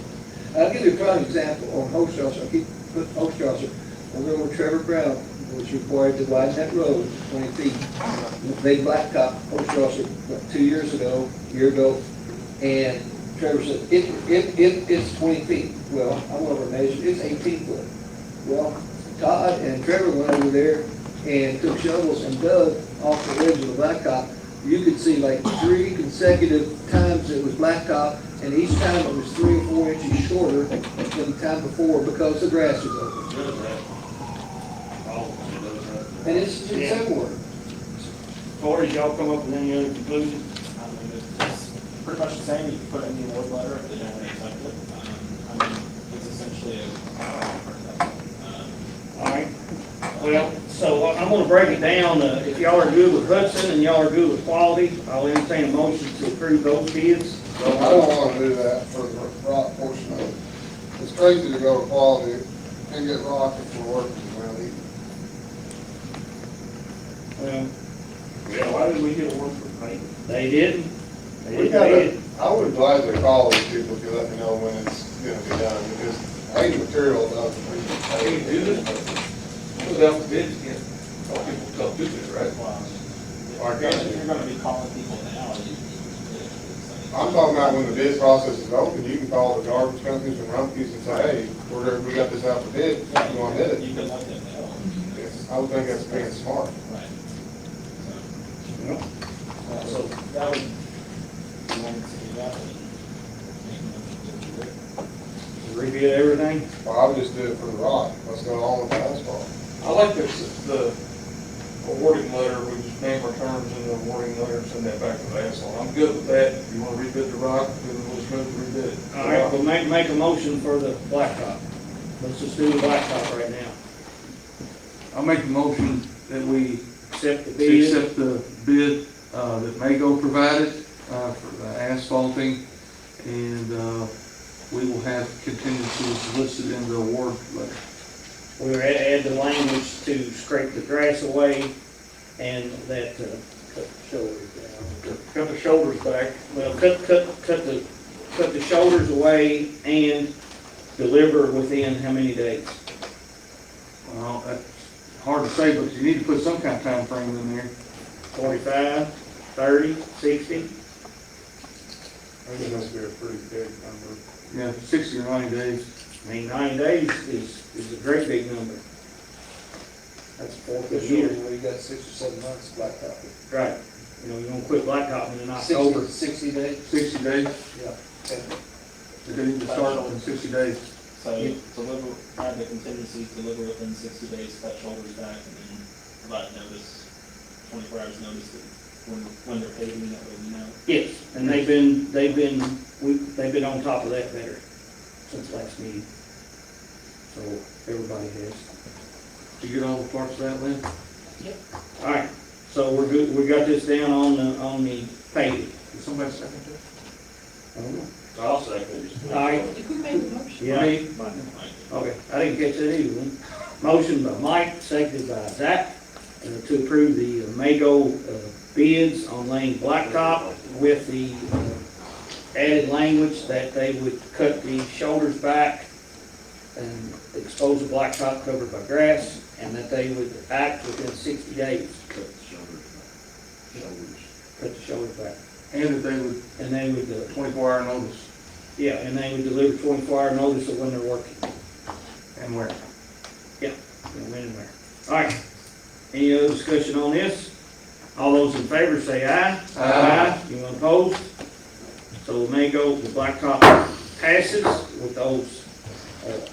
I'll give you a prime example on Hochstrasser. I keep putting Hochstrasser. I remember when Trevor Brown was required to widen that road 20 feet. They blacktop Hochstrasser, what, 2 years ago, a year ago, and Trevor said, it's 20 feet. Well, I went over and measured, it's 18 foot. Well, Todd and Trevor went over there and took shovels and dug off the edge of the blacktop. You could see like 3 consecutive times it was blacktop, and each time it was 3 or 4 inches shorter than the time before because the grass was open. And it's everywhere. Corey, y'all come up with any other conclusion? I mean, it's pretty much the same, you can put it in the award letter if they don't accept it. I mean, it's essentially All right. Well, so I'm gonna break it down. If y'all are good with Hudson and y'all are good with quality, I'll entertain a motion to approve those bids. I don't wanna do that for the rock portion of it. It's crazy to go to quality and get rock if we're working around it. Well, Yeah, why did we get one for paint? they didn't. They We didn't gotta, bid. I would gladly call these people if you let me know when it's gonna be done, because I need material enough. Can you do this? Put out the bids again. Some people don't do this, right? Or can't if you? you're gonna be calling people now, I'm talking about when the bid process is open, you can call the garbage companies and Rumpke's and say, hey, we got this out for bid, you want to bid you it? can let them know. I would think that's being smart. Right. So, That would, you want to see that, then make a motion to do it. rebid everything? Well, I would just do it for the rock, let's go on with the asphalt. I like the awarding letter, we just name our terms in the awarding letter and send that back to the asphalt. I'm good with that. If you want to rebid the rock, we'll just move to rebid it. All right, we'll make a motion for the blacktop. Let's just do the blacktop right now. I'll make a motion that we Accept the bid. accept the bid that Mago provided for the asphalting, and we will have contingencies listed in the award letter. We'll add the language to scrape the grass away and that, cut the shoulders down. Cut the shoulders back. Well, cut the shoulders away and deliver within how many days? Well, that's hard to say, but you need to put some kind of time frame in there. 45, 30, 60? I think it must be a pretty big number. Yeah, 60 or 90 days. I mean, 90 days is a great big number. That's a fourth of a This year. year, we got 6 or 7 months blacktop. Right. You know, you're gonna quit blacktopping in October. 60 days. 60 days? Yeah. They need to start in 60 days. So deliver, have the contingencies deliver within 60 days, cut shoulders back, and then provide notice, 24 hours notice that when they're paving, that way we know. Yes, and they've been on top of that better since last meeting. So everybody has. Did you get all the parts of that, Lynn? Yep. All right, so we're good, we got this down on the paving. Did somebody second that? I don't know. I'll second it. All right, Who made the motion? yeah, okay, I didn't catch that either one. Motion by Mike, seconded by Zach, to approve the Mago bids on laying blacktop with the added language that they would cut the shoulders back and expose the blacktop covered by grass, and that they would act within 60 days. Cut the shoulders back. Cut the shoulders back. And that they would, And they would, 24-hour notice. yeah, and they would deliver 24-hour notice of when they're working. And where? Yeah, when and where. All right. Any other discussion on this? All those in favor say aye. Aye. Anyone opposed? So the blacktop passes with those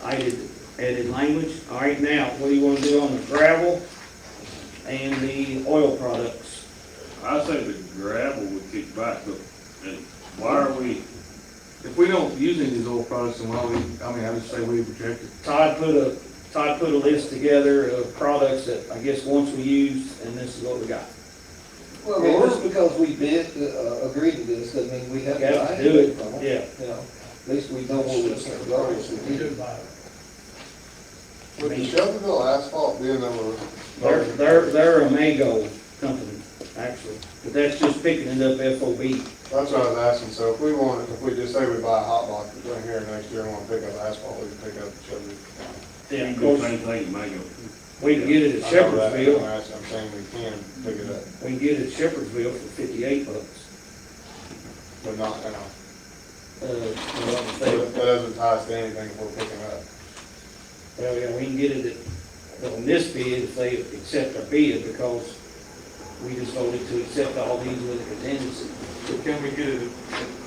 added language. All right, now, what do you want to do on the gravel and the oil products? I say the gravel would kick back, but, and why are we, If we don't use any of these oil products, then why we, I would say we reject it. Todd put a list together of products that I guess once we used, and this is what we got. Well, just because we bid, agreed to this, doesn't mean we have to Got buy to do it, from them. yeah. You know, at least we know where it's gonna go, if we need it. With the Shelbyville asphalt being over. They're a Mago company, actually, but that's just picking it up FOB. That's what I was asking, so if we just say we buy a hot block right here next year and want to pick up asphalt, we can pick up Shelby. Yeah, you of do the course, same thing in Mango? we can get it at I know that, Shepherdsville, I'm saying we can pick it up, we can get it at Shepherdsville for $58. but not, you know, Well, that doesn't tie us to anything if we're picking up. yeah, we can get it on this bid if they accept our bid, because we just voted to accept all these with a contingency. So can we get it,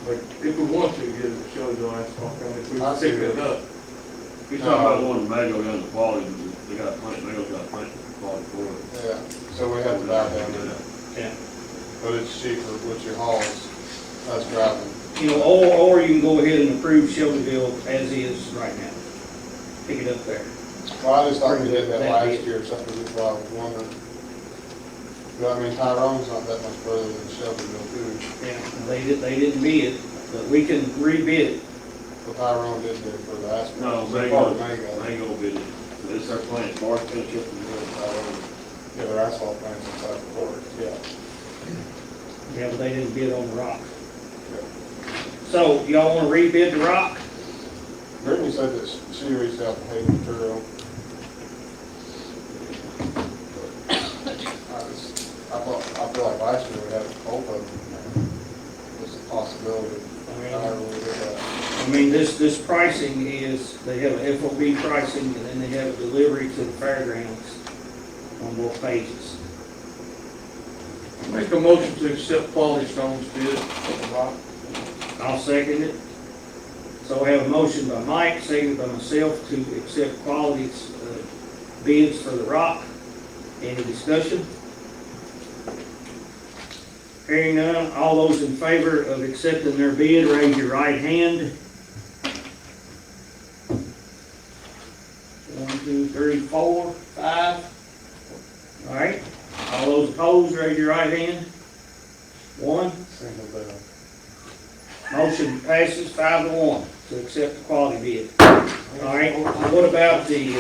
like, if we want to, get it to Shelbyville asphalt company, if we I pick see it it. up? He's talking about one in Mango down the quality, but they got a plant, Mango's got a plant quality for it. Yeah, so we have to buy down there, Yeah. but it's cheaper with your hauls, us driving. You know, or you can go ahead and approve Shelbyville as is right now. Pick it up there. Well, I just thought we did that last year or something, that's why I was wondering. But I mean, Tyrone's not that much further than Shelbyville too. Yeah, they didn't bid, but we can rebid it. But Tyrone did bid for the asphalt. No, So Mango, part of Mango. Mango bid it. It's their plant, Mark finished up the mill, Tyrone. Yeah, their asphalt plant's inside the court. Yeah. Yeah, but they didn't bid on the rock. So, y'all wanna rebid the rock? Brittany said that she reached out to Hayden Material. I feel like last year we had both of them. It's a possibility. However we did that. I mean, this pricing is, they have a FOB pricing, and then they have a delivery to the fairgrounds on both pages. Make a motion to accept Quality Stone's bid for the rock. I'll second it. So I have a motion by Mike, seconded by myself to accept Quality's bids for the rock. Any discussion? Hearing none, all those in favor of accepting their bid, raise your right hand. 1, 2, 3, 4, 5. All right. All those opposed, raise your right hand. 1. Single bell. Motion passes 5-1 to accept the quality bid. All right, what about the,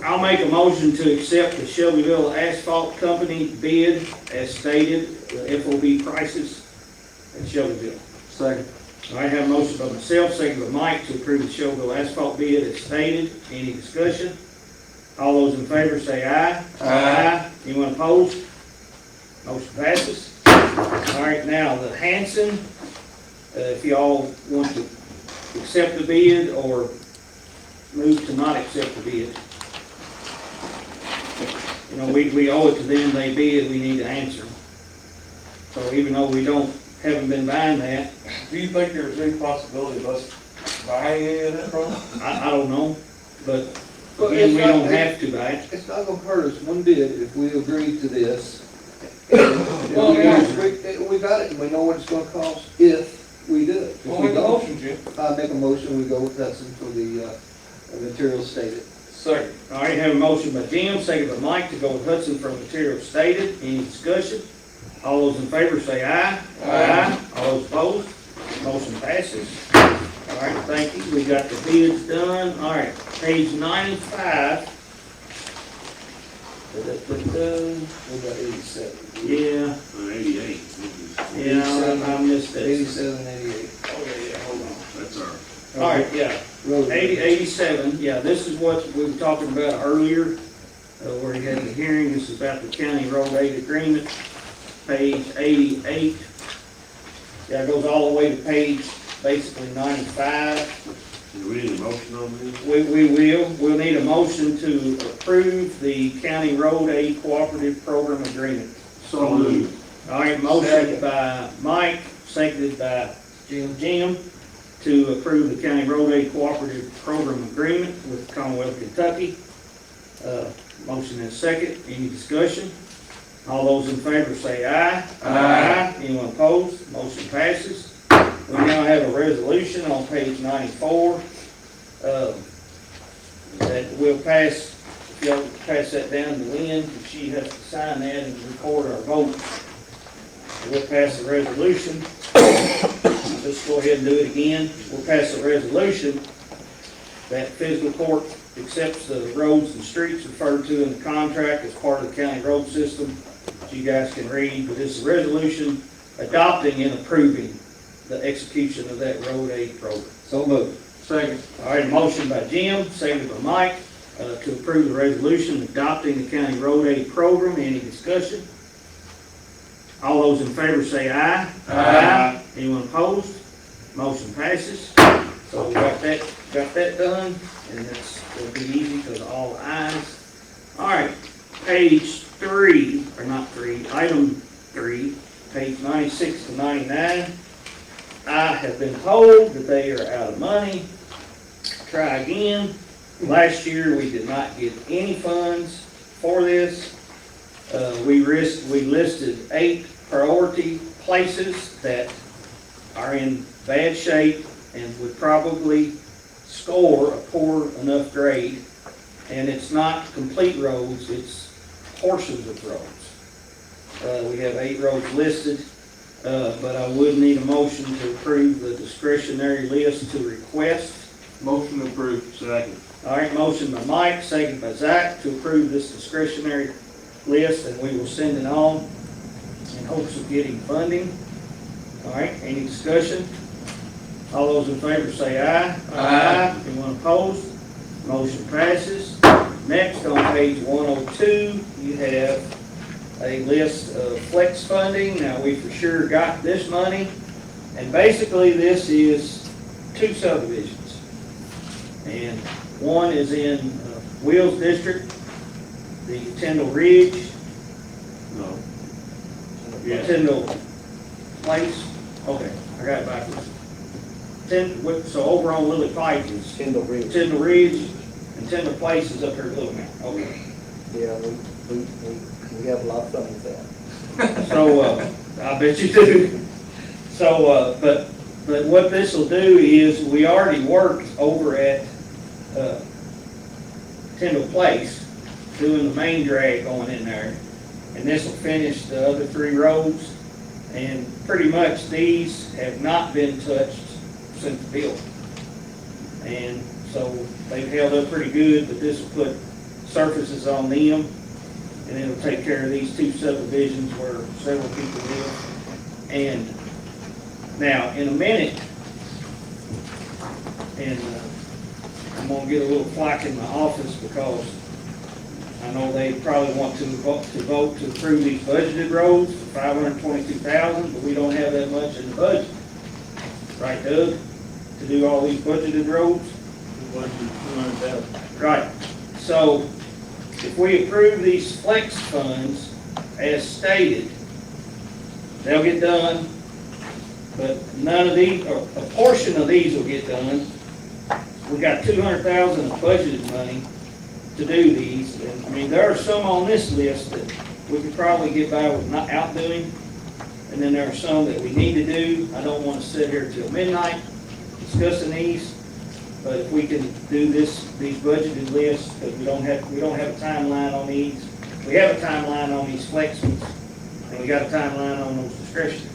I'll make a motion to accept the Shelbyville Asphalt Company bid as stated, the FOB prices at Shelbyville. Second. All right, have a motion by myself, second by Mike to approve the Shelbyville Asphalt bid as stated. Any discussion? All those in favor say aye. Aye. Anyone opposed? Motion passes. All right, now the Hanson, if y'all want to accept the bid or move to not accept the bid. You know, we owe it to them, they bid, we need to answer them. So even though we haven't been buying that, Do you think there's any possibility of us buying any of that from them? I don't know, but Well, again, it's we not- don't have to buy it. It's not gonna hurt us one bit if we agree to this. Well, yeah. We got it, and we know what it's gonna cost if we do it. If Well, we make a don't, motion, Jim. I make a motion, we go with Hudson for the, materials stated. Second. All right, have a motion by Jim, second by Mike to go with Hudson for materials stated. Any discussion? All those in favor say aye. Aye. All those opposed? Motion passes. All right, thank you. We got the bids done. All right, page 95. We got 87. Yeah, 88. yeah, I missed that. 87, 88. Okay, yeah, hold on. That's our. All right, yeah. Road. 87, yeah, this is what we were talking about earlier, where he had the hearing. This is about the county road aid agreement, page 88. Yeah, it goes all the way to page, basically 95. Do we need a motion on this? We'll need a motion to approve the county road aid cooperative program agreement. So moved. All right, motion by Mike, seconded by Jim, to approve the county road aid cooperative program agreement with Commonwealth of Kentucky. Motion is second. Any discussion? All those in favor say aye. Aye. Anyone opposed? Motion passes. We now have a resolution on page 94 that will pass. If y'all pass that down to Lynn, she has to sign that and record our vote. We'll pass the resolution. Let's go ahead and do it again. We'll pass a resolution that fiscal court accepts the roads and streets referred to in the contract as part of the county road system. So you guys can read, but it's a resolution adopting and approving the execution of that road aid program. So moved. Second. All right, motion by Jim, seconded by Mike, to approve the resolution adopting the county road aid program. Any discussion? All those in favor say aye. Aye. Anyone opposed? Motion passes. So we got that done, and it'll be easy because all ayes. All right, page 3, or not 3, item 3, page 96 to 99. I have been told that they are out of money. Try again. Last year, we did not get any funds for this. We listed 8 priority places that are in bad shape and would probably score a poor enough grade. And it's not complete roads, it's portions of roads. We have 8 roads listed, but I would need a motion to approve the discretionary list to request. Motion approved. Second. All right, motion by Mike, second by Zach to approve this discretionary list, and we will send it on in hopes of getting funding. All right, any discussion? All those in favor say aye. Aye. Anyone opposed? Motion passes. Next, on page 102, you have a list of flex funding. Now, we for sure got this money, and basically this is 2 subdivisions. And one is in Wheels District, the Tyndall Ridge, No. Tyndall Place. Okay, I got it backwards. So over on Lily Pike is Tyndall Ridge. Tyndall Ridge, and Tyndall Place is up here at Little Mountain. Okay. Yeah, we have a lot of fun with that. So, I bet you do. So, but what this will do is, we already worked over at Tyndall Place, doing the main drag going in there. And this will finish the other 3 roads. And pretty much these have not been touched since built. And so they've held up pretty good, but this will put surfaces on them. And it'll take care of these 2 subdivisions where several people live. And now, in a minute, and I'm gonna get a little flack in my office because I know they probably want to vote to approve these budgeted roads for $522,000, but we don't have that much in the budget. Right, Doug? To do all these budgeted roads? Right. So, if we approve these flex funds as stated, they'll get done, but none of these, or a portion of these will get done. We got 200,000 of budgeted money to do these, and I mean, there are some on this list that we could probably get by with not outdoing, and then there are some that we need to do. I don't want to sit here till midnight discussing these, but if we can do these budgeted lists, because we don't have a timeline on these. We have a timeline on these flex ones, and we got a timeline on those discretionary.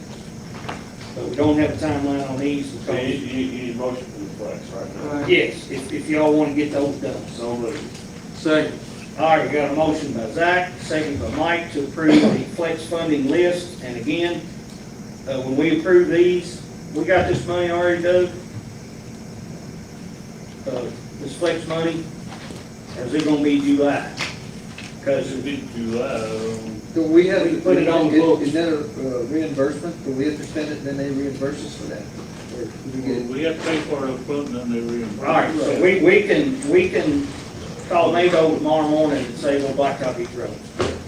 But we don't have a timeline on these. So you need motion for the flex right now. Yes, if y'all want to get those done. So moved. Second. All right, we got a motion by Zach, second by Mike to approve the flex funding list. And again, when we approve these, we got this money already, Doug? This flex money, or is it gonna be July? Because It'd be July. Do we have We to put it on the books. Is that a reimbursement? Do we have to spend it, then they reimburse us for that? Or do we get it? We have to pay for it up front and then they reimburse. all right, so we can call Mago tomorrow morning and say we'll blacktop these roads.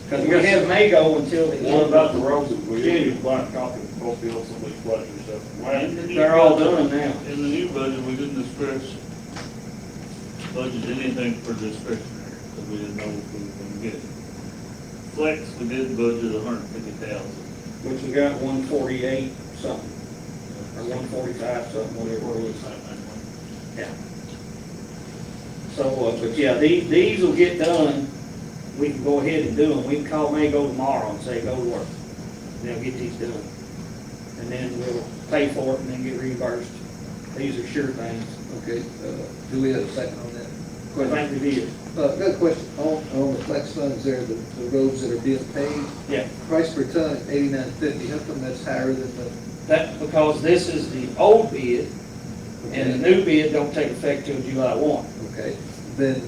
Because we have Mago until the What about the roads that we did, blacktop and both fields and we flooded and stuff? They're all done now. In the new budget, we didn't budget anything for discretionary, because we didn't know if we were gonna get it. Flex, we did budget 150,000. Which we got 148 something, or 145 something, whatever it was. Yeah. So, but yeah, these will get done. We can go ahead and do them. We can call Mago tomorrow and say, go to work. And they'll get these done. And then we'll pay for it and then get reimbursed. These are sure things. Okay, do we have a second on that? I think we did. Got a question, on the flex funds there, the roads that are being paved, Yeah. price per ton, 89.50, how come that's higher than the? That's because this is the old bid, and the new bid don't take effect till July 1. Okay, then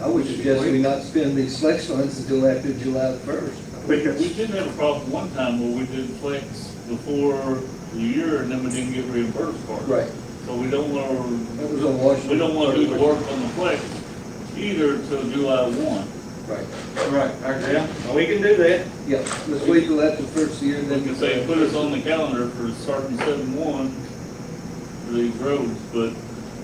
I would suggest we not spend these flex funds until after July the 1st. Because we did have a problem one time where we did flex before the year and then we didn't get reimbursed for it. Right. So we don't want That was on Washington. we don't want to do the work on the flex either until July 1. Right, Right. Yeah, well, we can do that. yeah, let's wait till after the first year, We then. can say, put us on the calendar for starting 7/1 for these roads, but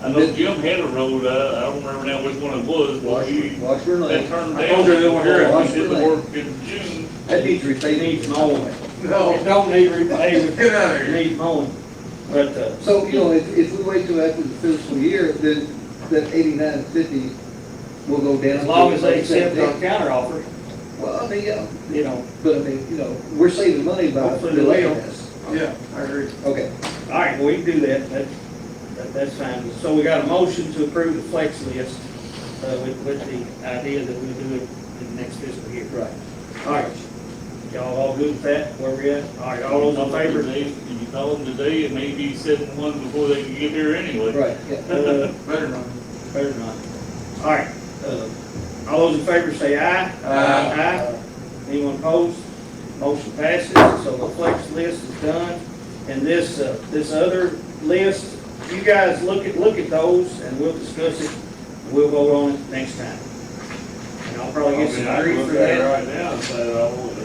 I know Jim had a road, I don't remember now which one it was, but he, Washburn that Lane. turned I down. told you they were here. We did the work in June. That needs It repaving. needs mowing. No. It don't need repaving. Get out of It here. needs mowing. But, So, you know, if we wait till after the fiscal year, then that 89.50 will go down. as long as they to accept our 17. counter offer, Well, I mean, yeah, you know. but I mean, you know, we're saving money by Hopefully they delaying will. this. Yeah, I agree. Okay, All right, well, we can do that. That's fine. So we got a motion to approve the flex list, with the idea that we'll do it in the next fiscal year. right. All right. Y'all all good with that, where we at? All right, all those in favor? If you call them today, it may be 7/1 before they can get here anyway. Right, yeah. Better not. Better not. All right, all those in favor say aye. Aye. Anyone opposed? Motion passes, so the flex list is done. And this other list, you guys look at those and we'll discuss it. We'll vote on it next time. And I'll probably get some I grief look for at it that. right now and say, there's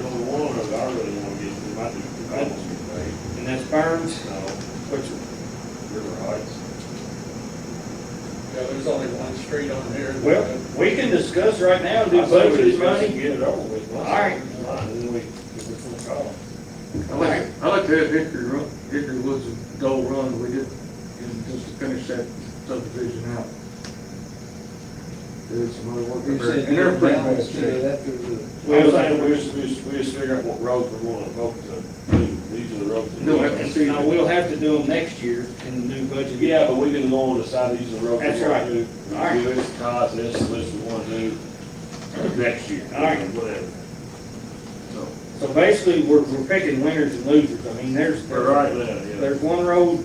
only one of I really want to get, it might be the Columbus Street. And that's Burns, No, which, River Heights. Yeah, there's only one street on here. well, we can discuss right now, do I say we budget just money. Get it over with. All right. And then we, give it some call. I like to have Hickory Woods and Dole Run, we did, just to finish that subdivision out. Did some other work You there. said And they're pretty down bad the street shape. after the. Well, we just figure out what roads we want to focus on. These are the roads. that we We'll have to want. see. Now, we'll have to do them next year in the new budget. Yeah, but we can go on the side of these are the roads. That's we want right. to do. All right. Do this cost, this we want to do next year. All right. Whatever. So basically, we're picking winners and losers. I mean, there's Right now, yeah. there's one road,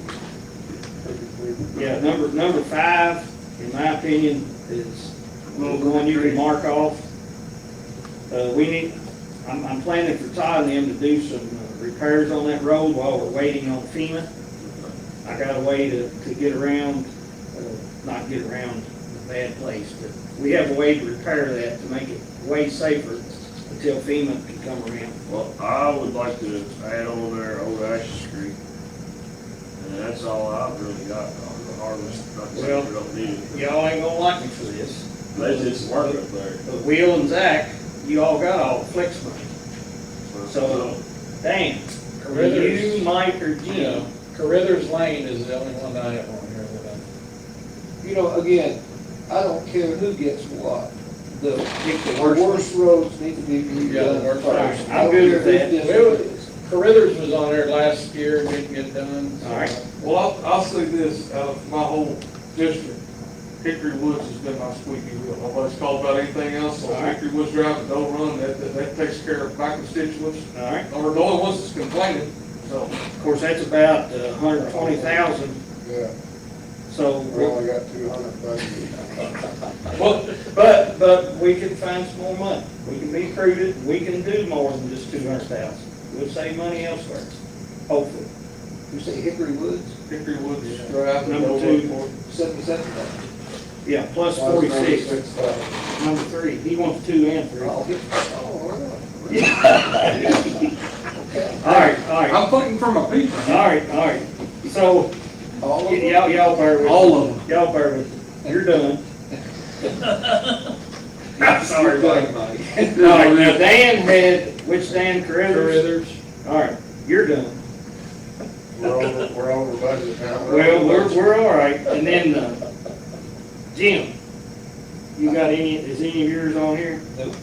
yeah, number 5, in my opinion, is one you can mark off. I'm planning for Todd and them to do some repairs on that road while we're waiting on FEMA. I got a way to get around, not get around a bad place, but we have a way to repair that to make it way safer until FEMA can come around. Well, I would like to add on there Old Ashes Creek. And that's all I've really got on the harvest. Not saying we don't need it. Y'all ain't gonna like me for this. They did some work up there. But Will and Zach, you all got all the flex money. So, Dan, Carruthers. you, Mike, or Yeah, Jim, Carruthers Lane is the only one I have on here that You know, again, I don't care who gets what. The pick the worst one. worst roads need to be Yeah, the redone worst first. roads. I'm good with that. I. Carruthers was on there last year and didn't get done. so- All right. Well, I'll say this, out of my whole district, Hickory Woods has been my squeaky wheel. Nobody's called about anything else, so All right. Hickory Woods Drive and Don't Run, that takes care of my constituents. All right. Or the only ones that's complaining, so. Of course, that's about 120,000, Yeah, so, we only got 200 budgeted. Well, but we can find some more money. We can be prudent, we can do more than just 200,000. We'll save money elsewhere, hopefully. You say Hickory Woods, Hickory Woods Drive and Number Don't two. Run. 77. Yeah, plus 46. Number 3, he wants 2 and 3. Oh, really? All right, all right, I'm fighting for my people. all right. So, All of them? y'all bear with me. All of them. Y'all bear with me. You're done. Sorry, Mike. All right, now Dan had, which Dan, Carruthers? Carruthers. All right, you're done. We're over budget now. Well, we're all right. And then, Jim, you got is any of yours on here? Nope.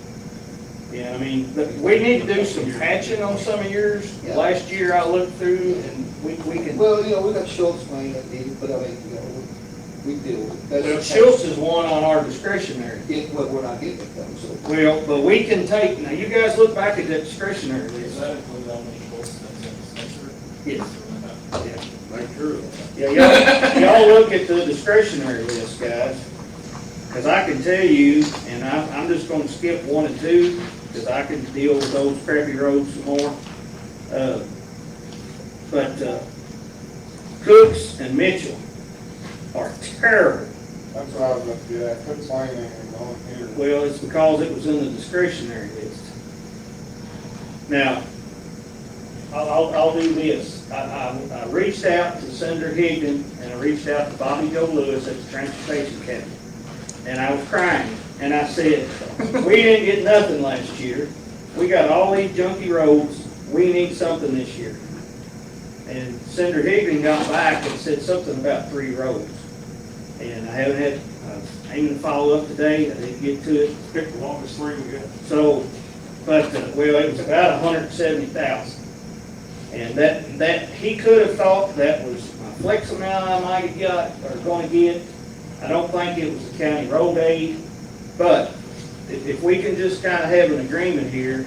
Yeah, I mean, but we need to do some patching on some of yours. Yeah. Last year I looked through and we can, Well, you know, we got Schultz Lane that needed, but I mean, you know, we deal with it. well, Schultz is one on our discretionary. Well, we're not getting it though, so. Well, but we can take, now you guys look back at that discretionary Does list. that include how many votes that's in the district? Yes. Yeah. Make sure. Yeah, y'all look at the discretionary list, guys. Because I can tell you, and I'm just gonna skip 1 and 2, because I can deal with those crappy roads some more. But Cooks and Mitchell are terrible. That's what I was going to get at, Cook's Lane ain't going here. Well, it's because it was in the discretionary list. Now, I'll do this. I reached out to Senator Higdon, and I reached out to Bobby Joe Lewis at the Transportation Cabinet. And I was crying, and I said, we didn't get nothing last year. We got all these junky roads, we need something this year. And Senator Higdon got back and said something about 3 roads. And I haven't had, I aiming to follow up today, I didn't get to it. Pick the longest 3 we got. So, but, well, it was about 170,000. And that, he could have thought that was my flex amount I might have got, or gonna get. I don't think it was the county road aid, but if we can just kind of have an agreement here,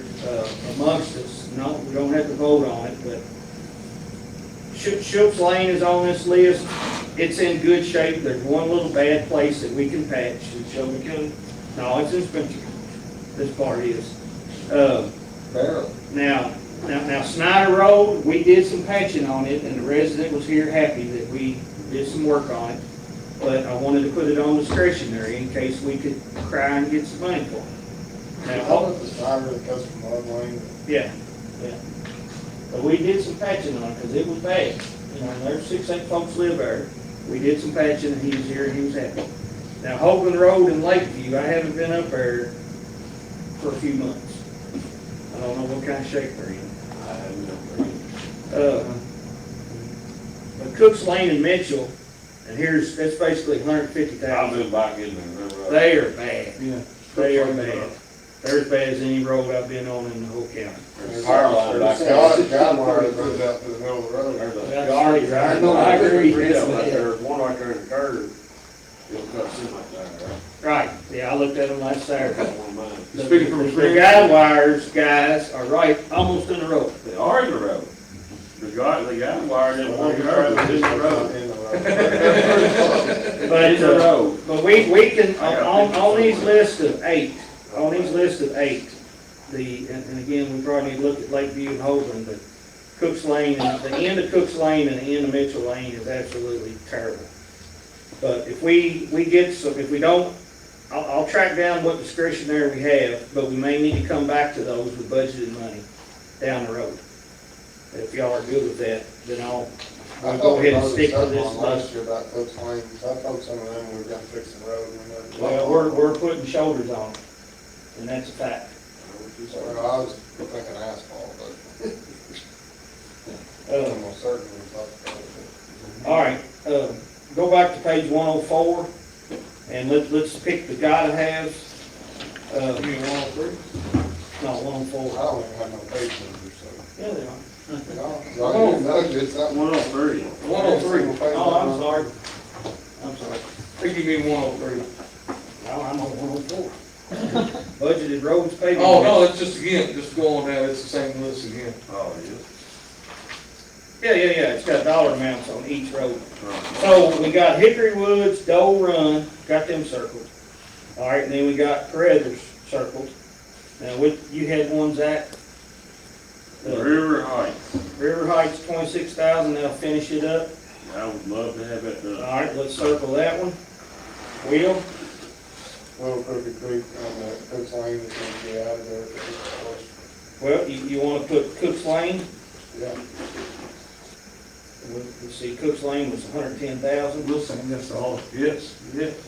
amongst us, no, we don't have to vote on it, but Schultz Lane is on this list. It's in good shape. There's one little bad place that we can patch. Shelby County. No, it's in Spencer. This part is. Barely. Now Snyder Road, we did some patching on it, and the resident was here happy that we did some work on it. But I wanted to put it on discretionary in case we could cry and get some money for it. How Now, about the Snyder that goes from Love Lane? yeah. But we did some patching on it, because it was bad. You know, there's 6, 8 folks live there. We did some patching, and he was here, and he was happy. Now, Hoagland Road in Lakeview, I haven't been up there for a few months. I don't know what kind of shape they're in. I haven't been up But Cooks Lane and Mitchell, and that's basically there. I've 150,000. been back in there. Remember? They are bad. Yeah. They are bad. They're as bad as any road I've been on in the whole county. There's a power line back there. God wire that goes out to the middle of the road. There's a That's guard right. right No, I agree. There's one right there in the curve. It'll cut semi there, right? Right, yeah, I looked at them last Saturday. That's one of mine. Speaking from The experience. guide wires, guys, are right, almost in the road. They are in the road. The guy wired in one curve is in the road. In the road. But, In the road. but we can, on these lists of 8, and again, we probably need to look at Lakeview and Hoagland, but Cooks Lane, and the end of Cooks Lane and the end of Mitchell Lane is absolutely terrible. But if we get some, if we don't, I'll track down what discretionary we have, but we may need to come back to those with budgeted money down the road. If y'all are good with that, then I'll go ahead and stick to this Last list. year about Cook's Lane, I told some of them we were gonna fix the road and then. Well, we're putting shoulders on it, and that's a fact. Well, I was thinking asphalt, but almost certainly thought. All right, go back to page 104, and let's pick the gotta haves. You mean 103? No, 104. I don't even have no page numbers, so. Yeah, they are. No, it's not. 103. 103. Oh, I'm sorry. I'm sorry. I think you mean 103. No, I'm on 104. Budgeted roads paving. Oh, no, it's just going down, it's the same list again. Oh, yes. Yeah, it's got dollar amounts on each road. So we got Hickory Woods, Dole Run, got them circled. All right, and then we got Carruthers circled. Now, you had one, Zach? River Heights. River Heights, 26,000, that'll finish it up. I would love to have that done. All right, let's circle that one. Will? Little Crooked Creek on the Cook's Lane is gonna be out of there. Well, you wanna put Cook's Lane? Yeah. Let's see, Cook's Lane was 110,000. We'll say yes to all. Yes.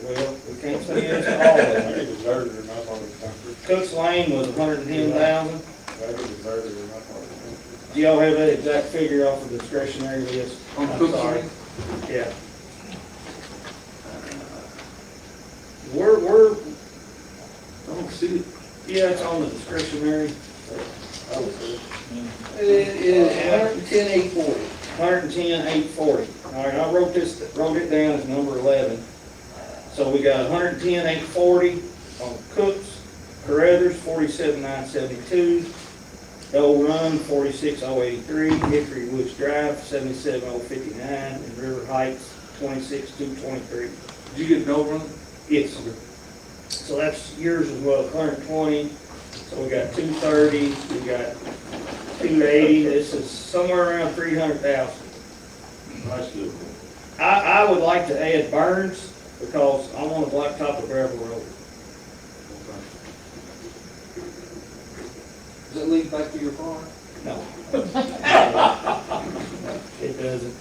Well, we can't say yes to all of I them. think it's deserted in my part of the country. Cook's Lane was 110,000. I think it's deserted in my part of the country. Do y'all have that exact figure off of the discretionary list? On I'm Cook's sorry. Lane? Yeah. I don't see it. Yeah, it's on the discretionary. I would say. It is 110,840. 110,840. All right, I wrote it down as number 11. So we got 110,840 on Cooks, Carruthers, 47,972, Dole Run, 46,083, Hickory Woods Drive, 77,059, and River Heights, 26,223. Did you get Dole Run? Yes. So that's yours as well, 120. So we got 230, we got 280. This is somewhere around 300,000. That's good. I would like to add Burns because I want a blacktop or gravel road. Does it lead back to your farm? No. It doesn't.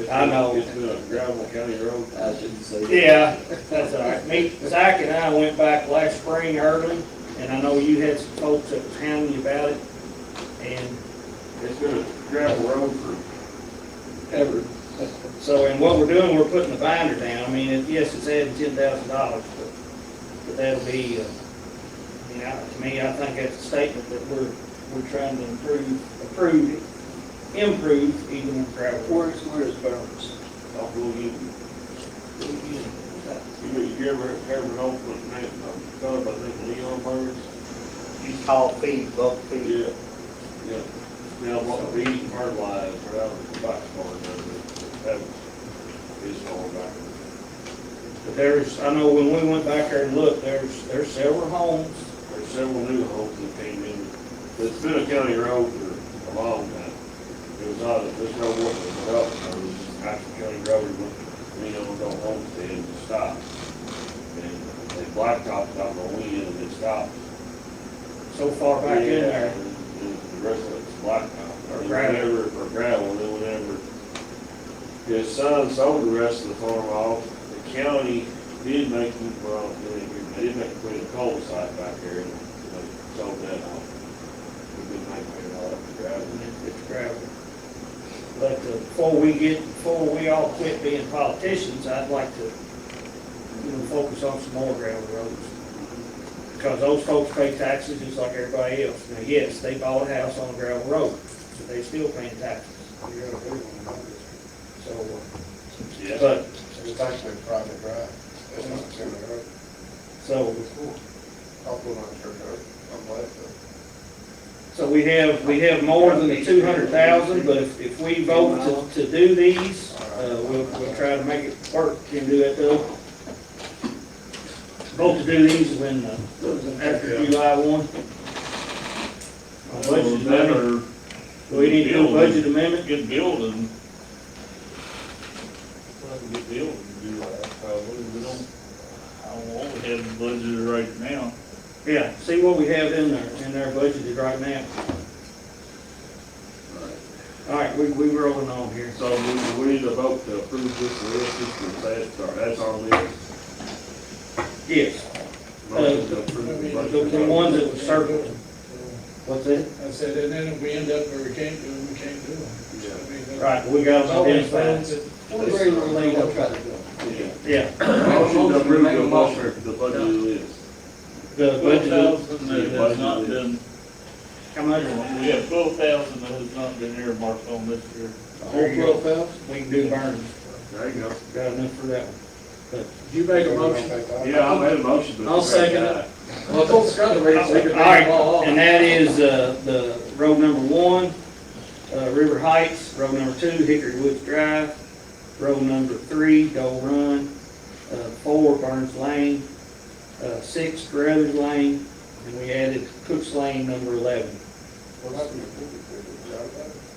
I know. It's been a gravel county road. I shouldn't say. Yeah, that's all right. Zach and I went back last spring early, and I know you had some folks that was hounding you about it, and It's been a gravel road for Ever. so, and what we're doing, we're putting the binder down. I mean, yes, it's adding $10,000, but that'll be, to me, I think that's a statement that we're trying to improve even with gravel. Where's Burns? off Little Union. You ever know what the name, thought about the Leon Burns? You call feed, bulk feed. Yeah. Now, what the reason fertilized, or out of the back part of it, that was his farm back there. But I know when we went back there and looked, there's several homes. There's several new homes that came in. It's been a county road for a long time. It was not, there's no work to develop, it was just actual county road, no homestead, and stopped. And they blacktopped out the wind and it stopped. So far back in there. And the rest of it's blacktop. Or gravel. Or gravel, and then whenever his son sold the rest of the farm off, the county did make, they did make put a cul-de-sac back there, and they sold that off. We didn't make it all up to gravel. It's gravel. But before we all quit being politicians, I'd like to, focus on some more gravel roads. Because those folks pay taxes just like everybody else. Now, yes, they bought a house on a gravel road, but they still paying taxes. You got a big one. So, Yeah. but, It's actually a private drive. It's not a county road. so, I'll put on a church road. I'm glad to. so we have more than the 200,000, but if we vote to do these, we'll try to make it work. Can do that, Bill? Vote to do these when, after July 1. Budget amendment. Do we need to do a budget amendment? Get building. Get building, do that, probably, we don't. what we have budgeted right now. Yeah, see what we have in there budgeted right now. All right, we rolling on here. So we need a vote to approve this list, that's our list. Yes. Motion to approve the budget. The ones that were circled. What's that? I said, and then if we end up where we can't do them, we can't do them. Right, we got them identified. We're very late, I'll try to do it. Yeah. Motion to approve the motion, the budget list. The budget, 12,000 that has not been, how much? we have 12,000 that has not been earmarked on this year. There you go. 12,000? We can do burns. There you go. Got enough for that one. Did you make a motion? Yeah, I made a motion, but. I'll second it. Well, I told Scott to read it, so he could All read right, them all off. and that is, the road number 1, River Heights, road number 2, Hickory Woods Drive, road number 3, Dole Run, 4, Burns Lane, 6, Carruthers Lane, and we added Cooks Lane, number 11.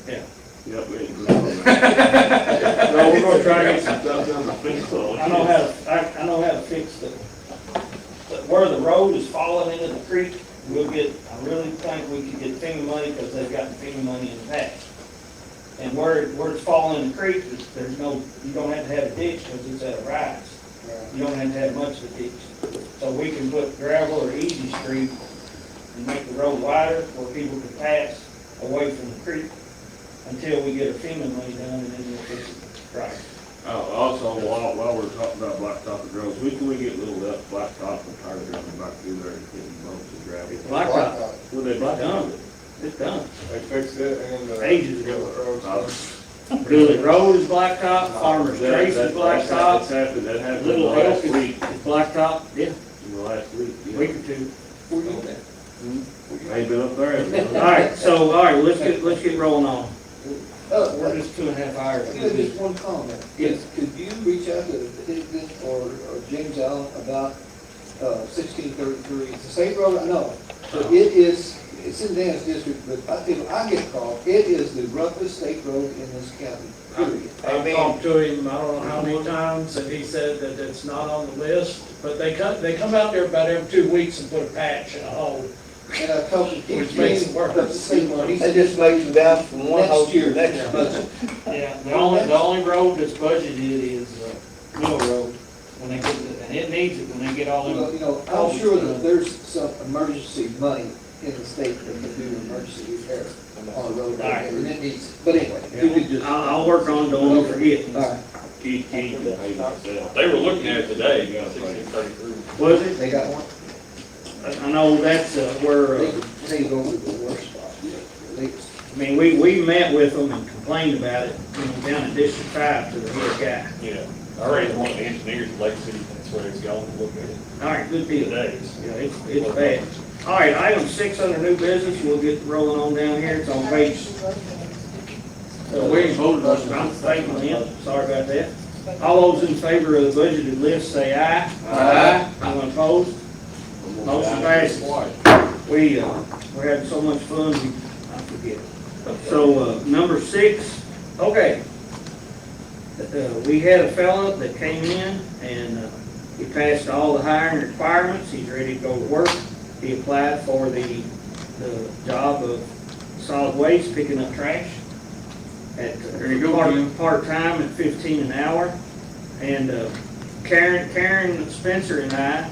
Yeah. Yep, we ain't. No, we're gonna try to get some, Fiscal. I know how to fix where the road is falling into the creek, I really think we could get FEMA money, because they've gotten FEMA money in the past. And where it's falling in the creek, you don't have to have a ditch, because it's at a rise. You don't have to have much of a ditch. So we can put gravel or easy street and make the road wider, where people can pass away from the creek until we get our FEMA money done, and then we'll fix it right. Also, while we're talking about blacktop and roads, when can we get little left blacktop and tired of driving back through there and getting bumps and gravel? Blacktop, When they blacktop it? it's done. They fixed it and, Ages ago. Roads. Dooley Road is blacktop, Farmer's Trace is blacktop, That happened Little last Elk week, is blacktop, yeah, in the last week. yeah. week or two. Ain't been up there. All right, let's get rolling on. We're just 2.5 hours. Just one comment. Yes. Could you reach out to Higdon or James Allen about 1633? It's a state road, I know, but it's in Dan's district, but I think I get called, it is the roughest state road in this county, period. I've talked to him, I don't know how many times, and he said that it's not on the list, but they come out there about every 2 weeks and put a patch in a hole. And I told him, Which makes it worse. That's the same one. He They said, just makes them down from one hole next to year, the next. next budget. Yeah, the only road that's budgeted is Mill Road, when they get, and it needs it when they get all Well, them. you know, I'm sure that there's some emergency money in the state that can do emergency repair on a road like that, and it needs, but anyway, you could just. I'll work on, don't forget. All right, Keith, They were looking at it today, 1633. Was it? they got one, I know that's where, they go to the worst spot. They- I mean, we met with them and complained about it, down in District 5 to the head guy. Yeah, I already want the engineers in Lake City, that's where it's going to look at it All right, good deal. today. Yeah, it's bad. All right, item 6 under new business, we'll get rolling on down here, it's on page. We ain't voted on it, I'm thanking them, sorry about that. All those in favor of the budgeted list say aye. Aye. Anyone opposed? Motion passes. We're having so much fun, I forget. So, number 6, okay. We had a fella that came in and he passed all the hiring requirements, he's ready to go to work. He applied for the job of solid waste, picking up trash at part-time at 15 an hour. And Karen Spencer and I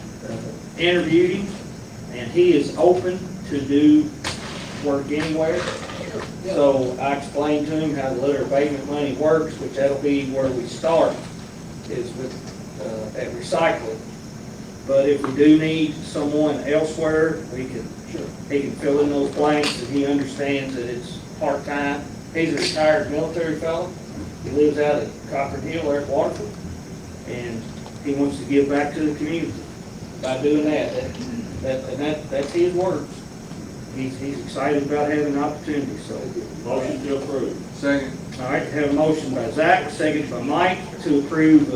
interviewed him, and he is open to do work anywhere. So I explained to him how the litter abatement money works, which that'll be where we start, is with, at recycling. But if we do need someone elsewhere, he can fill in those blanks, and he understands that it's part-time. He's a retired military fellow. He lives out at Cochran Hill there at Waterford, and he wants to give back to the community by doing that. That's his words. He's excited about having an opportunity, so. Motion to approve. Second. All right, have a motion by Zach, second by Mike, to approve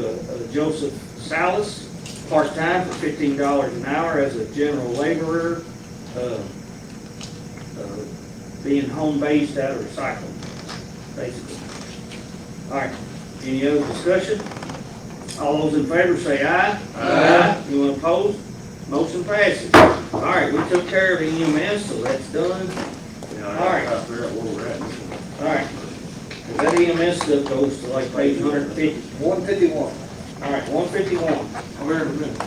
Joseph Salas, part-time for $15 an hour as a general laborer, being home-based out of recycling, basically. All right, any other discussion? All those in favor say aye. Aye. Anyone opposed? Motion passes. All right, we took care of the EMS, so that's done. All right. I figure out where we're at. All right. That EMS stuff goes to like page 150. 151. All right, 151. I'm here in a minute.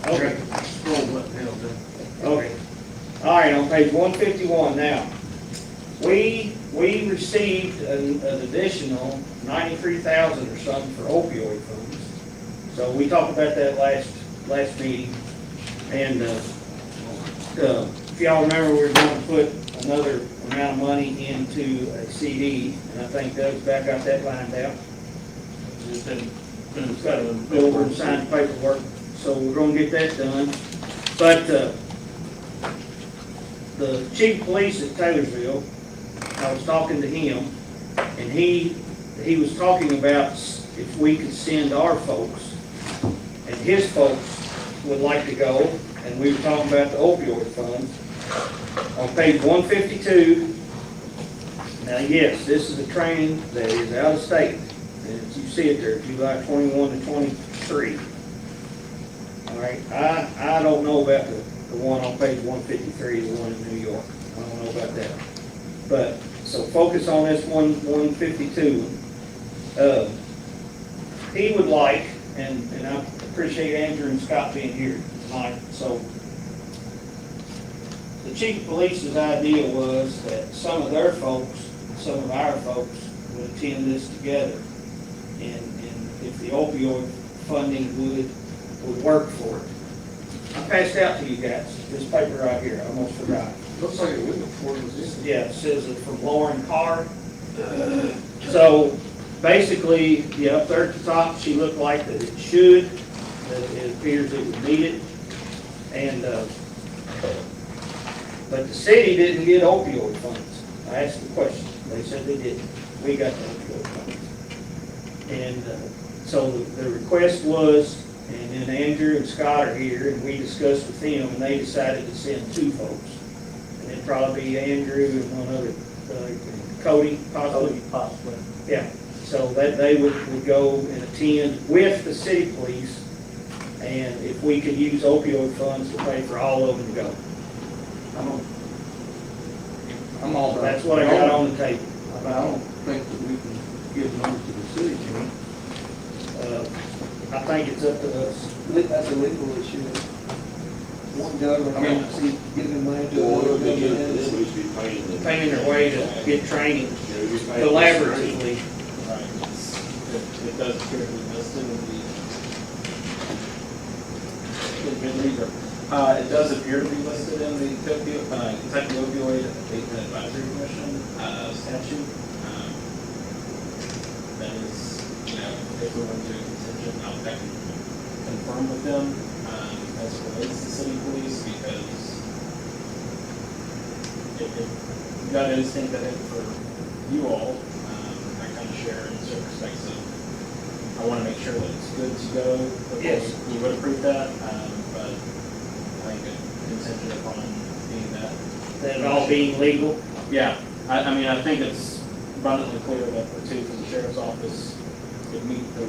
Okay. Scroll button down there. Okay. All right, on page 151 now. We received an additional 93,000 or something for opioid funds. So we talked about that last meeting. And if y'all remember, we were going to put another amount of money into a CD, and I think Doug's back got that lined out. Just been It's got to go over and sign the paperwork, so we're gonna get that done. But, the chief of police at Taylorsville, I was talking to him, and he was talking about if we could send our folks, and his folks would like to go, and we were talking about the opioid funds. On page 152, now yes, this is a training that is out of state. And you see it there, July 21 to 23. All right, I don't know about the one on page 153, the one in New York. I don't know about that. But, so focus on this 152. He would like, and I appreciate Andrew and Scott being here tonight, so the chief of police's idea was that some of their folks, some of our folks would attend this together. And if the opioid funding would work for it. I passed out to you guys this paper right here, I almost forgot. Looks like it wouldn't afford this. Yeah, it says it from Lauren Carr. So basically, yeah, up there at the top, she looked like that it should, that it appears it would meet it. And, but the city didn't get opioid funds. I asked the question, they said they didn't. We got the opioid funds. And so the request was, and then Andrew and Scott are here, and we discussed with them, and they decided to send 2 folks. And it'd probably be Andrew and one other, Cody, possibly. Possibly. Yeah, so that they would go and attend with the city police, and if we could use opioid funds to pay for all of them to go. I'm all about. That's what I got on the table. I don't think that we can give numbers to the city, can we? I think it's up to us. That's a legal issue. One government, I mean, see, giving money to another government. This would be paying the. Paying their way to get training Collaboratively. collaboratively. Right, it does appear to be listed in the. It does appear to be listed in the Kentucky Opioid Abatement Advisory Commission statute. That is, if we're going to do a contingent, I'll have to confirm with them as it relates to city police, because if you got instinct that for you all, I kind of share in certain respects of, I want to make sure that it's good to go. Before Yes. We would approve that, but I think it contingent upon being that. That it all being legal. Yeah, I mean, I think it's abundantly clear that the 2 from the sheriff's office would meet the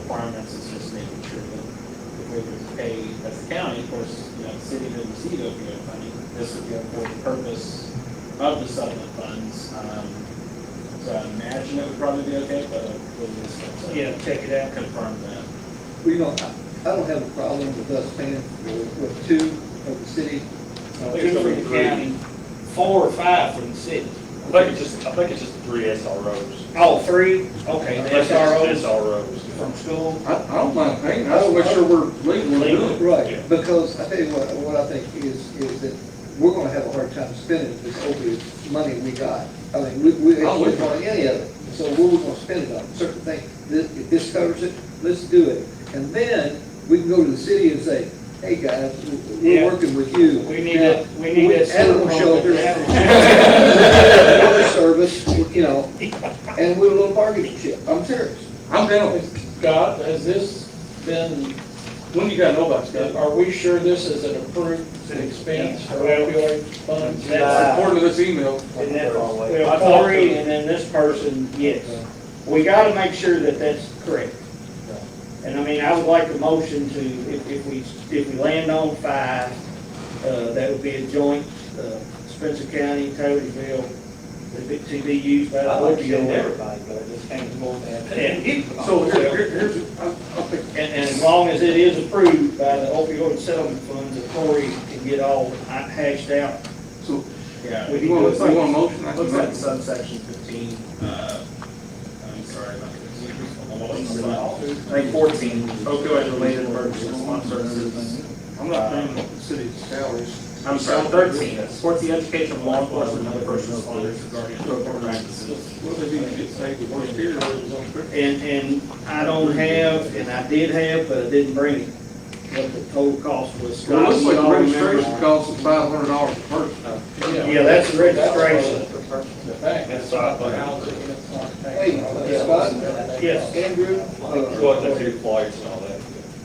requirements. It's just making sure that if we were to pay as the county, of course, the city didn't receive opioid funding. This would be for the purpose of the supplement funds. So I imagine it would probably be okay, but we'll just have to Yeah, check it out. confirm that. Well, I don't have a problem with us paying with 2 of the city. 2 for the county, 4 or 5 for the city. I think it's just 3 SROs. Oh, 3? Okay, the SROs SROs. from school. I don't mind paying, I don't make sure we're legal to do it. Right, because I tell you what I think is that we're gonna have a hard time spending this opioid money we got. I mean, we ain't on any of it, so where we gonna spend it on? Certain things, if this covers it, let's do it. And then we can go to the city and say, hey, guys, Yeah. we're working with you. We need that Animal shelter, service, and we're a little bargaining chip. I'm serious. I'm down. Scott, has this been, When you gotta know about stuff? are we sure this is an approved expense for opioid funds? According to this email. And that, well, Corey and then this person, yes. We gotta make sure that that's correct. And I mean, I would like a motion to, if we land on 5, that would be a joint, Spencer County, Taylorsville, to be used by the I'd like to opioid. send everybody, but I just can't go there. So here's, and as long as it is approved by the opioid settlement funds, that Cory can get all hashed out. So, Yeah. you want a motion? I can Looks make like it. subsection 15, I'm sorry, not 15. I think 14, opioid related emergency response services. I'm not paying the city salaries. I'm sorry, 13, supports the education of law enforcement and other first responders regarding appropriate practices. Well, they didn't get paid the worst here. And I don't have, and I did have, but I didn't bring it, what the total cost was. Well, it looks like Y'all the remember? registration cost is $500 per person. Yeah, that's the registration. That's Hey, Scott, Yes. Andrew, What the two flights and all that.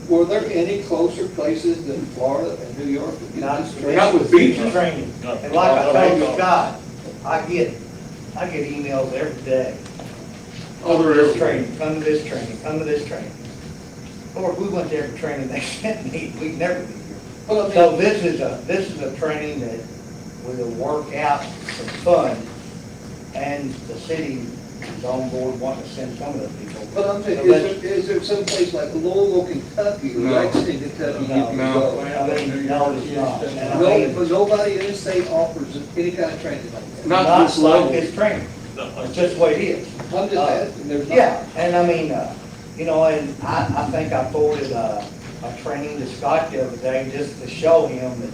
were there any closer places than Florida and New York? that get this training? Not with beaches. Training. And like I told you, Scott, I get emails every day. Other This airports. training, come to this training, come to this training. Or if we went to every training they sent me, we'd never be here. Well, I mean, So this is a training that will work out some fun, and the city is on board wanting to send some of those people. but I'm saying, is there some place like Louisville, Kentucky, or No. Lexington, Kentucky, you can No. go? I mean, no, it's not. And I No, mean, but nobody in the state offers any kind of training like that. Not this like level. this training. It's just the way it is. I'm just asking, there's not. Yeah, and I mean, you know, and I think I forwarded a training to Scott the other day just to show him that,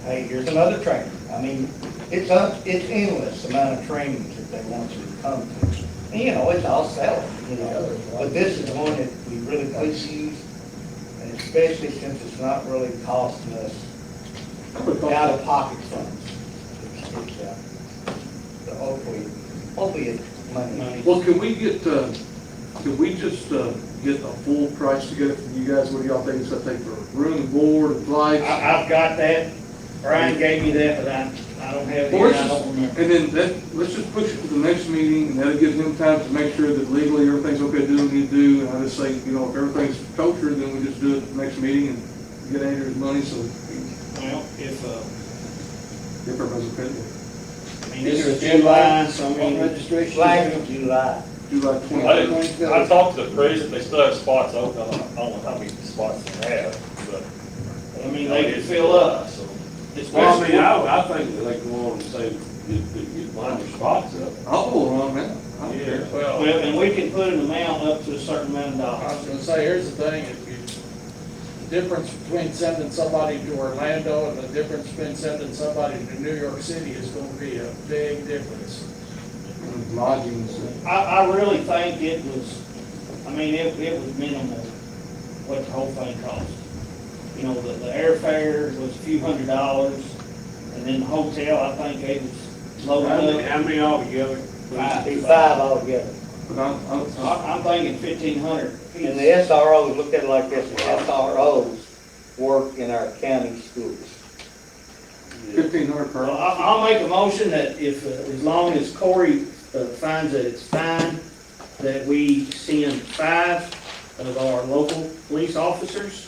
hey, here's another training. I mean, it's endless amount of trainings that they want you to come to. And, you know, it's all selling, you know, but this is one that we really could use, and especially since it's not really costing us out-of-pocket funds. So hopefully it's money. Well, can we just get a full price together for you guys? What do y'all think it's gonna take for room and board and flights? I've got that. Brian gave me that, but I don't have Well, it, I don't remember. And then let's just push it to the next meeting, and that'll give them time to make sure that legally everything's okay to do what we need to do. And I just say, you know, if everything's kosher, then we just do it at the next meeting and get Andrew's money, so Well, if everybody's okay. I mean, this is July, so I mean, Registration. Flag of July. July I 20th. talked to the president, they still have spots open, I don't know how many spots they have, but. I mean, they could fill up. Well, I mean, I think that they can go on and say, you line your spots up. I'll hold on, man. I don't care. Well, and we can put an amount up to a certain amount of I was dollars. gonna say, here's the thing, the difference between sending somebody to Orlando and the difference between sending somebody to New York City is gonna be a big difference. Lodgings. I really think it was, I mean, it was minimal what the whole thing cost. You know, the airfare was a few $100s, and then the hotel, I think it was loaded up. How many altogether? Five altogether. But I'm thinking 1,500. And the SROs, look at it like this, the SROs work in our county schools. 1,500 per. Well, I'll make a motion that if, as long as Cory finds that it's fine, that we send 5 of our local police officers,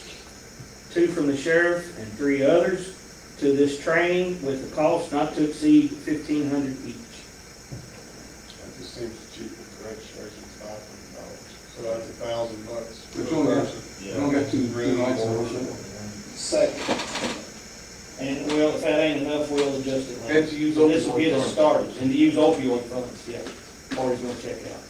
2 from the sheriff and 3 others, to this training with the cost not to exceed $1,500 each. That just seems cheap with the registration's $500. So that's $1,000. It's only got, we only got two nights in it. Second. And, well, if that ain't enough, we'll adjust it later. And to use This will get opioid us started, and to use opioid funds, yeah. Cory's gonna check it out.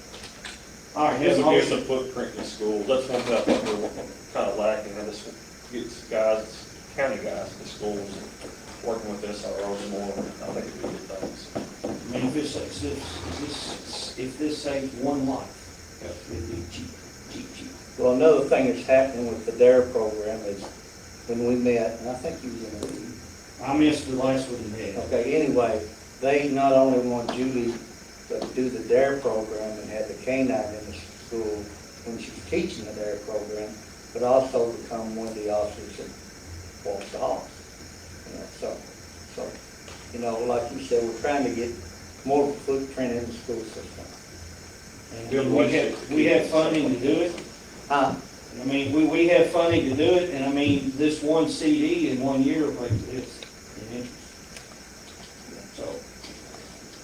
All right, here's This a will give us motion. a footprint in the schools, that's one thing I think we're kind of lacking, and this gets guys, county guys to schools, working with SROs more, I think it'd be good things. I mean, if this saves one life, it'd be cheap. Well, another thing that's happening with the DARE program is when we met, and I think you was in the meeting. I missed the last one you had. Okay, anyway, they not only want Julie to do the DARE program and have the K-9 in the school when she's teaching the DARE program, but also become one of the officers that walks the hall. You know, so, you know, like you said, we're trying to get more footprint in the school system. And we have funding to do it. I mean, we have funding to do it, and I mean, this one CD in 1 year, like, it's an interest. So,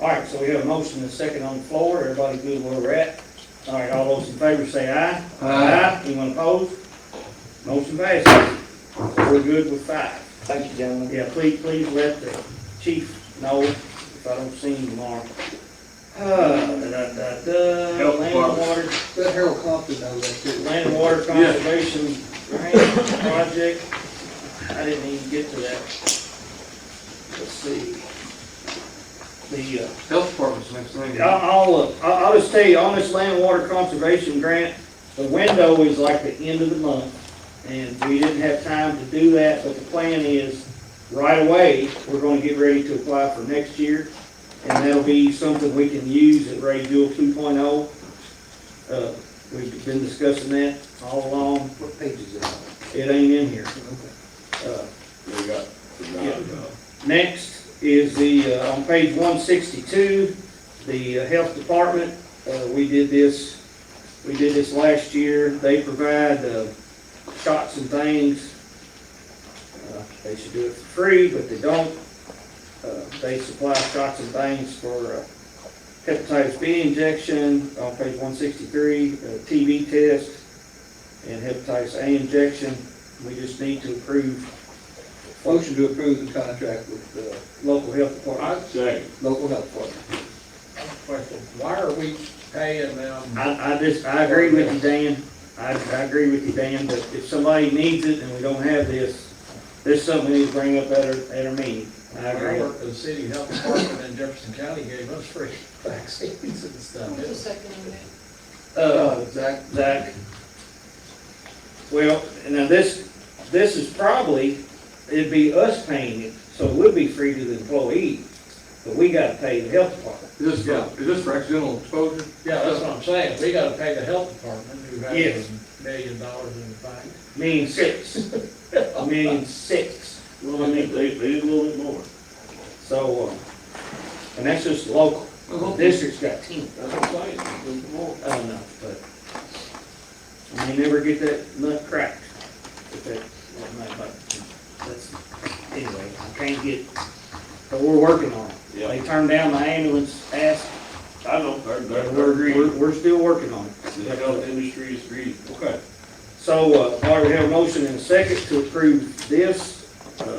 all right, so we have a motion and a second on the floor. Everybody good where we're at? All right, all those in favor say aye. Aye. Anyone opposed? Motion passes. We're good with 5. Thank you, gentlemen. Yeah, please let the chief know if I don't see him tomorrow. Land and water, Let Harold Compton know that too. land and water conservation grant project. I didn't even get to that. Let's see. The, Health Department's next thing. I'll just tell you, on this land and water conservation grant, the window is like the end of the month, and we didn't have time to do that, but the plan is, right away, we're gonna get ready to apply for next year, and that'll be something we can use at Ray Jewell 2.0. We've been discussing that all along. What page is it on? It ain't in here. We got, Next is the, on page 162, the health department. We did this last year. They provide shots and things. They should do it for free, but they don't. They supply shots and things for hepatitis B injection on page 163, TB test, and hepatitis A injection. We just need to approve Motion to approve the contract with the local health department. second. local health department. Question, why are we paying them? I agree with you, Dan. I agree with you, Dan, but if somebody needs it and we don't have this is something we need to bring up at our meeting. I agree. I work for the city health department in Jefferson County, gave us free vaccines and stuff. Who's the second on that? Zach. Well, now this is probably, it'd be us paying it, so it would be free to the employee, but we gotta pay the health department. Is this for accidental exposure? Yeah, that's what I'm saying, we gotta pay the health department who Yes. has $1 million in the bank. $1,600,000. $1,600,000. Well, I mean, they did a little bit more. So, and that's just local. The district's got 10. That's what I'm saying, a little bit more. I don't know, but I may never get that nut cracked. If that, but that's, anyway, I can't get, but we're working on it. Yeah. They turned down my ambulance ask, I know, we're still working on it. the health industry is greedy. Okay. So, all right, we have a motion and a second to approve this.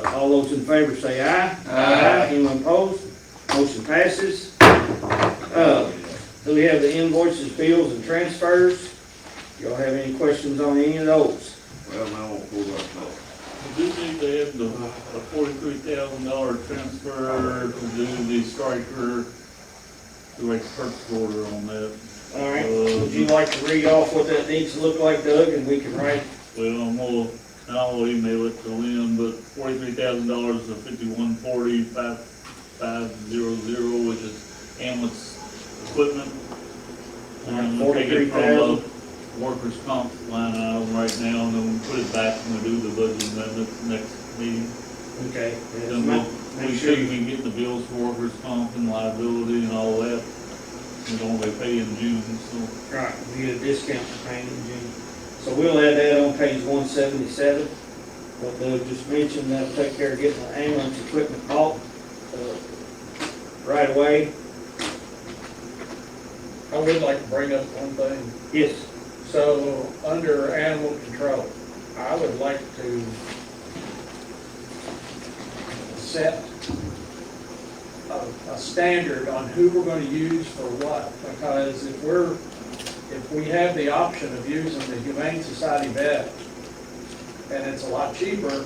All those in favor say aye. Aye. Anyone opposed? Motion passes. Do we have the invoices, bills, and transfers? Y'all have any questions on any of those? Well, now I won't pull that up. Do you think they have the $43,000 transfer to do the striker, to make a purchase order on that? All right, would you like to read off what that needs to look like, Doug, and we can write? Well, I'll email it to Lynn, but $43,000 to 5140-5500, which is ambulance equipment. Take it from the workers' comp line item right now, and then we'll put it back when we do the budget amendment next meeting. Okay. Then we should be getting the bills for workers' comp and liability and all that. We don't pay in June, so. Right, we get a discount for paying in June. So we'll add that on page 177. What Doug just mentioned, that'll take care of getting the ambulance equipment bought right away. I would like to bring up one thing. Yes. So, under animal control, I would like to set a standard on who we're going to use for what, because if we have the option of using the Humane Society vet, and it's a lot cheaper,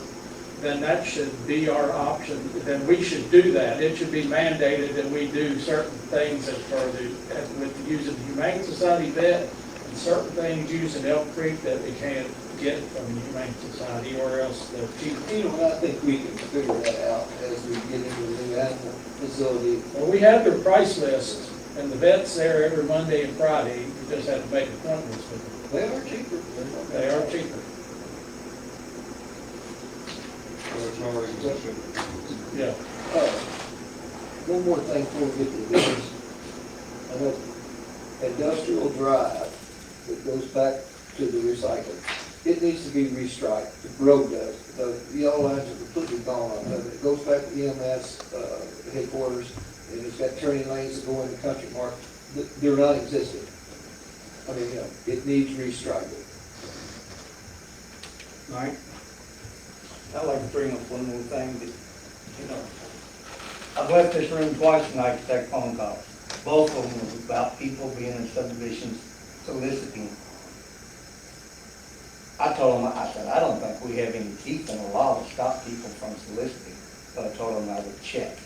then that should be our option, then we should do that. It should be mandated that we do certain things with using the Humane Society vet, and certain things using Elk Creek that we can't get from the Humane Society, or else the chief. You know, I think we can figure that out as we get into the new animal facility. Well, we have their price list, and the vet's there every Monday and Friday. You just have to make appointments with them. They are cheaper. They are cheaper. There's no reason to should. Yeah. One more thing before we get to the business. I know Industrial Drive, that goes back to the recycling. it needs to be restriped, the road does. The yellow lines are completely gone on it. It goes back to EMS headquarters, and it's got turning lanes that go in the country mark. They're non-existent. I mean, it needs restriping. All right, I'd like to bring up one more thing that, I've left this room twice tonight to take phone calls. Both of them were about people being in subdivisions soliciting. I told them, I said, I don't think we have any teeth in the law to stop people from soliciting, but I told them I would check.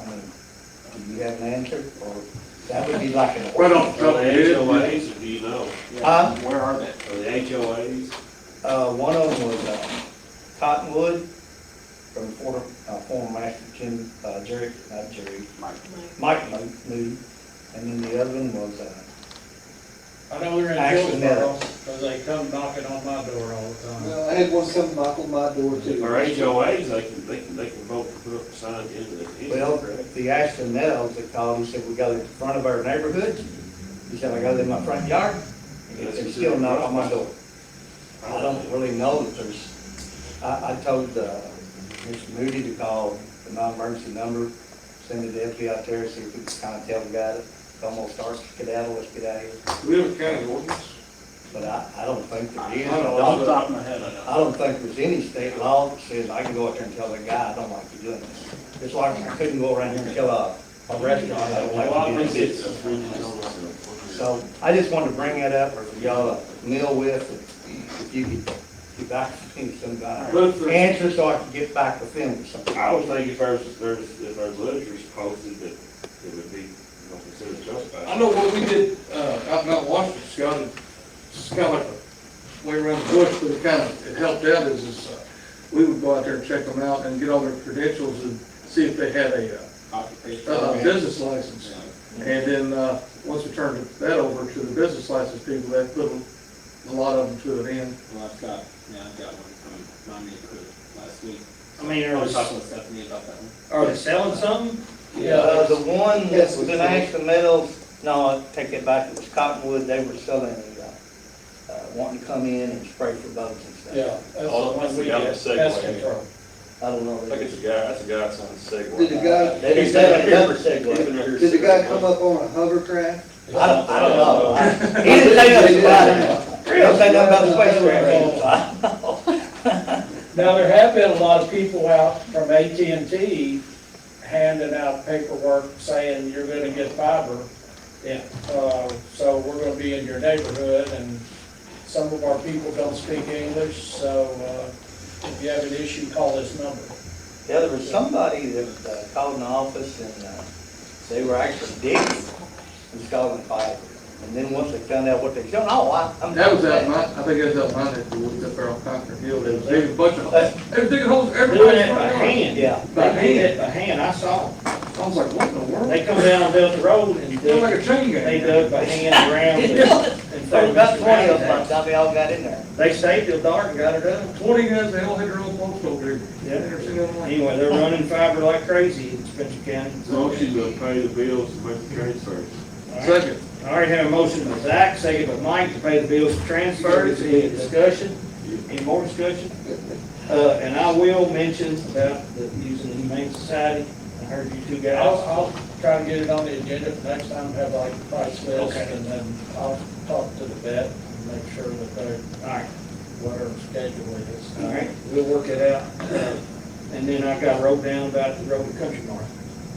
I mean, do you have an answer, or that would be like an. Right off the top of Are your the head. HOAs, or do you know? Huh? Where are they? Are the HOAs? One of them was Cottonwood from former Master Jim, Mike Moody. And then the other one was, I know they're in Actually, Hillsborough, because they come knocking on my door all the time. Well, I had one come knock on my door too. Or HOAs, they can vote to put up a sign in the. well, the Ashton Meadows that called, he said, we got it in front of our neighborhood. He said, I got it in my front yard. They still knock on my door. I don't really know that there's, I told Mr. Moody to call the non-emergency number, send the deputy out there, see if we can kind of tell the guy that it's almost starts to skedaddle, let's get out of here. Do we have a county ordinance? But I don't think there is. Off the top of my head, I know. I don't think there's any state law that says I can go out there and tell the guy, I don't like you doing this. Just like I couldn't go around here and tell a restaurant, I don't like you doing this. So I just wanted to bring that up for y'all to mill with, if you could get back with me some kind of answer so I can get back with them or something. I would think if there's literatures posted that it would be, considered justified. I know what we did, out in Mount Washington, Scott, it's kind of like a way around the bush, but it helped out is we would go out there and check them out and get all their credentials and see if they had a business license. And then, once we turned that over to the business license people, that put a lot of them to an end. Well, I've got one from my neighborhood last week. I mean, I was talking with Stephanie about that one. are they selling something? The one that was in Ashton Meadows, no, I take it back, it was Cottonwood, they were selling, wanting to come in and spray for bugs and stuff. Yeah, that's the Oh, one that's we the guy get, with the pest Segway. control. I don't know. I think it's a guy, that's a guy that's on the Segway. Did the guy, They didn't say another segue. did the guy come up on a hovercraft? I don't know. He didn't say nothing about it. He didn't say nothing about the spacecraft. Now, there have been a lot of people out from AT&T handing out paperwork saying you're gonna get fiber. Yeah. So we're gonna be in your neighborhood, and some of our people don't speak English, so, if you have an issue, call this number. Yeah, there was somebody that called in the office and they were actually digging, installing fiber. And then once they found out what they showed, That was out I think it was out mine at the woods up there on Concord Hill. They was digging a bunch of, they were digging holes Doing everywhere. it by hand. Yeah. They did it by hand, I saw them. I was like, what in the world? They come down and built the road and It was like a chain gang. they dug by hand around. There was about 20 of them by the time they all got in there. They stayed till dark and got it done. 20 guys, they all had their own post over there. Yeah. Never seen nothing like it. Anyway, they're running fiber like crazy in Spencer County. Motion to pay the bills and make the transfers. Second. I already have a motion by Zach, second by Mike to pay the bills for transfers. Any discussion? Any more discussion? And I will mention about using the Humane Society. I heard you two guys. I'll try to get it on the agenda for next time, have like a price list, Okay. and then I'll talk to the vet and make sure that they're, All right, what our schedule is. all right, we'll work it out. And then I got wrote down about the road to Country Mart.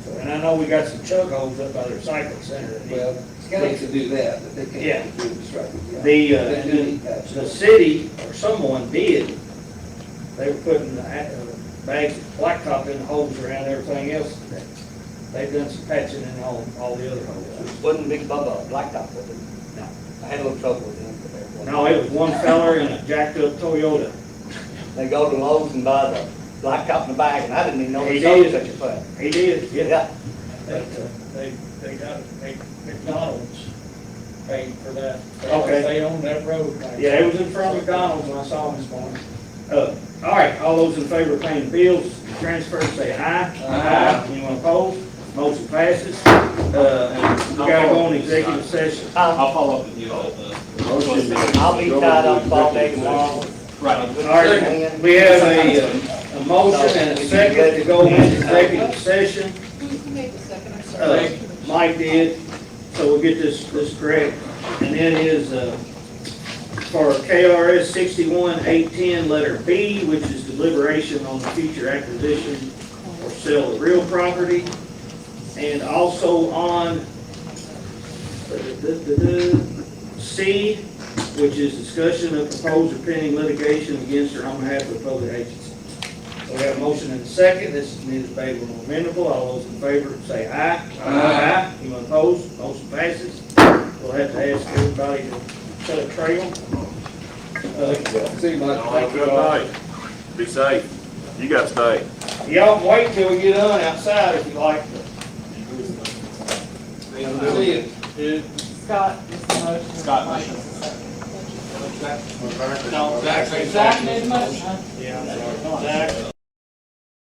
So, and I know we got some chug holes up by their cycle center. that need- Well, county can do that, but they Yeah. can't do the striping. Yeah. The, They and do then need patch. the city, or someone did, they were putting bags of blacktop in the holes around everything else. They've done some patching in all the other holes. Wasn't Big Bubba blacktop with it? No. I had a little trouble with him. but there wasn't. No, it was one feller in a jacked up Toyota. They go to Lowe's and buy the blacktop in the bag, and I didn't even know He they sold did. such a thing. He did, yeah. Yeah. But they got, McDonald's paid for that. Okay. They own that road. right? Yeah, it was in front of McDonald's when I saw him this morning. All right, all those in favor of paying the bills, transfers, say aye. Anyone opposed? Motion passes. And we gotta go on executive session. I'll follow up with you about the motion. I'll be tied up all day tomorrow. Right. All right, we have a motion and a second to go into executive session. Who made the second? I'm sorry. Mike did, so we'll get this correct. And then is, for KRS 61-810, letter B, which is deliberation on the future acquisition or sale of real property. And also on C, which is discussion of proposed or pending litigation against or on behalf of a public agency. So we have a motion and a second. This is neither debatable nor amendable. All those in favor say aye. Aye. Anyone opposed? Motion passes. We'll have to ask everybody to set a trail. See you, Mike. Have a good night. Be safe. You got to stay. Y'all can wait till we get on outside if you like. See you. Scott, just a motion. Scott, motion. No, Zach made the motion. Yeah, I'm sorry. Zach.